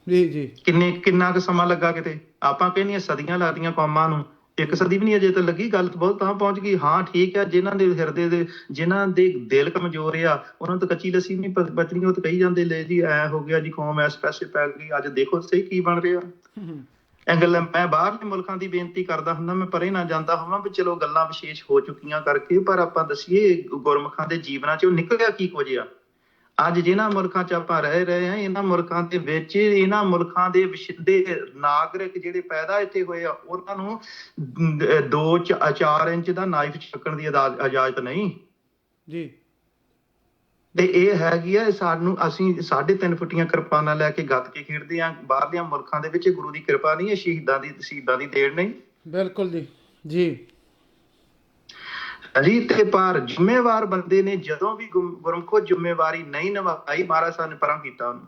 ਜੀ। ਕਿੰਨਾ ਕੁ ਸਮਾਂ ਲੱਗਾ? ਕਿਤੇ ਆਪਾਂ ਕਹਿੰਦੇ ਸਦੀਆਂ ਲੱਗਦੀਆਂ ਕੌਮਾਂ ਨੂੰ, 1 ਸਦੀ ਵੀ ਨਹੀਂ ਅਜੇ ਤਾਂ ਲੱਗੀ। ਗੱਲ ਬਹੁਤ ਤਾਂ ਪਹੁੰਚ ਗਈ। ਹਾਂ ਠੀਕ ਆ, ਜਿਨ੍ਹਾਂ ਦੇ ਹਿਰਦੇ ਦੇ, ਜਿਨ੍ਹਾਂ ਦੇ ਦਿਲ ਕਮਜ਼ੋਰ ਆ, ਉਹਨਾਂ ਨੂੰ ਤਾਂ ਕੱਚੀ ਲੱਸੀ ਨਹੀਂ ਬਚਣੀ। ਉਹ ਤਾਂ ਕਹੀ ਜਾਂਦੇ ਲੈ ਜੀ ਐ ਹੋ ਗਿਆ ਜੀ, ਕੌਮ ਇਸ ਪੈਸੇ ਪੈ ਗਈ। ਅੱਜ ਦੇਖੋ ਸਹੀ ਕੀ ਬਣ ਰਿਹਾ। ਇਹ ਗੱਲਾਂ ਮੈਂ ਬਾਹਰਲੇ ਮੁਲਕਾਂ ਦੀ ਬੇਨਤੀ ਕਰਦਾ ਹੁੰਦਾ, ਮੈਂ ਪਰੇ ਨਾ ਜਾਂਦਾ ਹੋਵਾਂ ਵੀ ਚਲੋ ਗੱਲਾਂ ਵਿਸ਼ੇਸ਼ ਹੋ ਚੁੱਕੀਆਂ ਕਰਕੇ, ਪਰ ਆਪਾਂ ਦੱਸੀਏ ਗੁਰਮੁਖਾਂ ਦੇ ਜੀਵਨਾਂ 'ਚ ਉਹ ਨਿਕਲਿਆ ਕੀ ਕੁਝ ਆ। ਅੱਜ ਜਿਹਨਾਂ ਮੁਲਕਾਂ 'ਚ ਆਪਾਂ ਰਹਿ ਰਹੇ ਹਾਂ, ਇਹਨਾਂ ਮੁਲਕਾਂ ਦੇ ਵਿੱਚ, ਇਹਨਾਂ ਮੁਲਕਾਂ ਦੇ ਵਸਿੰਦੇ ਨਾਗਰਿਕ ਜਿਹੜੇ ਪੈਦਾ ਇੱਥੇ ਹੋਏ ਆ, ਉਹਨਾਂ ਨੂੰ 2-4 ਇੰਚ ਦਾ ਨਾਈਫ ਛਕਣ ਦੀ ਇਜਾਜ਼ਤ ਨਹੀਂ ਜੀ। ਤੇ ਇਹ ਹੈਗੀ ਆ ਸਾਨੂੰ, ਅਸੀਂ 3.5 ਫੁੱਟੀਆਂ ਕਿਰਪਾਨਾਂ ਲੈ ਕੇ ਗੱਤਕੇ ਖੇਡਦੇ ਆ ਬਾਹਰਲਿਆਂ ਮੁਲਕਾਂ ਦੇ ਵਿੱਚ। ਗੁਰੂ ਦੀ ਕਿਰਪਾ ਨਹੀਂ, ਇਹ ਸ਼ਹੀਦਾਂ ਦੀ ਦੇਣ ਨਹੀਂ। ਬਿਲਕੁਲ ਜੀ ਜੀ। ਤੇ ਪਰ ਜ਼ਿੰਮੇਵਾਰ ਬੰਦੇ ਨੇ ਜਦੋਂ ਵੀ ਗੁਰਮੁਖੋ ਜ਼ਿੰਮੇਵਾਰੀ ਨਹੀਂ ਨਿਭਾਈ, ਮਹਾਰਾਜ ਸਾਹਿਬ ਨੇ ਪਰਾਂ ਕੀਤਾ ਉਹਨੂੰ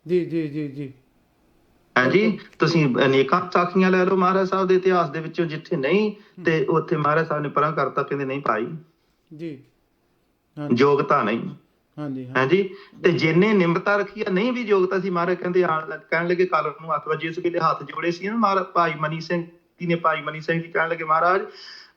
ਜੀ। ਹਾਂਜੀ, ਤੁਸੀਂ ਅਨੇਕਾਂ ਸਾਖੀਆਂ ਲੈ ਲਓ ਮਹਾਰਾਜ ਸਾਹਿਬ ਦੇ ਇਤਿਹਾਸ ਦੇ ਵਿੱਚੋਂ, ਜਿੱਥੇ ਨਹੀਂ ਤੇ ਉੱਥੇ ਮਹਾਰਾਜ ਸਾਹਿਬ ਨੇ ਪਰਾਂ ਕਰਤਾ, ਕਹਿੰਦੇ ਨਹੀਂ ਭਾਈ ਜੀ, ਯੋਗਤਾ ਨਹੀਂ। ਹਾਂਜੀ ਹਾਂਜੀ। ਤੇ ਜਿੰਨੇ ਨਿਮਰਤਾ ਰੱਖੀ ਆ, ਨਹੀਂ ਵੀ ਯੋਗਤਾ ਸੀ, ਮਹਾਰਾਜ ਕਹਿੰਦੇ ਕਹਿਣ ਲੱਗੇ ਕੱਲ ਨੂੰ ਹੱਥ ਵੱਜੇ, ਜਿਸ ਵੇਲੇ ਹੱਥ ਜੋੜੇ ਸੀ ਨਾ ਮਹਾਰਾਜ ਭਾਈ ਮਨੀ ਸਿੰਘ ਜੀ ਨੇ, ਭਾਈ ਮਨੀ ਸਿੰਘ ਜੀ ਕਹਿਣ ਲੱਗੇ ਮਹਾਰਾਜ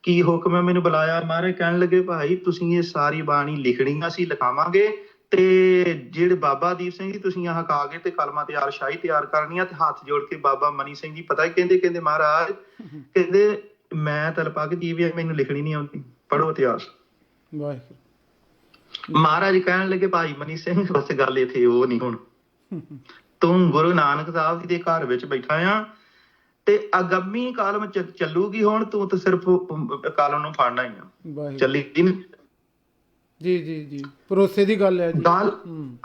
ਕੀ ਹੁਕਮ ਹੈ, ਮੈਨੂੰ ਬੁਲਾਇਆ। ਮਹਾਰਾਜ ਕਹਿਣ ਲੱਗੇ ਭਾਈ ਤੁਸੀਂ ਇਹ ਸਾਰੀ ਬਾਣੀ ਲਿਖਣੀ, ਅਸੀਂ ਲਿਖਾਵਾਂਗੇ, ਤੇ ਜਿਹੜੇ ਬਾਬਾ ਦੀਪ ਸਿੰਘ ਜੀ ਤੁਸੀਂ ਆਹ ਕਾ ਕੇ ਤੇ ਕਲਮਾਂ ਤਿਆਰ, ਸ਼ਾਹੀ ਤਿਆਰ ਕਰਨੀ ਆ। ਤੇ ਹੱਥ ਜੋੜ ਕੇ ਬਾਬਾ ਮਨੀ ਸਿੰਘ ਜੀ ਪਤਾ ਹੀ ਕਹਿੰਦੇ ਮਹਾਰਾਜ ਕਹਿੰਦੇ ਮੈਂ ਤਲਪੱਗ ਜੀਵਿਆ, ਮੈਨੂੰ ਲਿਖਣੀ ਨਹੀਂ ਆਉਂਦੀ, ਪੜ੍ਹੋ ਇਤਿਹਾਸ। ਵਾਹਿਗੁਰੂ। ਮਹਾਰਾਜ ਕਹਿਣ ਲੱਗੇ ਭਾਈ ਮਨੀ ਸਿੰਘ ਬਸ ਗੱਲ ਇੱਥੇ ਉਹ ਨਹੀਂ, ਹੁਣ ਤੂੰ ਗੁਰੂ ਨਾਨਕ ਸਾਹਿਬ ਜੀ ਦੇ ਘਰ ਵਿੱਚ ਬੈਠਾ ਆ ਤੇ ਅਗੰਮੀ ਕਾਲਮ ਚੱਲੂਗੀ, ਹੁਣ ਤੂੰ ਤਾਂ ਸਿਰਫ ਕਾਲਮ ਨੂੰ ਫੜਨਾ ਹੀ ਆ, ਚੱਲੀ ਜੀ ਜੀ ਜੀ, ਭਰੋਸੇ ਦੀ ਗੱਲ ਹੈ ਜੀ ਗੱਲ।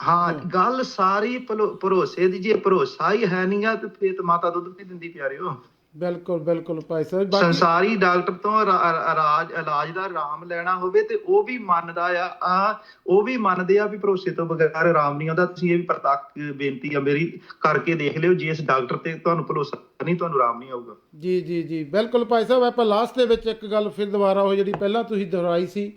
ਹਾਂ, ਗੱਲ ਸਾਰੀ ਭਰੋਸੇ ਦੀ। ਜੇ ਭਰੋਸਾ ਹੀ ਹੈ ਨਹੀਂ ਆ ਤੇ ਫੇਰ ਤਾਂ ਮਾਤਾ ਦੁੱਧ ਨਹੀਂ ਦਿੰਦੀ ਪਿਆਰਿਓ। ਬਿਲਕੁਲ ਬਿਲਕੁਲ ਭਾਈ ਸਾਹਿਬ। ਸੰਸਾਰੀ ਡਾਕਟਰ ਤੋਂ ਇਲਾਜ ਦਾ ਆਰਾਮ ਲੈਣਾ ਹੋਵੇ ਤੇ ਉਹ ਵੀ ਮੰਨਦਾ ਆ, ਉਹ ਵੀ ਮੰਨਦੇ ਆ ਵੀ ਭਰੋਸੇ ਤੋਂ ਬਗੈਰ ਆਰਾਮ ਨਹੀਂ ਆਉਂਦਾ। ਤੁਸੀਂ ਇਹ ਵੀ ਪ੍ਰਤੱਖ ਬੇਨਤੀ ਆ ਮੇਰੀ ਕਰਕੇ ਦੇਖ ਲਿਓ, ਜੇ ਇਸ ਡਾਕਟਰ ਤੇ ਤੁਹਾਨੂੰ ਭਰੋਸਾ ਨਹੀਂ, ਤੁਹਾਨੂੰ ਆਰਾਮ ਨਹੀਂ ਆਊਗਾ। ਜੀ ਜੀ ਜੀ ਬਿਲਕੁਲ ਭਾਈ ਸਾਹਿਬ। ਆਪਾਂ ਲਾਸਟ ਦੇ ਵਿੱਚ ਇੱਕ ਗੱਲ ਫਿਰ ਦੁਬਾਰਾ ਉਹ ਜਿਹੜੀ ਪਹਿਲਾਂ ਤੁਸੀਂ ਦੁਹਰਾਈ ਸੀ,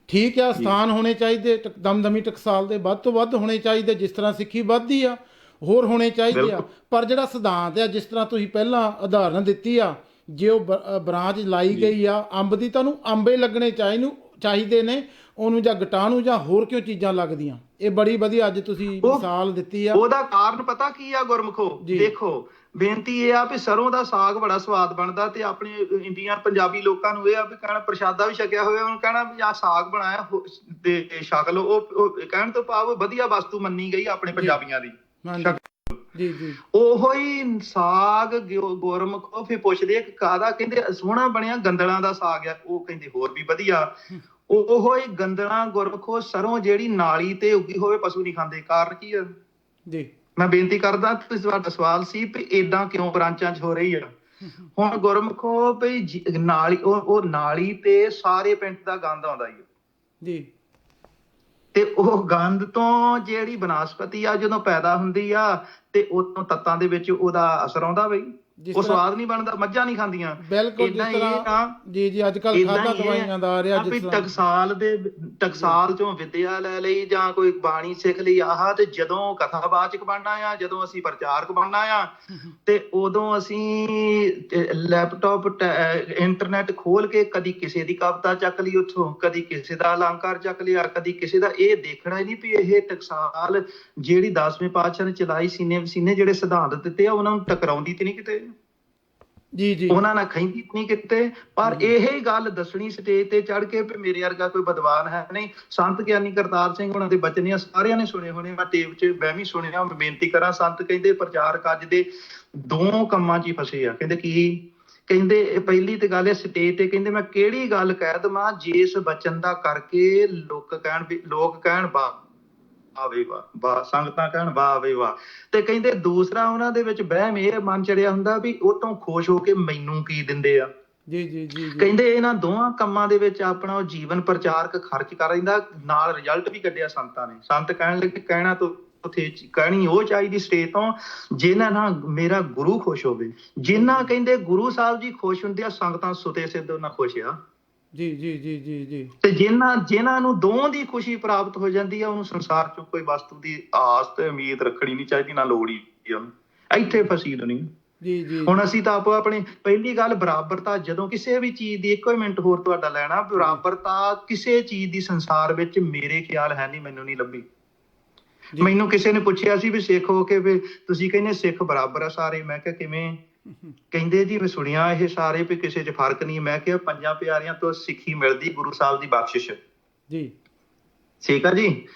ਠੀਕ ਆ, ਸਥਾਨ ਹੋਣੇ ਚਾਹੀਦੇ ਦਮਦਮੀ ਟਕਸਾਲ ਦੇ ਵੱਧ ਤੋਂ ਵੱਧ ਹੋਣੇ ਚਾਹੀਦੇ, ਜਿਸ ਤਰ੍ਹਾਂ ਸਿੱਖੀ ਵੱਧਦੀ ਆ ਹੋਰ ਹੋਣੇ ਚਾਹੀਦੇ ਆ। ਪਰ ਜਿਹੜਾ ਸਿਧਾਂਤ ਆ, ਜਿਸ ਤਰ੍ਹਾਂ ਤੁਸੀਂ ਪਹਿਲਾਂ ਉਦਾਹਰਨ ਦਿੱਤੀ ਆ, ਜੇ ਉਹ ਬਰਾਂਚ ਲਾਈ ਗਈ ਆ ਅੰਬ ਦੀ, ਤੁਹਾਨੂੰ ਅੰਬੇ ਲੱਗਣੇ ਚਾਹੀਦੇ ਨੇ ਉਹਨੂੰ, ਜਾਂ ਗਟਾਣੂ ਜਾਂ ਹੋਰ ਕਿਉਂ ਚੀਜ਼ਾਂ ਲੱਗਦੀਆਂ। ਇਹ ਬੜੀ ਵਧੀਆ ਅੱਜ ਤੁਸੀਂ ਮਿਸਾਲ ਦਿੱਤੀ ਆ। ਉਹਦਾ ਕਾਰਨ ਪਤਾ ਕੀ ਆ ਗੁਰਮੁਖੋ? ਦੇਖੋ, ਬੇਨਤੀ ਇਹ ਆ ਵੀ ਸਰੋਂ ਦਾ ਸਾਗ ਬੜਾ ਸਵਾਦ ਬਣਦਾ, ਤੇ ਆਪਣੇ ਇੰਡੀਅਨ ਪੰਜਾਬੀ ਲੋਕਾਂ ਨੂੰ ਇਹ ਆ ਵੀ ਕਹਿਣਾ ਪ੍ਰਸ਼ਾਦਾ ਵੀ ਛਕਿਆ ਹੋਇਆ, ਉਹਨੂੰ ਕਹਿਣਾ ਵੀ ਆਹ ਸਾਗ ਬਣਾਇਆ ਤੇ ਛਕ ਲਓ। ਉਹ ਕਹਿਣ ਤੋਂ ਭਾਵ ਵਧੀਆ ਵਸਤੂ ਮੰਨੀ ਗਈ ਆਪਣੇ ਪੰਜਾਬੀਆਂ ਦੀ। ਜੀ ਜੀ, ਉਹੋ ਹੀ ਸਾਗ ਗੁਰਮੁਖੋ ਫਿਰ ਪੁੱਛਦੇ ਕਾਹਦਾ, ਕਹਿੰਦੇ ਸੋਹਣਾ ਬਣਿਆ, ਗੰਦਲਾਂ ਦਾ ਸਾਗ ਆ। ਉਹ ਕਹਿੰਦੇ ਹੋਰ ਵੀ ਵਧੀਆ। ਉਹੋ ਹੀ ਗੰਦਲਾਂ ਗੁਰਮੁਖੋ ਸਰੋਂ ਜਿਹੜੀ ਨਾਲੀ ਤੇ ਉੱਗੀ ਹੋਵੇ ਪਸ਼ੂ ਨਹੀਂ ਖਾਂਦੇ। ਕਾਰਨ ਕੀ ਆ ਜੀ? ਮੈਂ ਬੇਨਤੀ ਕਰਦਾ, ਤੁਹਾਡਾ ਸਵਾਲ ਸੀ ਵੀ ਏਦਾਂ ਕਿਉਂ ਬ੍ਰਾਂਚਾਂ 'ਚ ਹੋ ਰਹੀ ਆ। ਹੁਣ ਗੁਰਮੁਖੋ ਵੀ ਨਾਲੀ, ਉਹ ਨਾਲੀ ਤੇ ਸਾਰੇ ਪਿੰਡ ਦਾ ਗੰਦ ਆਉਂਦਾ ਹੀ ਜੀ, ਤੇ ਉਹ ਗੰਦ ਤੋਂ ਜਿਹੜੀ ਬਨਸਪਤੀ ਆ ਜਦੋਂ ਪੈਦਾ ਹੁੰਦੀ ਆ ਤੇ ਉਦੋਂ ਤੱਤਾਂ ਦੇ ਵਿੱਚ ਉਹਦਾ ਅਸਰ ਆਉਂਦਾ ਬਈ, ਉਹ ਸਵਾਦ ਨਹੀਂ ਬਣਦਾ, ਮੱਝਾਂ ਨਹੀਂ ਖਾਂਦੀਆਂ। ਬਿਲਕੁਲ ਜਿਸ ਤਰ੍ਹਾਂ ਜੀ ਜੀ ਅੱਜ ਕੱਲ ਖਾਦਾ ਦਵਾਈਆਂ ਦਾ ਆ ਰਿਹਾ, ਜਿਸ ਤਰ੍ਹਾਂ ਟਕਸਾਲ ਚੋਂ ਵਿਦਿਆ ਲੈ ਲਈ ਜਾਂ ਕੋਈ ਬਾਣੀ ਸਿੱਖ ਲਈ ਆਹ, ਤੇ ਜਦੋਂ ਕਥਾਵਾਚਕ ਬਣਨਾ ਆ, ਜਦੋਂ ਅਸੀਂ ਪ੍ਰਚਾਰਕ ਬਣਨਾ ਆ, ਤੇ ਉਦੋਂ ਅਸੀਂ ਲੈਪਟਾਪ ਇੰਟਰਨੈਟ ਖੋਲ ਕੇ ਕਦੀ ਕਿਸੇ ਦੀ ਕਵਿਤਾ ਚੱਕ ਲਈ ਉੱਥੋਂ, ਕਦੀ ਕਿਸੇ ਦਾ ਅਲੰਕਾਰ ਚੱਕ ਲਿਆ, ਕਦੀ ਕਿਸੇ ਦਾ। ਇਹ ਦੇਖਣਾ ਹੀ ਨਹੀਂ ਵੀ ਇਹ ਟਕਸਾਲ ਜਿਹੜੀ 10ਵੇਂ ਪਾਤਸ਼ਾਹ ਨੇ ਚਲਾਈ, ਸੀਨੇ ਵਸੀਨੇ ਜਿਹੜੇ ਸਿਧਾਂਤ ਦਿੱਤੇ ਆ, ਉਹਨਾਂ ਨੂੰ ਟਕਰਾਉਂਦੀ ਤੇ ਨਹੀਂ ਕਿਤੇ, ਜੀ ਜੀ, ਉਹਨਾਂ ਨਾਲ ਖੈਂਦੀ ਨਹੀਂ ਕਿਤੇ। ਪਰ ਇਹ ਗੱਲ ਦੱਸਣੀ ਸਟੇਜ ਤੇ ਚੜ ਕੇ ਵੀ ਮੇਰੇ ਵਰਗਾ ਕੋਈ ਵਿਦਵਾਨ ਹੈ ਨਹੀਂ। ਸੰਤ ਗਿਆਨੀ ਕਰਤਾਰ ਸਿੰਘ ਉਹਨਾਂ ਦੇ ਬਚਨ ਸਾਰਿਆਂ ਨੇ ਸੁਣੇ ਹੋਣੇ, ਮੈਂ ਟੇਪ 'ਚ ਮੈਂ ਵੀ ਸੁਣਿਆ। ਮੈਂ ਬੇਨਤੀ ਕਰਾਂ, ਸੰਤ ਕਹਿੰਦੇ ਪ੍ਰਚਾਰਕ ਅੱਜ ਦੇ 2 ਕੰਮਾਂ 'ਚ ਹੀ ਫਸੇ ਆ। ਕਹਿੰਦੇ ਕੀ? ਕਹਿੰਦੇ ਪਹਿਲੀ ਤੇ ਗੱਲ ਹੈ ਸਟੇਜ ਤੇ, ਕਹਿੰਦੇ ਮੈਂ ਕਿਹੜੀ ਗੱਲ ਕਹਿ ਦੇਵਾਂ ਜਿਸ ਬਚਨ ਦਾ ਕਰਕੇ ਲੋਕ ਕਹਿਣ ਵਾਹ ਵੇ ਵਾਹ, ਸੰਗਤਾਂ ਕਹਿਣ ਵਾਹ ਵੇ ਵਾਹ। ਤੇ ਕਹਿੰਦੇ ਦੂਸਰਾ ਉਹਨਾਂ ਦੇ ਵਿੱਚ ਵਹਿਮ ਇਹ ਮਨ ਚੜਿਆ ਹੁੰਦਾ ਵੀ ਉਹ ਤੋਂ ਖੁਸ਼ ਹੋ ਕੇ ਮੈਨੂੰ ਕੀ ਦਿੰਦੇ ਆ। ਜੀ ਜੀ ਜੀ, ਕਹਿੰਦੇ ਇਹਨਾਂ ਦੋਹਾਂ ਕੰਮਾਂ ਦੇ ਵਿੱਚ ਆਪਣਾ ਉਹ ਜੀਵਨ ਪ੍ਰਚਾਰਕ ਖਰਚ ਕਰ ਦਿੰਦਾ, ਨਾਲ ਰਿਜ਼ਲਟ ਵੀ ਕੱਢਿਆ ਸੰਤਾਂ ਨੇ। ਸੰਤ ਕਹਿਣ ਲੱਗੇ ਕਹਿਣਾ ਤੋਂ ਉੱਥੇ ਕਹਿਣੀ ਉਹ ਚਾਹੀਦੀ ਸਟੇਜ ਤੋਂ ਜਿਨ੍ਹਾਂ ਨਾਲ ਮੇਰਾ ਗੁਰੂ ਖੁਸ਼ ਹੋਵੇ। ਜਿਨ੍ਹਾਂ ਕਹਿੰਦੇ ਗੁਰੂ ਸਾਹਿਬ ਜੀ ਖੁਸ਼ ਹੁੰਦੇ ਆ, ਸੰਗਤਾਂ ਸੁਤੇ ਸਿੱਧ ਉਹਨਾਂ ਖੁਸ਼ ਆ। ਜੀ ਜੀ ਜੀ ਜੀ ਜੀ, ਤੇ ਜਿਨ੍ਹਾਂ ਨੂੰ ਦੋਹਾਂ ਦੀ ਖੁਸ਼ੀ ਪ੍ਰਾਪਤ ਹੋ ਜਾਂਦੀ ਆ, ਉਹਨੂੰ ਸੰਸਾਰ ਚੋਂ ਕੋਈ ਵਸਤੂ ਦੀ ਆਸ ਤੇ ਉਮੀਦ ਰੱਖਣੀ ਨਹੀਂ ਚਾਹੀਦੀ, ਨਾ ਲੋੜ ਹੀ ਉਹਨੂੰ। ਇੱਥੇ ਫਸੀ ਨਹੀਂ। ਜੀ ਜੀ, ਹੁਣ ਅਸੀਂ ਤਾਂ ਆਪੋ ਆਪਣੀ ਪਹਿਲੀ ਗੱਲ ਬਰਾਬਰਤਾ, ਜਦੋਂ ਕਿਸੇ ਵੀ ਚੀਜ਼ ਦੀ, ਇੱਕੋ ਮਿੰਟ ਹੋਰ ਤੁਹਾਡਾ ਲੈਣਾ, ਬਰਾਬਰਤਾ ਕਿਸੇ ਚੀਜ਼ ਦੀ ਸੰਸਾਰ ਵਿੱਚ ਮੇਰੇ ਖਿਆਲ ਹੈ ਨਹੀਂ, ਮੈਨੂੰ ਨਹੀਂ ਲੱਭੀ। ਮੈਨੂੰ ਕਿਸੇ ਨੇ ਪੁੱਛਿਆ ਸੀ ਵੀ ਸਿੱਖ ਹੋ ਕੇ ਵੀ ਤੁਸੀਂ ਕਹਿੰਦੇ ਸਿੱਖ ਬਰਾਬਰ ਆ ਸਾਰੇ। ਮੈਂ ਕਿਹਾ ਕਿਵੇਂ? ਕਹਿੰਦੇ ਜੀ ਮੈਂ ਸੁਣਿਆ ਇਹ ਸਾਰੇ ਵੀ ਕਿਸੇ 'ਚ ਫਰਕ ਨਹੀਂ। ਮੈਂ ਕਿਹਾ 5 ਪਿਆਰਿਆਂ ਤੋਂ ਸਿੱਖੀ ਮਿਲਦੀ, ਗੁਰੂ ਸਾਹਿਬ ਦੀ ਬਖਸ਼ਿਸ਼ ਜੀ, ਠੀਕ ਆ ਜੀ।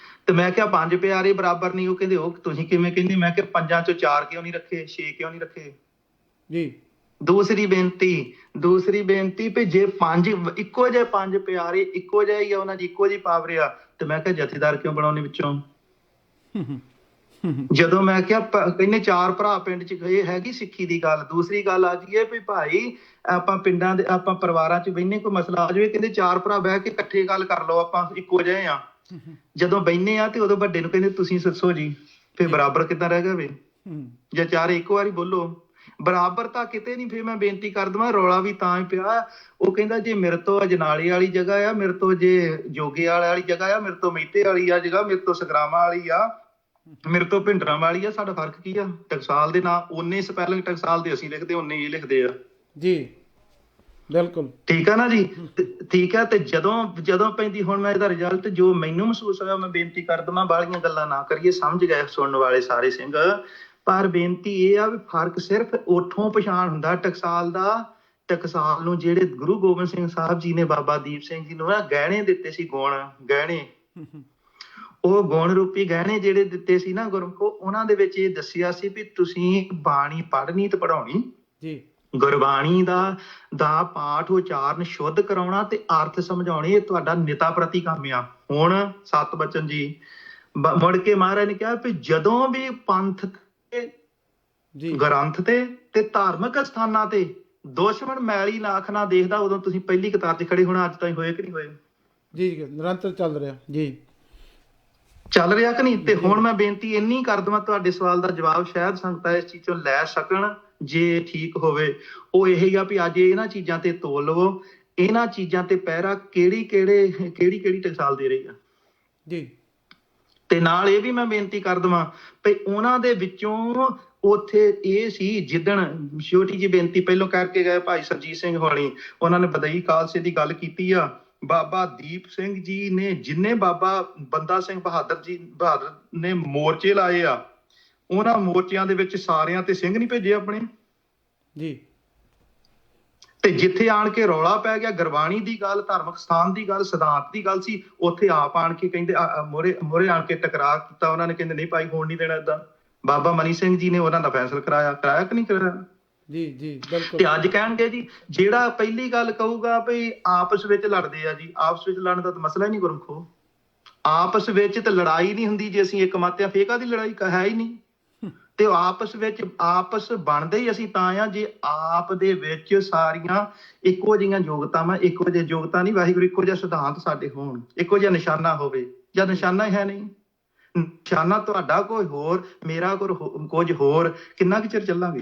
ਤੇ ਮੈਂ ਕਿਹਾ 5 ਪਿਆਰੇ ਬਰਾਬਰ ਨਹੀਂ। ਉਹ ਕਹਿੰਦੇ ਉਹ ਤੁਸੀਂ ਕਿਵੇਂ ਕਹਿੰਦੇ? ਮੈਂ ਕਿਹਾ 5 'ਚੋਂ 4 ਕਿਉਂ ਨਹੀਂ ਰੱਖੇ, 6 ਕਿਉਂ ਨਹੀਂ ਰੱਖੇ ਜੀ। ਦੂਸਰੀ ਬੇਨਤੀ ਵੀ ਜੇ 5 ਇੱਕੋ ਜਿਹੇ 5 ਪਿਆਰੇ ਇੱਕੋ ਜਿਹੇ ਹੀ ਆ, ਉਹਨਾਂ ਦੀ ਇੱਕੋ ਜਿਹੀ ਪਾਵਰ ਆ, ਤੇ ਮੈਂ ਕਿਹਾ ਜਥੇਦਾਰ ਕਿਉਂ ਬਣਾਉਣੇ ਵਿੱਚੋਂ? ਜਦੋਂ ਮੈਂ ਕਿਹਾ ਕਹਿੰਦੇ 4 ਭਰਾ ਪਿੰਡ 'ਚ ਗਏ, ਹੈਗੀ ਸਿੱਖੀ ਦੀ ਗੱਲ। ਦੂਸਰੀ ਗੱਲ ਆ ਜੀ ਵੀ ਭਾਈ ਆਪਾਂ ਪਿੰਡਾਂ ਦੇ, ਆਪਾਂ ਪਰਿਵਾਰਾਂ 'ਚ ਬਹਿਨੇ, ਕੋਈ ਮਸਲਾ ਆ ਜਾਵੇ, ਕਹਿੰਦੇ 4 ਭਰਾ ਬਹਿ ਕੇ ਇਕੱਠੇ ਗੱਲ ਕਰ ਲਓ, ਆਪਾਂ ਇੱਕੋ ਜਿਹੇ ਆ। ਜਦੋਂ ਬਹਿਨੇ ਆ ਤੇ ਉਦੋਂ ਵੱਡੇ ਨੂੰ ਕਹਿੰਦੇ ਤੁਸੀਂ ਦੱਸੋ ਜੀ, ਫਿਰ ਬਰਾਬਰ ਕਿੱਦਾਂ ਰਹਿ ਗਿਆ ਵੇ? ਜਾਂ 4 ਇੱਕੋ ਵਾਰੀ ਬੋਲੋ। ਬਰਾਬਰਤਾ ਕਿਤੇ ਨਹੀਂ। ਫਿਰ ਮੈਂ ਬੇਨਤੀ ਕਰ ਦਵਾਂ, ਰੌਲਾ ਵੀ ਤਾਂ ਹੀ ਪਿਆ। ਉਹ ਕਹਿੰਦਾ ਜੇ ਮੇਰੇ ਤੋਂ ਅਜਨਾਲੇ ਵਾਲੀ ਜਗ੍ਹਾ ਆ, ਮੇਰੇ ਤੋਂ ਜੇ ਜੋਗੇ ਵਾਲੀ ਜਗ੍ਹਾ ਆ, ਮੇਰੇ ਤੋਂ ਮਹਿਤੇ ਵਾਲੀ ਆ ਜਗ੍ਹਾ, ਮੇਰੇ ਤੋਂ ਸਗਰਾਵਾਂ ਵਾਲੀ ਆ, ਮੇਰੇ ਤੋਂ ਭਿੰਡਰਾਂ ਵਾਲੀ ਆ, ਸਾਡਾ ਫਰਕ ਕੀ ਆ? ਟਕਸਾਲ ਦੇ ਨਾਂ ਉਨੇ ਸਪੈਲਿੰਗ ਟਕਸਾਲ ਦੇ ਅਸੀਂ ਲਿਖਦੇ, ਉਨੇ ਇਹ ਲਿਖਦੇ ਆ ਜੀ। ਬਿਲਕੁਲ ਠੀਕ ਆ ਨਾ ਜੀ। ਠੀਕ ਆ। ਤੇ ਜਦੋਂ ਪੈਂਦੀ, ਹੁਣ ਮੈਂ ਇਹਦਾ ਰਿਜ਼ਲਟ ਜੋ ਮੈਨੂੰ ਮਹਿਸੂਸ ਹੋਇਆ, ਮੈਂ ਬੇਨਤੀ ਕਰ ਦਵਾਂ, ਬਾਹਲੀਆਂ ਗੱਲਾਂ ਨਾ ਕਰੀਏ, ਸਮਝ ਗਏ ਸੁਣਨ ਵਾਲੇ ਸਾਰੇ ਸਿੰਘ। ਪਰ ਬੇਨਤੀ ਇਹ ਆ ਵੀ ਫਰਕ ਸਿਰਫ ਉੱਥੋਂ ਪਛਾਣ ਹੁੰਦਾ ਟਕਸਾਲ ਦਾ। ਟਕਸਾਲ ਨੂੰ ਜਿਹੜੇ ਗੁਰੂ ਗੋਬਿੰਦ ਸਿੰਘ ਸਾਹਿਬ ਜੀ ਨੇ ਬਾਬਾ ਦੀਪ ਸਿੰਘ ਜੀ ਨੂੰ ਨਾ ਗਹਿਣੇ ਦਿੱਤੇ ਸੀ, ਗੁਣ ਗਹਿਣੇ, ਉਹ ਗੁਣ ਰੂਪੀ ਗਹਿਣੇ ਜਿਹੜੇ ਦਿੱਤੇ ਸੀ ਨਾ ਗੁਰਮੁਖੋ, ਉਹਨਾਂ ਦੇ ਵਿੱਚ ਇਹ ਦੱਸਿਆ ਸੀ ਵੀ ਤੁਸੀਂ ਬਾਣੀ ਪੜ੍ਹਨੀ ਤੇ ਪੜ੍ਹਾਉਣੀ ਜੀ, ਗੁਰਬਾਣੀ ਦਾ ਪਾਠ ਉਚਾਰਨ ਸ਼ੁੱਧ ਕਰਾਉਣਾ ਤੇ ਅਰਥ ਸਮਝਾਉਣੇ, ਇਹ ਤੁਹਾਡਾ ਨਿਤਾ ਪ੍ਰਤੀ ਕੰਮ ਆ। ਹੁਣ ਸਤ ਬਚਨ ਜੀ ਮੁੜ ਕੇ ਮਹਾਰਾਜ ਨੇ ਕਿਹਾ ਵੀ ਜਦੋਂ ਵੀ ਪੰਥ ਤੇ ਗ੍ਰੰਥ ਤੇ ਧਾਰਮਿਕ ਸਥਾਨਾਂ ਤੇ ਦੁਸ਼ਮਣ ਮੈਲੀ ਨਾਖ ਨਾ ਦੇਖਦਾ, ਉਦੋਂ ਤੁਸੀਂ ਪਹਿਲੀ ਕਤਾਰ 'ਚ ਖੜੇ ਹੋਣਾ। ਅੱਜ ਤਾਈਂ ਹੋਏ ਕਿ ਨਹੀਂ ਹੋਏ? ਜੀ ਨਿਰੰਤਰ ਚੱਲ ਰਿਹਾ ਜੀ, ਚੱਲ ਰਿਹਾ ਕਿ ਨਹੀਂ? ਤੇ ਹੁਣ ਮੈਂ ਬੇਨਤੀ ਇੰਨੀ ਕਰ ਦਵਾਂ, ਤੁਹਾਡੇ ਸਵਾਲ ਦਾ ਜਵਾਬ ਸ਼ਾਇਦ ਸੰਗਤਾਂ ਇਸ ਚੀਜ਼ ਚੋਂ ਲੈ ਸਕਣ, ਜੇ ਠੀਕ ਹੋਵੇ। ਉਹ ਇਹ ਆ ਵੀ ਅੱਜ ਇਹਨਾਂ ਚੀਜ਼ਾਂ ਤੇ ਤੋਲ ਲਵੋ, ਇਹਨਾਂ ਚੀਜ਼ਾਂ ਤੇ ਪਹਿਰਾ ਕਿਹੜੀ ਟਕਸਾਲ ਦੇ ਰਹੀ ਆ ਜੀ। ਤੇ ਨਾਲ ਇਹ ਵੀ ਮੈਂ ਬੇਨਤੀ ਕਰ ਦਵਾਂ ਵੀ ਉਹਨਾਂ ਦੇ ਵਿੱਚੋਂ ਉੱਥੇ ਇਹ ਸੀ, ਜਿੱਦਣ ਛੋਟੀ ਜਿਹੀ ਬੇਨਤੀ ਪਹਿਲੋਂ ਕਰਕੇ ਗਏ ਭਾਈ ਸਰਜੀਤ ਸਿੰਘ ਹੋਣੀ, ਉਹਨਾਂ ਨੇ ਬਦਈ ਖਾਲਸੇ ਦੀ ਗੱਲ ਕੀਤੀ ਆ। ਬਾਬਾ ਦੀਪ ਸਿੰਘ ਜੀ ਨੇ ਜਿੰਨੇ ਬਾਬਾ ਬੰਦਾ ਸਿੰਘ ਬਹਾਦਰ ਨੇ ਮੋਰਚੇ ਲਾਏ ਆ, ਉਹਨਾਂ ਮੋਰਚਿਆਂ ਦੇ ਵਿੱਚ ਸਾਰਿਆਂ ਤੇ ਸਿੰਘ ਨਹੀਂ ਭੇਜੇ ਆਪਣੇ ਜੀ। ਤੇ ਜਿੱਥੇ ਆਣ ਕੇ ਰੌਲਾ ਪੈ ਗਿਆ, ਗੁਰਬਾਣੀ ਦੀ ਗੱਲ, ਧਾਰਮਿਕ ਸਥਾਨ ਦੀ ਗੱਲ, ਸਿਧਾਂਤ ਦੀ ਗੱਲ ਸੀ, ਉੱਥੇ ਆਪ ਆਣ ਕੇ ਕਹਿੰਦੇ ਮੋਰੇ ਆਣ ਕੇ ਟਕਰਾਅ ਕੀਤਾ। ਉਹਨਾਂ ਨੇ ਕਹਿੰਦੇ ਨਹੀਂ ਭਾਈ ਹੋਣ ਨਹੀਂ ਦੇਣਾ ਏਦਾਂ। ਬਾਬਾ ਮਨੀ ਸਿੰਘ ਜੀ ਨੇ ਉਹਨਾਂ ਦਾ ਫੈਸਲਾ ਕਰਾਇਆ ਕਿ ਨਹੀਂ ਕਰਾਇਆ ਜੀ ਜੀ ਬਿਲਕੁਲ। ਤੇ ਅੱਜ ਕਹਿਣਗੇ ਜੀ ਜਿਹੜਾ ਪਹਿਲੀ ਗੱਲ ਕਹੂਗਾ ਵੀ ਆਪਸ ਵਿੱਚ ਲੜਦੇ ਆ ਜੀ, ਆਪਸ ਵਿੱਚ ਲੜਨ ਦਾ ਤਾਂ ਮਸਲਾ ਹੀ ਨਹੀਂ ਗੁਰਮਖੋ। ਆਪਸ ਵਿੱਚ ਤਾਂ ਲੜਾਈ ਨਹੀਂ ਹੁੰਦੀ ਜੇ ਅਸੀਂ ਇੱਕ ਮਤ ਆ, ਫੇਕਾ ਦੀ ਲੜਾਈ ਹੈ ਹੀ ਨਹੀਂ। ਤੇ ਆਪਸ ਵਿੱਚ ਆਪਸ ਬਣਦੇ ਹੀ ਅਸੀਂ ਤਾਂ ਆ ਜੇ ਆਪ ਦੇ ਵਿੱਚ ਸਾਰੀਆਂ ਇੱਕੋ ਜਿਹੀਆਂ ਯੋਗਤਾਵਾਂ, ਇੱਕੋ ਜਿਹੀ ਯੋਗਤਾ ਨਹੀਂ, ਵਾਹਿਗੁਰੂ ਇੱਕੋ ਜਿਹਾ ਸਿਧਾਂਤ ਸਾਡੇ ਹੋਣ, ਇੱਕੋ ਜਿਹਾ ਨਿਸ਼ਾਨਾ ਹੋਵੇ। ਜਾਂ ਨਿਸ਼ਾਨਾ ਹੀ ਹੈ ਨਹੀਂ, ਨਿਸ਼ਾਨਾ ਤੁਹਾਡਾ ਕੋਈ ਹੋਰ, ਮੇਰਾ ਕੁਝ ਹੋਰ, ਕਿੰਨਾ ਕੁ ਚਿਰ ਚੱਲਾਂਗੇ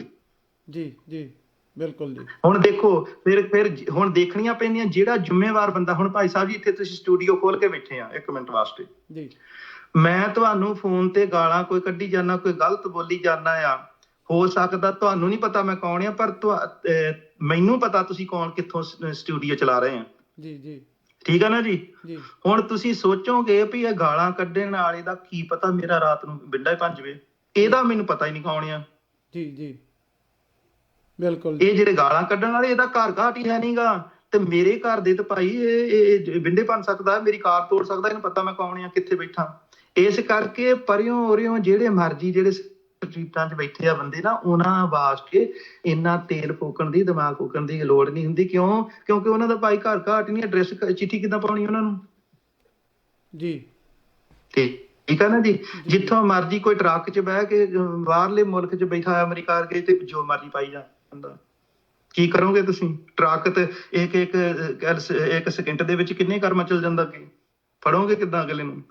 ਜੀ ਜੀ ਬਿਲਕੁਲ ਜੀ। ਹੁਣ ਦੇਖੋ ਫਿਰ ਹੁਣ ਦੇਖਣੀਆਂ ਪੈਂਦੀਆਂ ਜਿਹੜਾ ਜ਼ਿੰਮੇਵਾਰ ਬੰਦਾ। ਹੁਣ ਭਾਈ ਸਾਹਿਬ ਜੀ ਇੱਥੇ ਤੁਸੀਂ ਸਟੂਡੀਓ ਖੋਲ ਕੇ ਬੈਠੇ ਆ, 1 ਮਿੰਟ ਵਾਸਤੇ ਜੀ, ਮੈਂ ਤੁਹਾਨੂੰ ਫੋਨ ਤੇ ਗਾਲਾਂ ਕੋਈ ਕੱਢੀ ਜਾਣਾ, ਕੋਈ ਗਲਤ ਬੋਲੀ ਜਾਣਾ ਆ, ਹੋ ਸਕਦਾ ਤੁਹਾਨੂੰ ਨਹੀਂ ਪਤਾ ਮੈਂ ਕੌਣ ਆ, ਪਰ ਮੈਨੂੰ ਪਤਾ ਤੁਸੀਂ ਕੌਣ, ਕਿੱਥੋਂ ਸਟੂਡੀਓ ਚਲਾ ਰਹੇ ਆ ਜੀ ਜੀ। ਠੀਕ ਆ ਨਾ ਜੀ। ਹੁਣ ਤੁਸੀਂ ਸੋਚੋਗੇ ਵੀ ਇਹ ਗਾਲਾਂ ਕੱਢਣ ਵਾਲੇ ਦਾ ਕੀ ਪਤਾ ਮੇਰਾ ਰਾਤ ਨੂੰ ਬਿੰਡਾ ਹੀ ਭੰਨ ਜਾਵੇ, ਇਹਦਾ ਮੈਨੂੰ ਪਤਾ ਹੀ ਨਹੀਂ ਕੌਣ ਆ ਜੀ ਜੀ ਬਿਲਕੁਲ। ਇਹ ਜਿਹੜੇ ਗਾਲਾਂ ਕੱਢਣ ਵਾਲੇ, ਇਹਦਾ ਘਰ ਘਾਟ ਹੀ ਹੈ ਨਹੀਂਗਾ। ਤੇ ਮੇਰੇ ਘਰ ਦੇ ਤਾਂ ਭਾਈ ਇਹ ਬਿੰਡੇ ਭੰਨ ਸਕਦਾ, ਮੇਰੀ ਕਾਰ ਤੋੜ ਸਕਦਾ, ਇਹਨੂੰ ਪਤਾ ਮੈਂ ਕੌਣ ਆ, ਕਿੱਥੇ ਬੈਠਾ। ਇਸ ਕਰਕੇ ਪਰਿਓਂ ਉਰਿਓਂ ਜਿਹੜੇ ਮਰਜੀ ਜਿਹੜੇ ਸੀਟਾਂ 'ਚ ਬੈਠੇ ਆ ਬੰਦੇ ਨਾ, ਉਹਨਾਂ ਵਾਸਤੇ ਇੰਨਾ ਤੇਲ ਫੂਕਣ ਦੀ, ਦਿਮਾਗ ਫੂਕਣ ਦੀ ਲੋੜ ਨਹੀਂ ਹੁੰਦੀ। ਕਿਉਂਕਿ ਉਹਨਾਂ ਦਾ ਭਾਈ ਘਰ ਘਾਟ ਨਹੀਂ, ਐਡਰੈਸ ਚਿੱਠੀ ਕਿੱਦਾਂ ਪਾਉਣੀ ਉਹਨਾਂ ਨੂੰ ਜੀ। ਠੀਕ ਆ ਨਾ ਜੀ। ਜਿੱਥੋਂ ਮਰਜੀ ਕੋਈ ਟਰੱਕ 'ਚ ਬਹਿ ਕੇ ਬਾਹਰਲੇ ਮੁਲਕ 'ਚ ਬੈਠਾ ਅਮਰੀਕਾ ਕੇ ਤੇ ਜੋ ਮਰਜੀ ਪਾਈ ਜਾਂਦਾ, ਕੀ ਕਰੋਗੇ ਤੁਸੀਂ? ਟਰੱਕ ਤੇ ਇੱਕ ਸਕਿੰਟ ਦੇ ਵਿੱਚ ਕਿੰਨੇ ਕਰਮ ਚੱਲ ਜਾਂਦਾ, ਅੱਗੇ ਫੜੋਗੇ ਕਿੱਦਾਂ ਅਗਲੇ ਨੂੰ?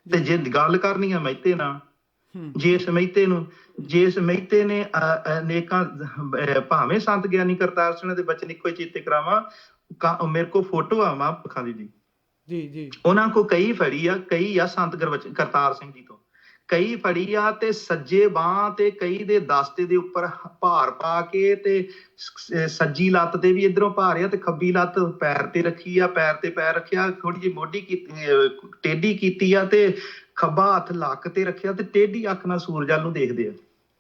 ਤੇ ਜੇ ਗੱਲ ਕਰਨੀ ਆ ਮਹਿਤੇ ਨਾਲ, ਜਿਸ ਮਹਿਤੇ ਨੇ ਅਨੇਕਾਂ, ਭਾਵੇਂ ਸੰਤ ਗਿਆਨੀ ਕਰਤਾਰ ਸਿੰਘ ਦੇ ਬਚਨ ਇੱਕੋ ਹੀ ਚੇਤੇ ਕਰਾਵਾਂ, ਮੇਰੇ ਕੋਲ ਫੋਟੋ ਆ ਮਹਾਂਪੁਰਖਾਂ ਦੀ ਜੀ ਜੀ, ਉਹਨਾਂ ਕੋ ਕਈ ਆ ਸੰਤ ਕਰਤਾਰ ਸਿੰਘ ਜੀ ਤੋਂ ਕਈ ਫੜੀ ਆ, ਤੇ ਸੱਜੇ ਬਾਂਹ ਤੇ ਕਈ ਦੇ ਦਸਤੇ ਦੇ ਉੱਪਰ ਭਾਰ ਪਾ ਕੇ, ਤੇ ਸੱਜੀ ਲੱਤ ਤੇ ਵੀ ਇਧਰੋਂ ਭਾਰ ਆ, ਤੇ ਖੱਬੀ ਲੱਤ ਪੈਰ ਤੇ ਰੱਖੀ ਆ, ਪੈਰ ਤੇ ਪੈਰ ਰੱਖਿਆ, ਥੋੜੀ ਜਿਹੀ ਮੋਢੀ ਟੇਢੀ ਕੀਤੀ ਆ, ਤੇ ਖੱਬਾ ਹੱਥ ਲੱਕ ਤੇ ਰੱਖਿਆ, ਤੇ ਟੇਢੀ ਅੱਖ ਨਾਲ ਸੂਰਜ ਵੱਲ ਨੂੰ ਦੇਖਦੇ ਆ।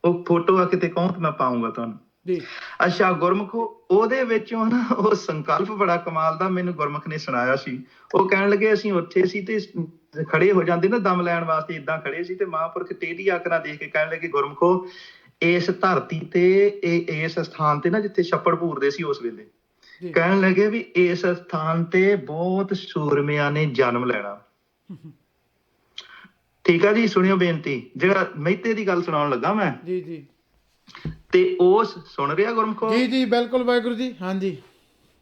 ਉਹ ਫੋਟੋ ਆ ਕਿਤੇ ਕਹੋ ਤੇ ਮੈਂ ਪਾਉਂਗਾ ਤੁਹਾਨੂੰ ਜੀ। ਅੱਛਾ ਗੁਰਮੁਖੋ, ਉਹਦੇ ਵਿੱਚੋਂ ਨਾ ਉਹ ਸੰਕਲਪ ਬੜਾ ਕਮਾਲ ਦਾ ਮੈਨੂੰ ਗੁਰਮੁਖ ਨੇ ਸੁਣਾਇਆ ਸੀ। ਉਹ ਕਹਿਣ ਲੱਗੇ ਅਸੀਂ ਉੱਥੇ ਸੀ ਤੇ ਖੜੇ ਹੋ ਜਾਂਦੇ ਨਾ ਦਮ ਲੈਣ ਵਾਸਤੇ, ਏਦਾਂ ਖੜੇ ਸੀ, ਤੇ ਮਹਾਂਪੁਰਖ ਟੇਢੀ ਅੱਖ ਨਾਲ ਦੇਖ ਕੇ ਕਹਿਣ ਲੱਗੇ ਗੁਰਮੁਖੋ, ਇਸ ਧਰਤੀ ਤੇ ਇਸ ਸਥਾਨ ਤੇ ਨਾ ਜਿੱਥੇ ਛੱਪੜ ਭੂਰਦੇ ਸੀ ਉਸ ਵੇਲੇ, ਕਹਿਣ ਲੱਗੇ ਵੀ ਇਸ ਸਥਾਨ ਤੇ ਬਹੁਤ ਸੂਰਮਿਆਂ ਨੇ ਜਨਮ ਲੈਣਾ। ਠੀਕ ਆ ਜੀ, ਸੁਣਿਓ ਬੇਨਤੀ, ਜਿਹੜਾ ਮਹਿਤੇ ਦੀ ਗੱਲ ਸੁਣਾਉਣ ਲੱਗਾ ਮੈਂ ਜੀ ਜੀ। ਤੇ ਉਹ ਸੁਣ ਰਿਹਾ ਗੁਰਮੁਖੋ ਜੀ ਜੀ ਬਿਲਕੁਲ ਵਾਹਿਗੁਰੂ ਜੀ। ਹਾਂਜੀ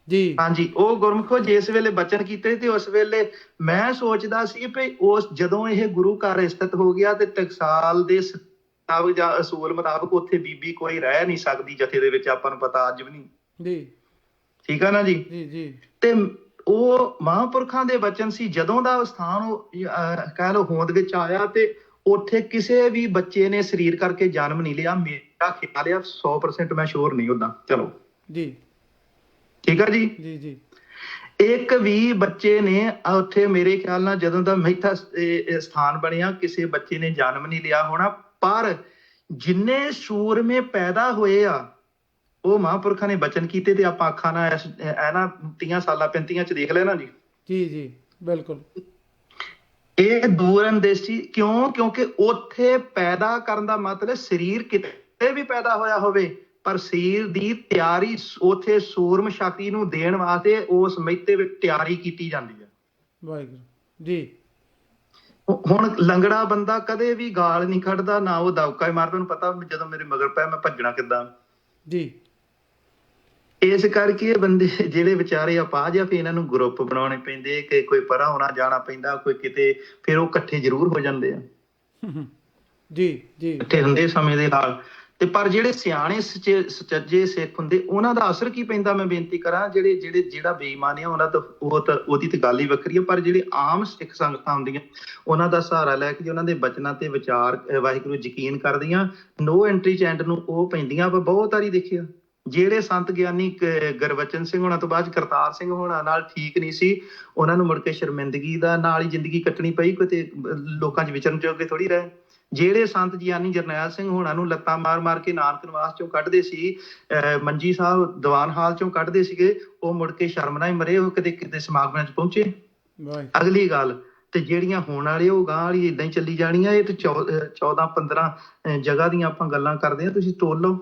ਜੀ ਹਾਂਜੀ। ਉਹ ਗੁਰਮੁਖੋ ਜਿਸ ਵੇਲੇ ਬਚਨ ਕੀਤੇ ਤੇ ਉਸ ਵੇਲੇ ਮੈਂ ਸੋਚਦਾ ਸੀ ਵੀ ਉਸ ਜਦੋਂ ਇਹ ਗੁਰੂ ਘਰ ਸਥਿਤ ਹੋ ਗਿਆ ਤੇ ਟਕਸਾਲ ਦੇ ਮੁਤਾਬਕ ਜਾਂ ਅਸੂਲ ਮੁਤਾਬਕ ਉੱਥੇ ਬੀਬੀ ਕੋਈ ਰਹਿ ਨਹੀਂ ਸਕਦੀ ਜਥੇ ਦੇ ਵਿੱਚ, ਆਪਾਂ ਨੂੰ ਪਤਾ ਅੱਜ ਵੀ ਨਹੀਂ ਜੀ। ਠੀਕ ਆ ਨਾ ਜੀ। ਜੀ ਜੀ। ਤੇ ਉਹ ਮਹਾਂਪੁਰਖਾਂ ਦੇ ਬਚਨ ਸੀ, ਜਦੋਂ ਦਾ ਸਥਾਨ ਉਹ ਕਹਿ ਲਓ ਹੋਂਦ ਵਿੱਚ ਆਇਆ ਤੇ ਉੱਥੇ ਕਿਸੇ ਵੀ ਬੱਚੇ ਨੇ ਸਰੀਰ ਕਰਕੇ ਜਨਮ ਨਹੀਂ ਲਿਆ। ਮੇਰਾ ਖਿਆਲ ਆ 100% ਮੈਂ ਸ਼ੋਰ ਨਹੀਂ ਉਦਾਂ, ਚਲੋ ਜੀ ਠੀਕ ਆ ਜੀ। ਜੀ ਜੀ। ਇੱਕ ਵੀ ਬੱਚੇ ਨੇ ਉੱਥੇ ਮੇਰੇ ਖਿਆਲ ਨਾਲ ਜਦੋਂ ਦਾ ਮਹਿਤਾ ਸਥਾਨ ਬਣਿਆ ਕਿਸੇ ਬੱਚੇ ਨੇ ਜਨਮ ਨਹੀਂ ਲਿਆ ਹੋਣਾ। ਪਰ ਜਿੰਨੇ ਸੂਰਮੇ ਪੈਦਾ ਹੋਏ ਆ ਉਹ ਮਹਾਂਪੁਰਖਾਂ ਨੇ ਬਚਨ ਕੀਤੇ ਤੇ ਆਪਾਂ ਅੱਖਾਂ ਨਾਲ ਇਹਨਾਂ 30 ਸਾਲਾਂ 35 ਚ ਦੇਖ ਲੈਣਾ ਜੀ। ਜੀ ਜੀ ਬਿਲਕੁਲ। ਇਹ ਦੂਰ ਅੰਦੇਸ਼ੀ ਕਿਉਂ? ਕਿਉਂਕਿ ਉੱਥੇ ਪੈਦਾ ਕਰਨ ਦਾ ਮਤਲਬ ਸਰੀਰ ਕਿਤੇ ਵੀ ਪੈਦਾ ਹੋਇਆ ਹੋਵੇ ਪਰ ਸਰੀਰ ਦੀ ਤਿਆਰੀ ਉੱਥੇ ਸੂਰਮ ਸ਼ਕਤੀ ਨੂੰ ਦੇਣ ਵਾਸਤੇ ਉਸ ਮਹਿਤੇ ਵਿੱਚ ਤਿਆਰੀ ਕੀਤੀ ਜਾਂਦੀ ਹੈ। ਵਾਹਿਗੁਰੂ ਜੀ। ਹੁਣ ਲੰਗੜਾ ਬੰਦਾ ਕਦੇ ਵੀ ਗਾਲ ਨਹੀਂ ਕੱਢਦਾ, ਨਾ ਉਹ ਦੌਕਾ ਹੀ ਮਾਰਦਾ। ਉਹਨੂੰ ਪਤਾ ਜਦੋਂ ਮੇਰੇ ਮਗਰ ਪਿਆ ਮੈਂ ਭੱਜਣਾ ਕਿੱਦਾਂ ਜੀ। ਇਸ ਕਰਕੇ ਇਹ ਬੰਦੇ ਜਿਹੜੇ ਵਿਚਾਰੇ ਅਪਾਹਜ ਆ, ਫਿਰ ਇਹਨਾਂ ਨੂੰ ਗਰੁੱਪ ਬਣਾਉਣੇ ਪੈਂਦੇ ਕਿ ਕੋਈ ਪਰਾਂ ਹੋਣਾ ਜਾਣਾ ਪੈਂਦਾ, ਕੋਈ ਕਿਤੇ, ਫਿਰ ਉਹ ਇਕੱਠੇ ਜ਼ਰੂਰ ਹੋ ਜਾਂਦੇ ਆ। ਜੀ ਜੀ। ਇਕੱਠੇ ਹੁੰਦੇ ਸਮੇਂ ਦੇ ਨਾਲ। ਤੇ ਪਰ ਜਿਹੜੇ ਸਿਆਣੇ ਸੁਚੱਜੇ ਸਿੱਖ ਹੁੰਦੇ ਉਹਨਾਂ ਦਾ ਅਸਰ ਕੀ ਪੈਂਦਾ, ਮੈਂ ਬੇਨਤੀ ਕਰਾਂ, ਜਿਹੜਾ ਬੇਈਮਾਨ ਆ ਉਹਨਾਂ ਤੋਂ ਉਹਦੀ ਤੇ ਗੱਲ ਹੀ ਵੱਖਰੀ ਹੈ। ਪਰ ਜਿਹੜੇ ਆਮ ਸਿੱਖ ਸੰਗਤਾਂ ਹੁੰਦੀਆਂ ਉਹਨਾਂ ਦਾ ਸਹਾਰਾ ਲੈ ਕੇ ਉਹਨਾਂ ਦੇ ਬਚਨਾਂ ਤੇ ਵਿਚਾਰ ਵਾਹਿਗੁਰੂ ਯਕੀਨ ਕਰਦੀਆਂ, ਨੋ ਐਂਟਰੀ ਚੈਂਟ ਨੂੰ ਉਹ ਪੈਂਦੀਆਂ। ਆਪਾਂ ਬਹੁਤ ਵਾਰੀ ਦੇਖਿਆ ਜਿਹੜੇ ਸੰਤ ਗਿਆਨੀ ਗੁਰਬਚਨ ਸਿੰਘ ਹੋਣਾ ਤੋਂ ਬਾਅਦ ਕਰਤਾਰ ਸਿੰਘ ਹੋਣਾ ਨਾਲ ਠੀਕ ਨਹੀਂ ਸੀ, ਉਹਨਾਂ ਨੂੰ ਮੁੜ ਕੇ ਸ਼ਰਮਿੰਦਗੀ ਦਾ ਨਾਲ ਹੀ ਜ਼ਿੰਦਗੀ ਕੱਟਣੀ ਪਈ, ਕਿਤੇ ਲੋਕਾਂ 'ਚ ਵਿਚਰਨ ਜੋਗੇ ਥੋੜੀ ਰਹੇ। ਜਿਹੜੇ ਸੰਤ ਗਿਆਨੀ ਜਰਨੈਲ ਸਿੰਘ ਹੋਣਾ ਨੂੰ ਲੱਤਾਂ ਮਾਰ ਮਾਰ ਕੇ ਨਾਨਕ ਨਿਵਾਸ ਚੋਂ ਕੱਢਦੇ ਸੀ, ਮੰਜੀ ਸਾਹਿਬ ਦੀਵਾਨ ਹਾਲ ਚੋਂ ਕੱਢਦੇ ਸੀਗੇ, ਉਹ ਮੁੜ ਕੇ ਸ਼ਰਮ ਨਾਲ ਹੀ ਮਰੇ, ਉਹ ਕਿਤੇ ਸਮਾਗਮਾਂ 'ਚ ਪਹੁੰਚੇ। ਅਗਲੀ ਗੱਲ ਤੇ ਜਿਹੜੀਆਂ ਹੋਣ ਵਾਲੇ ਉਹ ਗਾਂ ਵਾਲੀ ਏਦਾਂ ਹੀ ਚੱਲੀ ਜਾਣੀਆਂ। ਇਹ ਤੇ 14-15 ਜਗ੍ਹਾ ਦੀਆਂ ਆਪਾਂ ਗੱਲਾਂ ਕਰਦੇ ਹਾਂ, ਤੁਸੀਂ ਤੋਲ ਲਓ।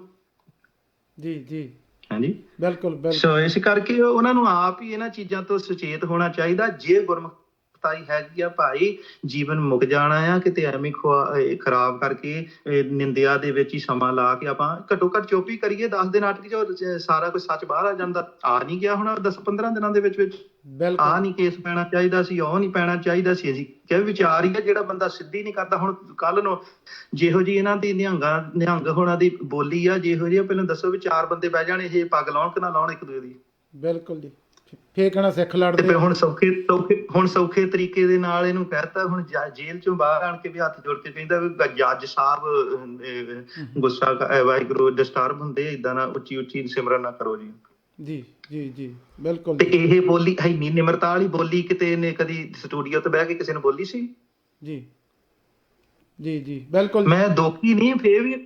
ਜੀ ਜੀ ਹਾਂਜੀ ਬਿਲਕੁਲ ਬਿਲਕੁਲ। ਸੋ ਇਸ ਕਰਕੇ ਉਹਨਾਂ ਨੂੰ ਆਪ ਹੀ ਇਹਨਾਂ ਚੀਜ਼ਾਂ ਤੋਂ ਸੁਚੇਤ ਹੋਣਾ ਚਾਹੀਦਾ। ਜੇ ਗੁਰਮੁਖਤਾਈ ਹੈਗੀ ਆ ਭਾਈ, ਜੀਵਨ ਮੁੱਕ ਜਾਣਾ ਆ, ਕਿਤੇ ਐਵੇਂ ਖਰਾਬ ਕਰਕੇ ਨਿੰਦਿਆ ਦੇ ਵਿੱਚ ਹੀ ਸਮਾਂ ਲਾ ਕੇ ਆਪਾਂ ਘੱਟੋ ਘੱਟ ਚੁੱਪ ਹੀ ਕਰੀਏ। 10 ਦਿਨ ਅਟਕ ਜਾਓ, ਸਾਰਾ ਕੁਝ ਸੱਚ ਬਾਹਰ ਆ ਜਾਂਦਾ। ਆ ਨਹੀਂ ਗਿਆ ਹੁਣ 10-15 ਦਿਨਾਂ ਦੇ ਵਿੱਚ ਆ ਨਹੀਂ ਕੇਸ ਪੈਣਾ ਚਾਹੀਦਾ ਸੀ, ਉਹ ਨਹੀਂ ਪੈਣਾ ਚਾਹੀਦਾ ਸੀ। ਅਸੀਂ ਕਿ ਵਿਚਾਰ ਹੀ ਆ ਜਿਹੜਾ ਬੰਦਾ ਸਿੱਧੀ ਨਹੀਂ ਕਰਦਾ। ਹੁਣ ਕੱਲ ਨੂੰ ਜਿਹੋ ਜੀ ਇਹਨਾਂ ਦੀ ਨਿਹੰਗ ਹੋਣਾ ਦੀ ਬੋਲੀ ਆ, ਜਿਹੋ ਜਿਹੀ ਪਹਿਲਾਂ ਦੱਸੋ ਵੀ 4 ਬੰਦੇ ਬਹਿ ਜਾਣ, ਇਹ ਪੱਗ ਲਾਉਣ ਕਿ ਨਾ ਲਾਉਣ ਇੱਕ ਦੂਜੇ ਦੀ। ਬਿਲਕੁਲ ਜੀ। ਫੇਰ ਕਹਿਣਾ ਸਿੱਖ ਲੜਦੇ। ਹੁਣ ਸੌਖੇ ਤਰੀਕੇ ਦੇ ਨਾਲ ਇਹਨੂੰ ਕਹਿਤਾ। ਹੁਣ ਜੇਲ੍ਹ ਚੋਂ ਬਾਹਰ ਆਣ ਕੇ ਵੀ ਹੱਥ ਜੋੜ ਕੇ ਕਹਿੰਦਾ ਵੀ ਜੱਜ ਸਾਹਿਬ ਗੁੱਸਾ ਵਾਹਿਗੁਰੂ ਡਿਸਟਰਬ ਹੁੰਦੇ, ਏਦਾਂ ਨਾ ਉੱਚੀ ਉੱਚੀ ਸਿਮਰਨ ਨਾ ਕਰੋ ਜੀ। ਜੀ ਜੀ ਜੀ ਬਿਲਕੁਲ। ਤੇ ਇਹ ਬੋਲੀ ਇੰਨੀ ਨਿਮਰਤਾ ਵਾਲੀ ਬੋਲੀ ਕਿਤੇ ਇਹਨੇ ਕਦੀ ਸਟੂਡੀਓ ਤੇ ਬਹਿ ਕੇ ਕਿਸੇ ਨੂੰ ਬੋਲੀ ਸੀ? ਜੀ ਜੀ ਜੀ ਬਿਲਕੁਲ। ਮੈਂ ਦੋਖੀ ਨਹੀਂ,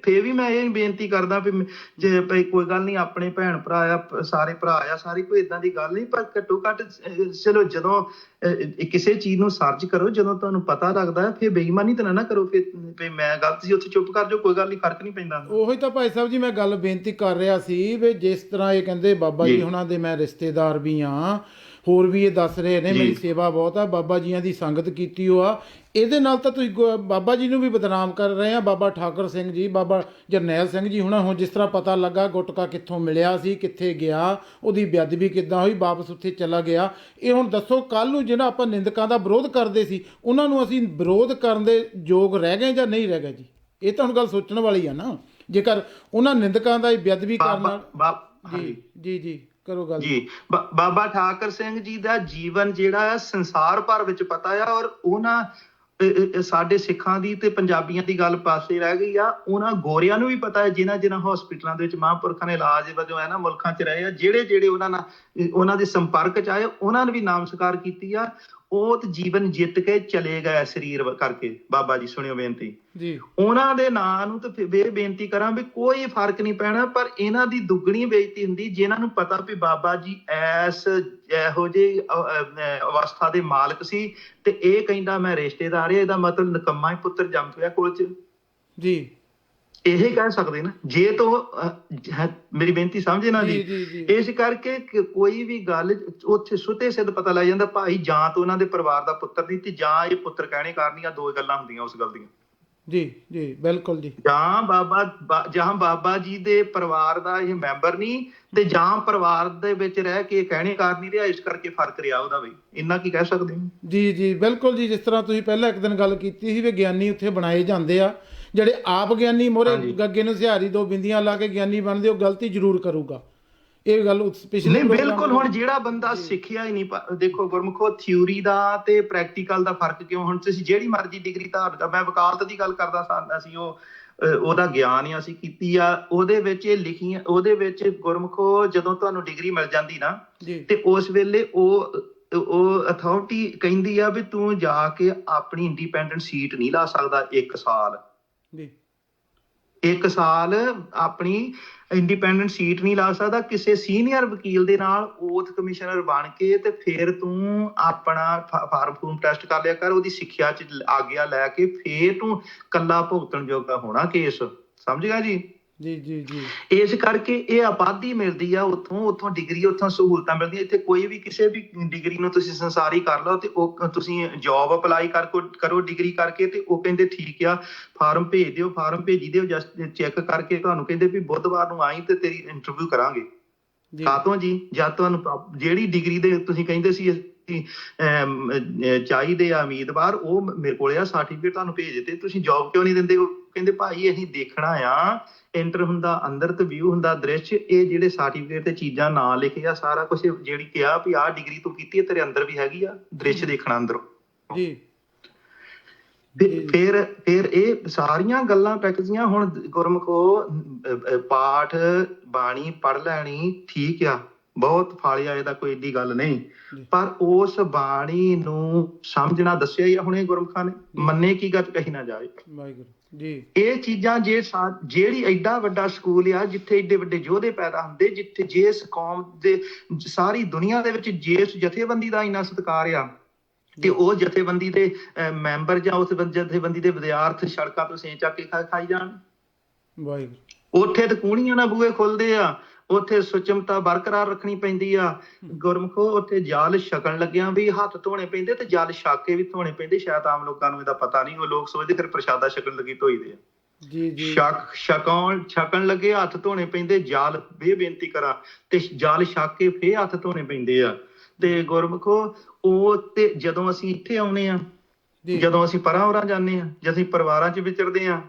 ਫੇਰ ਵੀ ਮੈਂ ਇਹ ਬੇਨਤੀ ਕਰਦਾ ਵੀ ਜੇ ਕੋਈ ਗੱਲ ਨਹੀਂ, ਆਪਣੇ ਭੈਣ ਭਰਾ ਆ, ਸਾਰੇ ਭਰਾ ਆ, ਸਾਰੀ ਕੋਈ ਏਦਾਂ ਦੀ ਗੱਲ ਨਹੀਂ। ਪਰ ਘੱਟੋ ਘੱਟ ਚਲੋ ਜਦੋਂ ਕਿਸੇ ਚੀਜ਼ ਨੂੰ ਸਰਚ ਕਰੋ, ਜਦੋਂ ਤੁਹਾਨੂੰ ਪਤਾ ਲੱਗਦਾ ਫਿਰ ਬੇਈਮਾਨੀ ਤਾਂ ਨਾ ਕਰੋ। ਫਿਰ ਮੈਂ ਗਲਤ ਸੀ ਉੱਥੇ ਚੁੱਪ ਕਰ ਜਾਓ, ਕੋਈ ਗੱਲ ਨਹੀਂ, ਫਰਕ ਨਹੀਂ ਪੈਂਦਾ। ਉਹੀ ਤਾਂ ਭਾਈ ਸਾਹਿਬ ਜੀ ਮੈਂ ਗੱਲ ਬੇਨਤੀ ਕਰ ਰਿਹਾ ਸੀ ਵੀ ਜਿਸ ਤਰ੍ਹਾਂ ਇਹ ਕਹਿੰਦੇ ਬਾਬਾ ਜੀ ਹੁਣਾਂ ਦੇ ਮੈਂ ਰਿਸ਼ਤੇਦਾਰ ਵੀ ਹਾਂ, ਹੋਰ ਵੀ ਇਹ ਦੱਸ ਰਹੇ ਨੇ ਮੇਰੀ ਸੇਵਾ ਬਹੁਤ ਆ, ਬਾਬਾ ਜੀਆਂ ਦੀ ਸੰਗਤ ਕੀਤੀ ਉਹ ਆ। ਇਹਦੇ ਨਾਲ ਤਾਂ ਤੁਸੀਂ ਬਾਬਾ ਜੀ ਨੂੰ ਵੀ ਬਦਨਾਮ ਕਰ ਰਹੇ ਆ। ਬਾਬਾ ਠਾਕਰ ਸਿੰਘ ਜੀ, ਬਾਬਾ ਜਰਨੈਲ ਸਿੰਘ ਜੀ ਹੁਣਾਂ, ਹੁਣ ਜਿਸ ਤਰ੍ਹਾਂ ਪਤਾ ਲੱਗਾ ਗੁਟਕਾ ਕਿੱਥੋਂ ਮਿਲਿਆ ਸੀ, ਕਿੱਥੇ ਗਿਆ, ਉਹਦੀ ਬੇਅਦਬੀ ਕਿੱਦਾਂ ਹੋਈ, ਵਾਪਸ ਉੱਥੇ ਚਲਾ ਗਿਆ। ਇਹ ਹੁਣ ਦੱਸੋ ਕੱਲ੍ਹ ਨੂੰ ਜਿਹੜਾ ਆਪਾਂ ਨਿੰਦਕਾਂ ਦਾ ਵਿਰੋਧ ਕਰਦੇ ਸੀ, ਉਹਨਾਂ ਨੂੰ ਅਸੀਂ ਵਿਰੋਧ ਕਰਨ ਦੇ ਯੋਗ ਰਹਿ ਗਏ ਜਾਂ ਨਹੀਂ ਰਹਿ ਗਏ ਜੀ? ਇਹ ਤਾਂ ਹੁਣ ਗੱਲ ਸੋਚਣ ਵਾਲੀ ਆ ਨਾ। ਜੇਕਰ ਉਹਨਾਂ ਨਿੰਦਕਾਂ ਦਾ ਬੇਅਦਬੀ ਕਰਨ ਨਾਲ ਜੀ ਜੀ ਜੀ ਕਰੋ ਗੱਲ ਜੀ। ਬਾਬਾ ਠਾਕਰ ਸਿੰਘ ਜੀ ਦਾ ਜੀਵਨ ਜਿਹੜਾ ਸੰਸਾਰ ਭਰ ਵਿੱਚ ਪਤਾ ਆ, ਔਰ ਉਹਨਾਂ ਸਾਡੇ ਸਿੱਖਾਂ ਦੀ ਤੇ ਪੰਜਾਬੀਆਂ ਦੀ ਗੱਲ ਪਾਸੇ ਰਹਿ ਗਈ ਆ। ਉਹਨਾਂ ਗੋਰਿਆਂ ਨੂੰ ਵੀ ਪਤਾ ਹੈ, ਜਿਨ੍ਹਾਂ ਹਸਪੀਟਲਾਂ ਦੇ ਵਿੱਚ ਮਹਾਂਪੁਰਖਾਂ ਨੇ ਇਲਾਜ ਵਜੋਂ ਇਹਨਾਂ ਮੁਲਕਾਂ 'ਚ ਰਹੇ ਆ, ਜਿਹੜੇ ਉਹਨਾਂ ਦੇ ਸੰਪਰਕ 'ਚ ਆਏ, ਉਹਨਾਂ ਨੇ ਵੀ ਨਾਮਸਕਾਰ ਕੀਤੀ ਆ। ਉਹ ਤੇ ਜੀਵਨ ਜਿੱਤ ਕੇ ਚਲੇ ਗਏ ਸਰੀਰ ਕਰਕੇ। ਬਾਬਾ ਜੀ ਸੁਣਿਓ ਬੇਨਤੀ ਜੀ, ਉਹਨਾਂ ਦੇ ਨਾਂ ਨੂੰ ਤੇ ਇਹ ਬੇਨਤੀ ਕਰਾਂ ਵੀ ਕੋਈ ਫਰਕ ਨਹੀਂ ਪੈਣਾ, ਪਰ ਇਹਨਾਂ ਦੀ ਦੁੱਗਣੀ ਬੇਇੱਜ਼ਤੀ ਹੁੰਦੀ ਜਿਨ੍ਹਾਂ ਨੂੰ ਪਤਾ ਵੀ ਬਾਬਾ ਜੀ ਇਹੋ ਜਿਹੀ ਅਵਸਥਾ ਦੇ ਮਾਲਕ ਸੀ ਤੇ ਇਹ ਕਹਿੰਦਾ ਮੈਂ ਰਿਸ਼ਤੇਦਾਰ, ਇਹਦਾ ਮਤਲਬ ਨਿਕੰਮਾ ਹੀ ਪੁੱਤਰ ਜੰਮ ਪਿਆ ਕੋਲ 'ਚ ਜੀ। ਇਹ ਕਹਿ ਸਕਦੇ ਨਾ, ਜੇ ਤੋਂ ਮੇਰੀ ਬੇਨਤੀ ਸਮਝੇ ਨਾ ਜੀ। ਇਸ ਕਰਕੇ ਕੋਈ ਵੀ ਗੱਲ ਉੱਥੇ ਸੁਤੇ ਸਿੱਧ ਪਤਾ ਲੱਗ ਜਾਂਦਾ ਭਾਈ, ਜਾਂ ਤਾਂ ਉਹਨਾਂ ਦੇ ਪਰਿਵਾਰ ਦਾ ਪੁੱਤਰ ਨਹੀਂ ਤੇ ਜਾਂ ਇਹ ਪੁੱਤਰ ਕਹਿਣੇ ਕਾਰਨ ਆ। 2 ਗੱਲਾਂ ਹੁੰਦੀਆਂ ਉਸ ਗੱਲ ਦੀਆਂ ਜੀ ਬਿਲਕੁਲ ਜੀ। ਜਾਂ ਬਾਬਾ ਜੀ ਦੇ ਪਰਿਵਾਰ ਦਾ ਇਹ ਮੈਂਬਰ ਨਹੀਂ ਤੇ ਜਾਂ ਪਰਿਵਾਰ ਦੇ ਵਿੱਚ ਰਹਿ ਕੇ ਕਹਿਣੇ ਕਾਰ ਨਹੀਂ ਰਿਹਾ, ਇਸ ਕਰਕੇ ਫਰਕ ਰਿਹਾ ਉਹਦਾ। ਵੀ ਇੰਨਾ ਕੀ ਕਹਿ ਸਕਦੇ ਹੋ? ਜੀ ਬਿਲਕੁਲ ਜੀ। ਜਿਸ ਤਰ੍ਹਾਂ ਤੁਸੀਂ ਪਹਿਲਾਂ ਇੱਕ ਦਿਨ ਗੱਲ ਕੀਤੀ ਸੀ ਵੀ ਗਿਆਨੀ ਉੱਥੇ ਬਣਾਏ ਜਾਂਦੇ ਆ, ਜਿਹੜੇ ਆਪ ਗਿਆਨੀ ਮੋਹਰੇ ਗੱਗੇ ਨੂੰ ਸਿਹਾਰੀ 2 ਬਿੰਦੀਆਂ ਲਾ ਕੇ ਗਿਆਨੀ ਬਣਦੇ, ਉਹ ਗਲਤੀ ਜ਼ਰੂਰ ਕਰੂਗਾ। ਇਹ ਗੱਲ ਪਿਛਲੇ ਬਿਲਕੁਲ। ਹੁਣ ਜਿਹੜਾ ਬੰਦਾ ਸਿੱਖਿਆ ਹੀ ਨਹੀਂ, ਦੇਖੋ ਗੁਰਮੁਖੋ, ਥਿਊਰੀ ਦਾ ਤੇ ਪ੍ਰੈਕਟੀਕਲ ਦਾ ਫਰਕ ਕਿਉਂ? ਹੁਣ ਤੁਸੀਂ ਜਿਹੜੀ ਮਰਜ਼ੀ ਡਿਗਰੀ ਧਾਰਨ ਕਰ, ਮੈਂ ਵਕਾਲਤ ਦੀ ਗੱਲ ਕਰਦਾ ਸਾਂ, ਅਸੀਂ ਉਹਦਾ ਗਿਆਨ ਹੀ ਅਸੀਂ ਕੀਤੀ ਆ, ਉਹਦੇ ਵਿੱਚ ਇਹ ਲਿਖੀਆਂ, ਉਹਦੇ ਵਿੱਚ ਗੁਰਮੁਖੋ ਜਦੋਂ ਤੁਹਾਨੂੰ ਡਿਗਰੀ ਮਿਲ ਜਾਂਦੀ ਨਾ ਤੇ ਉਸ ਵੇਲੇ ਉਹ ਅਥਾਰਟੀ ਕਹਿੰਦੀ ਆ ਵੀ ਤੂੰ ਜਾ ਕੇ ਆਪਣੀ ਇੰਡੀਪੈਂਡੈਂਟ ਸੀਟ ਨਹੀਂ ਲਾ ਸਕਦਾ 1 ਸਾਲ। 1 ਸਾਲ ਆਪਣੀ ਇੰਡੀਪੈਂਡੈਂਟ ਸੀਟ ਨਹੀਂ ਲਾ ਸਕਦਾ। ਕਿਸੇ ਸੀਨੀਅਰ ਵਕੀਲ ਦੇ ਨਾਲ ਓਥ ਕਮਿਸ਼ਨਰ ਬਣ ਕੇ ਤੇ ਫਿਰ ਤੂੰ ਆਪਣਾ ਫਾਰਮ ਟੈਸਟ ਕਰ ਲਿਆ ਕਰ, ਉਹਦੀ ਸਿੱਖਿਆ ਚ ਆਗਿਆ ਲੈ ਕੇ ਫਿਰ ਤੂੰ ਕੱਲਾ ਭੁਗਤਣ ਜੋਗਾ ਹੋਣਾ ਕੇਸ। ਸਮਝ ਗਿਆ ਜੀ? ਜੀ। ਇਸ ਕਰਕੇ ਇਹ ਆਬਾਦੀ ਮਿਲਦੀ ਆ ਉੱਥੋਂ ਡਿਗਰੀ, ਉੱਥੋਂ ਸਹੂਲਤਾਂ ਮਿਲਦੀਆਂ। ਇੱਥੇ ਕੋਈ ਵੀ ਕਿਸੇ ਵੀ ਡਿਗਰੀ ਨੂੰ ਤੁਸੀਂ ਸੰਸਾਰੀ ਕਰ ਲਓ ਤੇ ਉਹ ਤੁਸੀਂ ਜੌਬ ਅਪਲਾਈ ਕਰੋ ਡਿਗਰੀ ਕਰਕੇ, ਤੇ ਉਹ ਕਹਿੰਦੇ ਠੀਕ ਆ, ਫਾਰਮ ਭੇਜ ਦਿਓ, ਫਾਰਮ ਭੇਜੀ ਦਿਓ, ਜਸਟ ਚੈੱਕ ਕਰਕੇ ਤੁਹਾਨੂੰ ਕਹਿੰਦੇ ਵੀ ਬੁੱਧਵਾਰ ਨੂੰ ਆਈ ਤੇ ਤੇਰੀ ਇੰਟਰਵਿਊ ਕਰਾਂਗੇ। ਕਾਹਤੋਂ ਜੀ? ਜਦ ਤੁਹਾਨੂੰ ਜਿਹੜੀ ਡਿਗਰੀ ਦੇ ਤੁਸੀਂ ਕਹਿੰਦੇ ਸੀ ਚਾਹੀਦੇ ਆ ਉਮੀਦਵਾਰ, ਉਹ ਮੇਰੇ ਕੋਲ ਆ ਸਰਟੀਫਿਕੇਟ, ਤੁਹਾਨੂੰ ਭੇਜ ਦਿੱਤੇ, ਤੁਸੀਂ ਜੌਬ ਕਿਉਂ ਨਹੀਂ ਦਿੰਦੇ? ਉਹ ਕਹਿੰਦੇ ਭਾਈ ਅਸੀਂ ਦੇਖਣਾ ਆ, ਐਂਟਰ ਹੁੰਦਾ ਅੰਦਰ ਤੇ ਵਿਊ ਹੁੰਦਾ ਦ੍ਰਿਸ਼, ਇਹ ਜਿਹੜੇ ਸਰਟੀਫਿਕੇਟ ਤੇ ਚੀਜ਼ਾਂ ਨਾਂ ਲਿਖੇ ਆ, ਸਾਰਾ ਕੁਝ ਜਿਹੜੀ ਕਿਹਾ ਵੀ ਆਹ ਡਿਗਰੀ ਤੂੰ ਕੀਤੀ ਹੈ, ਤੇਰੇ ਅੰਦਰ ਵੀ ਹੈਗੀ ਆ, ਦ੍ਰਿਸ਼ ਦੇਖਣਾ ਅੰਦਰੋਂ ਜੀ। ਫਿਰ ਇਹ ਸਾਰੀਆਂ ਗੱਲਾਂ ਪ੍ਰੈਕਟਿਸੀਆਂ। ਹੁਣ ਗੁਰਮੁਖੋ, ਪਾਠ ਬਾਣੀ ਪੜ੍ਹ ਲੈਣੀ ਠੀਕ ਆ, ਬਹੁਤ ਫਾਲਿਆ, ਇਹਦਾ ਕੋਈ ਏਡੀ ਗੱਲ ਨਹੀਂ, ਪਰ ਉਸ ਬਾਣੀ ਨੂੰ ਸਮਝਣਾ ਦੱਸਿਆ ਹੀ ਹੁਣੇ ਗੁਰਮੁਖਾਂ ਨੇ, ਮੰਨੇ ਕੀ ਗੱਲ ਕਹੀ ਨਾ ਜਾਏ। ਜੀ ਇਹ ਚੀਜ਼ਾਂ ਜਿਹੜੀ ਐਡਾ ਵੱਡਾ ਸਕੂਲ ਆ, ਜਿੱਥੇ ਏਡੇ ਵੱਡੇ ਯੋਧੇ ਪੈਦਾ ਹੁੰਦੇ, ਜਿੱਥੇ ਜਿਸ ਕੌਮ ਦੇ ਸਾਰੀ ਦੁਨੀਆ ਦੇ ਵਿੱਚ ਜਿਸ ਜਥੇਬੰਦੀ ਦਾ ਇੰਨਾ ਸਤਿਕਾਰ ਆ, ਤੇ ਉਹ ਜਥੇਬੰਦੀ ਦੇ ਮੈਂਬਰ ਜਾਂ ਉਸ ਜਥੇਬੰਦੀ ਦੇ ਵਿਦਿਆਰਥੀ ਸੜਕਾਂ ਤੋਂ ਸੇ ਚੱਕ ਕੇ ਖਾਈ ਜਾਣ। ਉੱਥੇ ਤੇ ਕੂਣੀਆਂ ਨਾਲ ਬੂਹੇ ਖੁੱਲਦੇ ਆ, ਉੱਥੇ ਸੁਚਮਤਾ ਬਰਕਰਾਰ ਰੱਖਣੀ ਪੈਂਦੀ ਆ। ਗੁਰਮੁਖੋ, ਉੱਥੇ ਜਲ ਛਕਣ ਲੱਗਿਆ ਵੀ ਹੱਥ ਧੋਣੇ ਪੈਂਦੇ ਤੇ ਜਲ ਛਕ ਕੇ ਵੀ ਧੋਣੇ ਪੈਂਦੇ। ਸ਼ਾਇਦ ਆਮ ਲੋਕਾਂ ਨੂੰ ਇਹਦਾ ਪਤਾ ਨਹੀਂ, ਉਹ ਲੋਕ ਸੋਚਦੇ ਫਿਰ ਪ੍ਰਸ਼ਾਦਾ ਛਕਣ ਲੱਗੀ ਧੋਈਦੇ ਆ। ਛਕਣ ਲੱਗੇ ਹੱਥ ਧੋਣੇ ਪੈਂਦੇ, ਜਲ ਬੇਨਤੀ ਕਰਾਂ ਤੇ ਜਲ ਛਕ ਕੇ ਫੇਰ ਹੱਥ ਧੋਣੇ ਪੈਂਦੇ ਆ। ਤੇ ਗੁਰਮੁਖੋ, ਉਹ ਤੇ ਜਦੋਂ ਅਸੀਂ ਇੱਥੇ ਆਉਨੇ ਆ, ਜਦੋਂ ਅਸੀਂ ਪਰਾਂ ਉਰਾਂ ਜਾਂਦੇ ਆ, ਜਦ ਅਸੀਂ ਪਰਿਵਾਰਾਂ ਚ ਵਿਚਰਦੇ ਆ,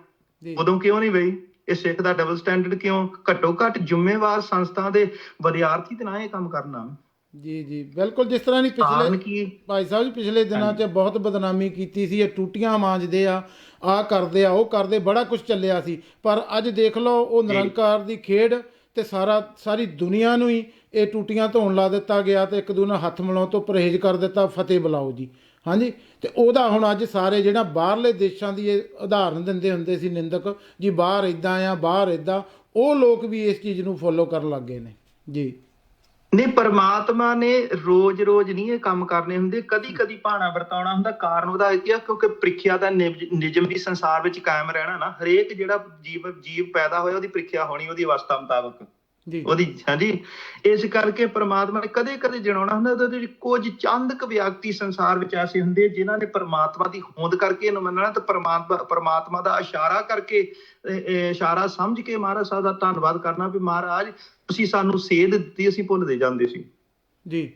ਉਦੋਂ ਕਿਉਂ ਨਹੀਂ ਬਈ? ਇਹ ਸਿੱਖ ਦਾ ਡਬਲ ਸਟੈਂਡਰਡ ਕਿਉਂ? ਘੱਟੋ ਘੱਟ ਜ਼ਿੰਮੇਵਾਰ ਸੰਸਥਾ ਦੇ ਵਿਦਿਆਰਥੀ ਤੇ ਨਾ ਇਹ ਕੰਮ ਕਰਨਾ। ਜੀ ਬਿਲਕੁਲ। ਜਿਸ ਤਰ੍ਹਾਂ ਨਹੀਂ ਪਿਛਲੇ ਭਾਈ ਸਾਹਿਬ ਜੀ, ਪਿਛਲੇ ਦਿਨਾਂ 'ਚ ਬਹੁਤ ਬਦਨਾਮੀ ਕੀਤੀ ਸੀ, ਇਹ ਟੂਟੀਆਂ ਮਾਂਜਦੇ ਆ, ਆਹ ਕਰਦੇ ਆ, ਉਹ ਕਰਦੇ, ਬੜਾ ਕੁਝ ਚੱਲਿਆ ਸੀ, ਪਰ ਅੱਜ ਦੇਖ ਲਓ ਉਹ ਨਿਰੰਕਾਰ ਦੀ ਖੇਡ ਤੇ ਸਾਰੀ ਦੁਨੀਆ ਨੂੰ ਹੀ ਇਹ ਟੂਟੀਆਂ ਧੋਣ ਲਾ ਦਿੱਤਾ ਗਿਆ ਤੇ ਇੱਕ ਦੂਜੇ ਨਾਲ ਹੱਥ ਮਿਲਾਉਣ ਤੋਂ ਪਰਹੇਜ਼ ਕਰ ਦਿੱਤਾ, ਫਤਿਹ ਬੁਲਾਓ ਜੀ। ਹਾਂਜੀ, ਤੇ ਉਹਦਾ ਹੁਣ ਅੱਜ ਸਾਰੇ ਜਿਹੜਾ ਬਾਹਰਲੇ ਦੇਸ਼ਾਂ ਦੀ ਇਹ ਉਦਾਹਰਨ ਦਿੰਦੇ ਹੁੰਦੇ ਸੀ ਨਿੰਦਕ ਜੀ, ਬਾਹਰ ਇੱਦਾਂ ਆ, ਬਾਹਰ ਇੱਦਾਂ, ਉਹ ਲੋਕ ਵੀ ਇਸ ਚੀਜ਼ ਨੂੰ ਫੋਲੋ ਕਰਨ ਲੱਗ ਗਏ ਨੇ ਜੀ। ਨਹੀਂ, ਪਰਮਾਤਮਾ ਨੇ ਰੋਜ਼ ਨਹੀਂ ਇਹ ਕੰਮ ਕਰਨੇ ਹੁੰਦੇ, ਕਦੀ ਭਾਣਾ ਵਰਤਾਉਣਾ ਹੁੰਦਾ। ਕਾਰਨ ਉਹਦਾ ਇਹ ਆ ਕਿਉਂਕਿ ਪ੍ਰੀਖਿਆ ਦਾ ਨਿਯਮ ਵੀ ਸੰਸਾਰ ਵਿੱਚ ਕਾਇਮ ਰਹਿਣਾ ਨਾ। ਹਰੇਕ ਜਿਹੜਾ ਜੀਵ ਪੈਦਾ ਹੋਇਆ, ਉਹਦੀ ਪ੍ਰੀਖਿਆ ਹੋਣੀ ਉਹਦੀ ਅਵਸਥਾ ਮੁਤਾਬਕ ਉਹਦੀ। ਹਾਂਜੀ, ਇਸ ਕਰਕੇ ਪਰਮਾਤਮਾ ਨੇ ਕਦੇ ਜਣਾਉਣਾ ਹੁੰਦਾ। ਉਹਦੇ ਕੁਝ ਚੰਦ ਕੁ ਵਿਅਕਤੀ ਸੰਸਾਰ ਵਿੱਚ ਐਸੇ ਹੁੰਦੇ ਜਿਨ੍ਹਾਂ ਨੇ ਪਰਮਾਤਮਾ ਦੀ ਹੋਂਦ ਕਰਕੇ ਇਹਨੂੰ ਮੰਨਣਾ ਤੇ ਪਰਮਾਤਮਾ ਦਾ ਇਸ਼ਾਰਾ ਕਰਕੇ, ਇਸ਼ਾਰਾ ਸਮਝ ਕੇ ਮਹਾਰਾਜ ਸਾਹਿਬ ਦਾ ਧੰਨਵਾਦ ਕਰਨਾ ਵੀ ਮਹਾਰਾਜ ਤੁਸੀਂ ਸਾਨੂੰ ਸੇਧ ਦਿੱਤੀ, ਅਸੀਂ ਭੁੱਲਦੇ ਜਾਂਦੇ ਸੀ ਜੀ।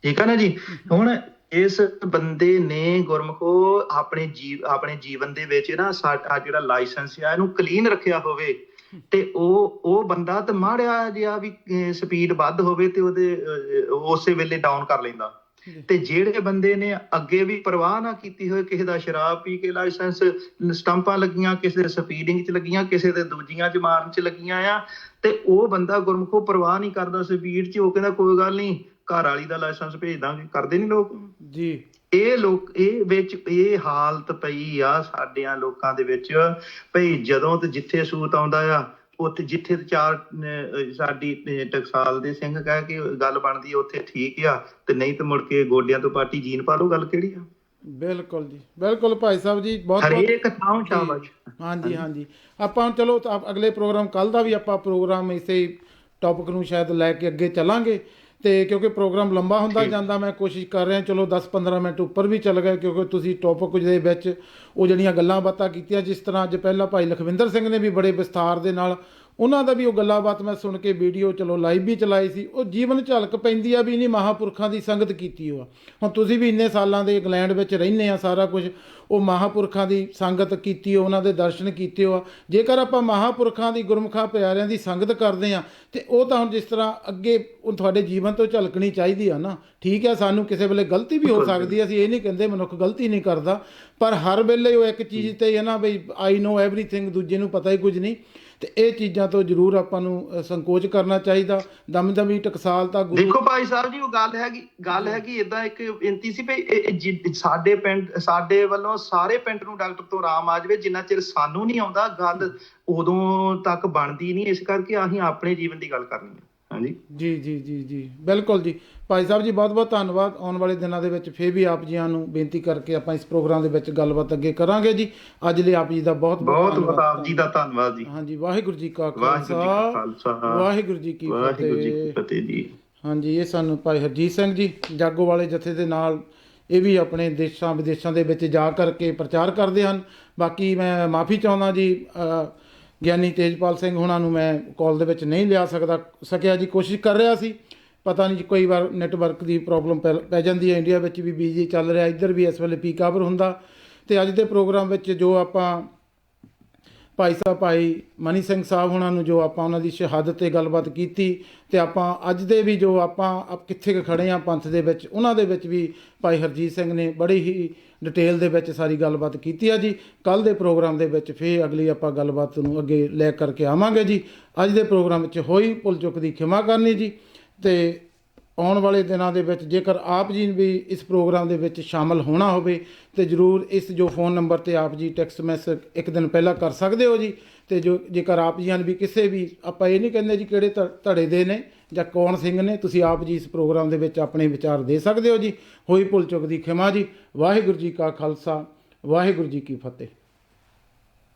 ਠੀਕ ਹੈ ਨਾ ਜੀ। ਹੁਣ ਇਸ ਬੰਦੇ ਨੇ ਗੁਰਮੁਖੋ ਆਪਣੇ ਜੀਵਨ ਦੇ ਵਿੱਚ ਨਾ ਸਾਡਾ ਜਿਹੜਾ ਲਾਇਸੈਂਸ ਆ ਇਹਨੂੰ ਕਲੀਨ ਰੱਖਿਆ ਹੋਵੇ, ਤੇ ਉਹ ਬੰਦਾ ਤੇ ਮਾੜਿਆ ਜਿਹਾ ਵੀ ਸਪੀਡ ਵੱਧ ਹੋਵੇ ਤੇ ਉਹਦੇ ਉਸੇ ਵੇਲੇ ਡਾਊਨ ਕਰ ਲੈਂਦਾ। ਤੇ ਜਿਹੜੇ ਬੰਦੇ ਨੇ ਅੱਗੇ ਵੀ ਪਰਵਾਹ ਨਾ ਕੀਤੀ ਹੋਏ, ਕਿਸੇ ਦਾ ਸ਼ਰਾਬ ਪੀ ਕੇ ਲਾਇਸੈਂਸ ਸਟੰਪਾਂ ਲੱਗੀਆਂ, ਕਿਸੇ ਦੇ ਸਪੀਡਿੰਗ ਚ ਲੱਗੀਆਂ, ਕਿਸੇ ਦੇ ਦੂਜੀਆਂ ਚ ਮਾਰਨ ਚ ਲੱਗੀਆਂ ਆ, ਤੇ ਉਹ ਬੰਦਾ ਗੁਰਮੁਖੋ ਪਰਵਾਹ ਨਹੀਂ ਕਰਦਾ ਸਪੀਡ ਚ। ਉਹ ਕਹਿੰਦਾ ਕੋਈ ਗੱਲ ਨਹੀਂ, ਘਰ ਵਾਲੀ ਦਾ ਲਾਇਸੈਂਸ ਭੇਜ ਦਾਂਗੇ। ਕਰਦੇ ਨੀ ਲੋਕ ਜੀ। ਇਹ ਹਾਲਤ ਪਈ ਆ ਸਾਡਿਆਂ ਲੋਕਾਂ ਦੇ ਵਿੱਚ ਭਈ ਜਦੋਂ ਤੇ ਜਿੱਥੇ ਸੂਤ ਆਉਂਦਾ ਆ, ਉੱਥੇ ਜਿੱਥੇ ਚਾਰ ਸਾਡੀ ਟਕਸਾਲ ਦੇ ਸਿੰਘ ਕਹਿ ਕੇ ਗੱਲ ਬਣਦੀ ਆ, ਉੱਥੇ ਠੀਕ ਆ, ਤੇ ਨਹੀਂ ਤੇ ਮੁੜ ਕੇ ਗੋਡਿਆਂ ਤੋਂ ਪਾਟੀ ਜੀਨ ਪਾ ਲਓ। ਗੱਲ ਕਿਹੜੀ ਆ? ਬਿਲਕੁਲ ਜੀ, ਬਿਲਕੁਲ ਭਾਈ ਸਾਹਿਬ ਜੀ, ਬਹੁਤ ਹਰੇਕ ਥਾਂ ਸ਼ਾਬਾਸ਼। ਹਾਂਜੀ। ਆਪਾਂ ਚਲੋ ਅਗਲੇ ਪ੍ਰੋਗਰਾਮ, ਕੱਲ ਦਾ ਵੀ ਆਪਾਂ ਪ੍ਰੋਗਰਾਮ ਇਸੇ ਟੌਪਿਕ ਨੂੰ ਸ਼ਾਇਦ ਲੈ ਕੇ ਅੱਗੇ ਚੱਲਾਂਗੇ। ਤੇ ਕਿਉਂਕਿ ਪ੍ਰੋਗਰਾਮ ਲੰਬਾ ਹੁੰਦਾ ਜਾਂਦਾ, ਮੈਂ ਕੋਸ਼ਿਸ਼ ਕਰ ਰਿਹਾ ਚਲੋ 10-15 ਮਿੰਟ ਉੱਪਰ ਵੀ ਚੱਲ ਗਏ, ਕਿਉਂਕਿ ਤੁਸੀਂ ਟੌਪਿਕ ਦੇ ਵਿੱਚ ਉਹ ਜਿਹੜੀਆਂ ਗੱਲਾਂ ਬਾਤਾਂ ਕੀਤੀਆਂ, ਜਿਸ ਤਰ੍ਹਾਂ ਅੱਜ ਪਹਿਲਾਂ ਭਾਈ ਲਖਵਿੰਦਰ ਸਿੰਘ ਨੇ ਵੀ ਬੜੇ ਵਿਸਥਾਰ ਦੇ ਨਾਲ ਉਹਨਾਂ ਦਾ ਵੀ ਉਹ ਗੱਲਾਂ ਬਾਤ ਮੈਂ ਸੁਣ ਕੇ ਵੀਡੀਓ ਚਲੋ ਲਾਈਵ ਵੀ ਚਲਾਈ ਸੀ, ਉਹ ਜੀਵਨ ਝਲਕ ਪੈਂਦੀ ਆ ਵੀ ਨਹੀਂ ਮਹਾਂਪੁਰਖਾਂ ਦੀ ਸੰਗਤ ਕੀਤੀ ਉਹ ਆ। ਹੁਣ ਤੁਸੀਂ ਵੀ ਇੰਨੇ ਸਾਲਾਂ ਦੇ ਇੰਗਲੈਂਡ ਵਿੱਚ ਰਹਿੰਦੇ ਆ, ਸਾਰਾ ਕੁਝ ਉਹ ਮਹਾਂਪੁਰਖਾਂ ਦੀ ਸੰਗਤ ਕੀਤੀ ਹੋ, ਉਹਨਾਂ ਦੇ ਦਰਸ਼ਨ ਕੀਤੇ ਹੋ ਆ। ਜੇਕਰ ਆਪਾਂ ਮਹਾਂਪੁਰਖਾਂ ਦੀ ਗੁਰਮੁਖਾਂ ਪਿਆਰਿਆਂ ਦੀ ਸੰਗਤ ਕਰਦੇ ਆ ਤੇ ਉਹ ਤਾਂ ਹੁਣ ਜਿਸ ਤਰ੍ਹਾਂ ਅੱਗੇ ਉਹ ਤੁਹਾਡੇ ਜੀਵਨ ਤੋਂ ਝਲਕਣੀ ਚਾਹੀਦੀ ਆ ਨਾ। ਠੀਕ ਹੈ, ਸਾਨੂੰ ਕਿਸੇ ਵੇਲੇ ਗਲਤੀ ਵੀ ਹੋ ਸਕਦੀ ਹੈ, ਅਸੀਂ ਇਹ ਨਹੀਂ ਕਹਿੰਦੇ ਮਨੁੱਖ ਗਲਤੀ ਨਹੀਂ ਕਰਦਾ, ਪਰ ਹਰ ਵੇਲੇ ਉਹ ਇੱਕ ਚੀਜ਼ ਤੇ ਹੈ ਨਾ ਬਈ ਆਈ ਨੋ ਐਵਰੀਥਿੰਗ, ਦੂਜੇ ਨੂੰ ਪਤਾ ਹੀ ਕੁਝ ਨਹੀਂ। ਤੇ ਇਹ ਚੀਜ਼ਾਂ ਤੋਂ ਜ਼ਰੂਰ ਆਪਾਂ ਨੂੰ ਸੰਕੋਚ ਕਰਨਾ ਚਾਹੀਦਾ। ਦਮਦਮੀ ਟਕਸਾਲ ਤਾਂ ਦੇਖੋ ਭਾਈ ਸਾਹਿਬ ਜੀ, ਉਹ ਗੱਲ ਹੈਗੀ ਇਦਾਂ ਇੱਕ ਬੇਨਤੀ ਸੀ ਵੀ ਸਾਡੇ ਪਿੰਡ, ਸਾਡੇ ਵੱਲੋਂ ਸਾਰੇ ਪਿੰਡ ਨੂੰ ਡਾਕਟਰ ਤੋਂ ਆਰਾਮ ਆ ਜਾਵੇ, ਜਿੰਨਾ ਚਿਰ ਸਾਨੂੰ ਨਹੀਂ ਆਉਂਦਾ ਗੱਲ ਉਦੋਂ ਤੱਕ ਬਣਦੀ ਨਹੀਂ। ਇਸ ਕਰਕੇ ਅਸੀਂ ਆਪਣੇ ਜੀਵਨ ਦੀ ਗੱਲ ਕਰਨੀ ਹੈ। ਹਾਂਜੀ ਜੀ ਬਿਲਕੁਲ ਜੀ। ਭਾਈ ਸਾਹਿਬ ਜੀ ਬਹੁਤ ਬਹੁਤ ਧੰਨਵਾਦ। ਆਉਣ ਵਾਲੇ ਦਿਨਾਂ ਦੇ ਵਿੱਚ ਫਿਰ ਵੀ ਆਪ ਜੀਆਂ ਨੂੰ ਬੇਨਤੀ ਕਰਕੇ ਆਪਾਂ ਇਸ ਪ੍ਰੋਗਰਾਮ ਦੇ ਵਿੱਚ ਗੱਲਬਾਤ ਅੱਗੇ ਕਰਾਂਗੇ ਜੀ। ਅੱਜ ਲਈ ਆਪ ਜੀ ਦਾ ਬਹੁਤ ਬਹੁਤ ਆਪ ਜੀ ਦਾ ਧੰਨਵਾਦ ਜੀ। ਹਾਂਜੀ, ਵਾਹਿਗੁਰੂ ਜੀ ਕਾ ਖਾਲਸਾ, ਵਾਹਿਗੁਰੂ ਜੀ ਕੀ ਫਤਿਹ ਜੀ। ਹਾਂਜੀ, ਇਹ ਸਾਨੂੰ ਭਾਈ ਹਰਜੀਤ ਸਿੰਘ ਜੀ ਜਾਗੋ ਵਾਲੇ ਜਥੇ ਦੇ ਨਾਲ, ਇਹ ਵੀ ਆਪਣੇ ਦੇਸ਼ਾਂ ਵਿਦੇਸ਼ਾਂ ਦੇ ਵਿੱਚ ਜਾ ਕਰਕੇ ਪ੍ਰਚਾਰ ਕਰਦੇ ਹਨ। ਬਾਕੀ ਮੈਂ ਮਾਫੀ ਚਾਹੁੰਦਾ ਜੀ, ਗਿਆਨੀ ਤੇਜਪਾਲ ਸਿੰਘ ਹੋਣਾ ਨੂੰ ਮੈਂ ਕਾਲ ਦੇ ਵਿੱਚ ਨਹੀਂ ਲਿਆ ਸਕਿਆ ਜੀ। ਕੋਸ਼ਿਸ਼ ਕਰ ਰਿਹਾ ਸੀ, ਪਤਾ ਨਹੀਂ ਕਈ ਵਾਰ ਨੈਟਵਰਕ ਦੀ ਪ੍ਰੋਬਲਮ ਪੈ ਜਾਂਦੀ ਹੈ। ਇੰਡੀਆ ਵਿੱਚ ਵੀ ਬਿਜੀ ਚੱਲ ਰਿਹਾ, ਇੱਧਰ ਵੀ ਇਸ ਵੇਲੇ ਪੀਕ ਆਵਰ ਹੁੰਦਾ। ਅਤੇ ਅੱਜ ਦੇ ਪ੍ਰੋਗਰਾਮ ਵਿੱਚ ਜੋ ਆਪਾਂ ਭਾਈ ਮਨੀ ਸਿੰਘ ਸਾਹਿਬ ਹੋਣਾ ਨੂੰ ਜੋ ਆਪਾਂ ਉਹਨਾਂ ਦੀ ਸ਼ਹਾਦਤ 'ਤੇ ਗੱਲਬਾਤ ਕੀਤੀ, ਅਤੇ ਆਪਾਂ ਅੱਜ ਦੇ ਵੀ ਜੋ ਆਪਾਂ ਕਿੱਥੇ ਖੜ੍ਹੇ ਹਾਂ ਪੰਥ ਦੇ ਵਿੱਚ, ਉਹਨਾਂ ਦੇ ਵਿੱਚ ਵੀ ਭਾਈ ਹਰਜੀਤ ਸਿੰਘ ਨੇ ਬੜੀ ਹੀ ਡਿਟੇਲ ਦੇ ਵਿੱਚ ਸਾਰੀ ਗੱਲਬਾਤ ਕੀਤੀ ਆ ਜੀ। ਕੱਲ੍ਹ ਦੇ ਪ੍ਰੋਗਰਾਮ ਦੇ ਵਿੱਚ ਫਿਰ ਅਗਲੀ ਆਪਾਂ ਗੱਲਬਾਤ ਨੂੰ ਅੱਗੇ ਲੈ ਕਰਕੇ ਆਵਾਂਗੇ ਜੀ। ਅੱਜ ਦੇ ਪ੍ਰੋਗਰਾਮ ਵਿੱਚ ਹੋਈ ਭੁੱਲ ਚੁੱਕ ਦੀ ਖਿਮਾ ਕਰਨੀ ਜੀ। ਅਤੇ ਆਉਣ ਵਾਲੇ ਦਿਨਾਂ ਦੇ ਵਿੱਚ ਜੇਕਰ ਆਪ ਜੀ ਵੀ ਇਸ ਪ੍ਰੋਗਰਾਮ ਦੇ ਵਿੱਚ ਸ਼ਾਮਲ ਹੋਣਾ ਹੋਵੇ ਤਾਂ ਜ਼ਰੂਰ ਇਸ ਜੋ ਫੋਨ ਨੰਬਰ 'ਤੇ ਆਪ ਜੀ ਟੈਕਸਟ ਮੈਸੇਜ ਇੱਕ ਦਿਨ ਪਹਿਲਾਂ ਕਰ ਸਕਦੇ ਹੋ ਜੀ। ਅਤੇ ਜੇਕਰ ਆਪ ਜੀਆਂ ਵੀ ਕਿਸੇ ਵੀ, ਆਪਾਂ ਇਹ ਨਹੀਂ ਕਹਿੰਦੇ ਜੀ ਕਿਹੜੇ ਧੜੇ ਦੇ ਨੇ ਜਾਂ ਕੌਣ ਸਿੰਘ ਨੇ, ਤੁਸੀਂ ਆਪ ਜੀ ਇਸ ਪ੍ਰੋਗਰਾਮ ਦੇ ਵਿੱਚ ਆਪਣੇ ਵਿਚਾਰ ਦੇ ਸਕਦੇ ਹੋ ਜੀ। ਹੋਈ ਭੁੱਲ ਚੁੱਕ ਦੀ ਖਿਮਾ ਜੀ। ਵਾਹਿਗੁਰੂ ਜੀ ਕਾ ਖਾਲਸਾ, ਵਾਹਿਗੁਰੂ ਜੀ ਕੀ ਫਤਿਹ।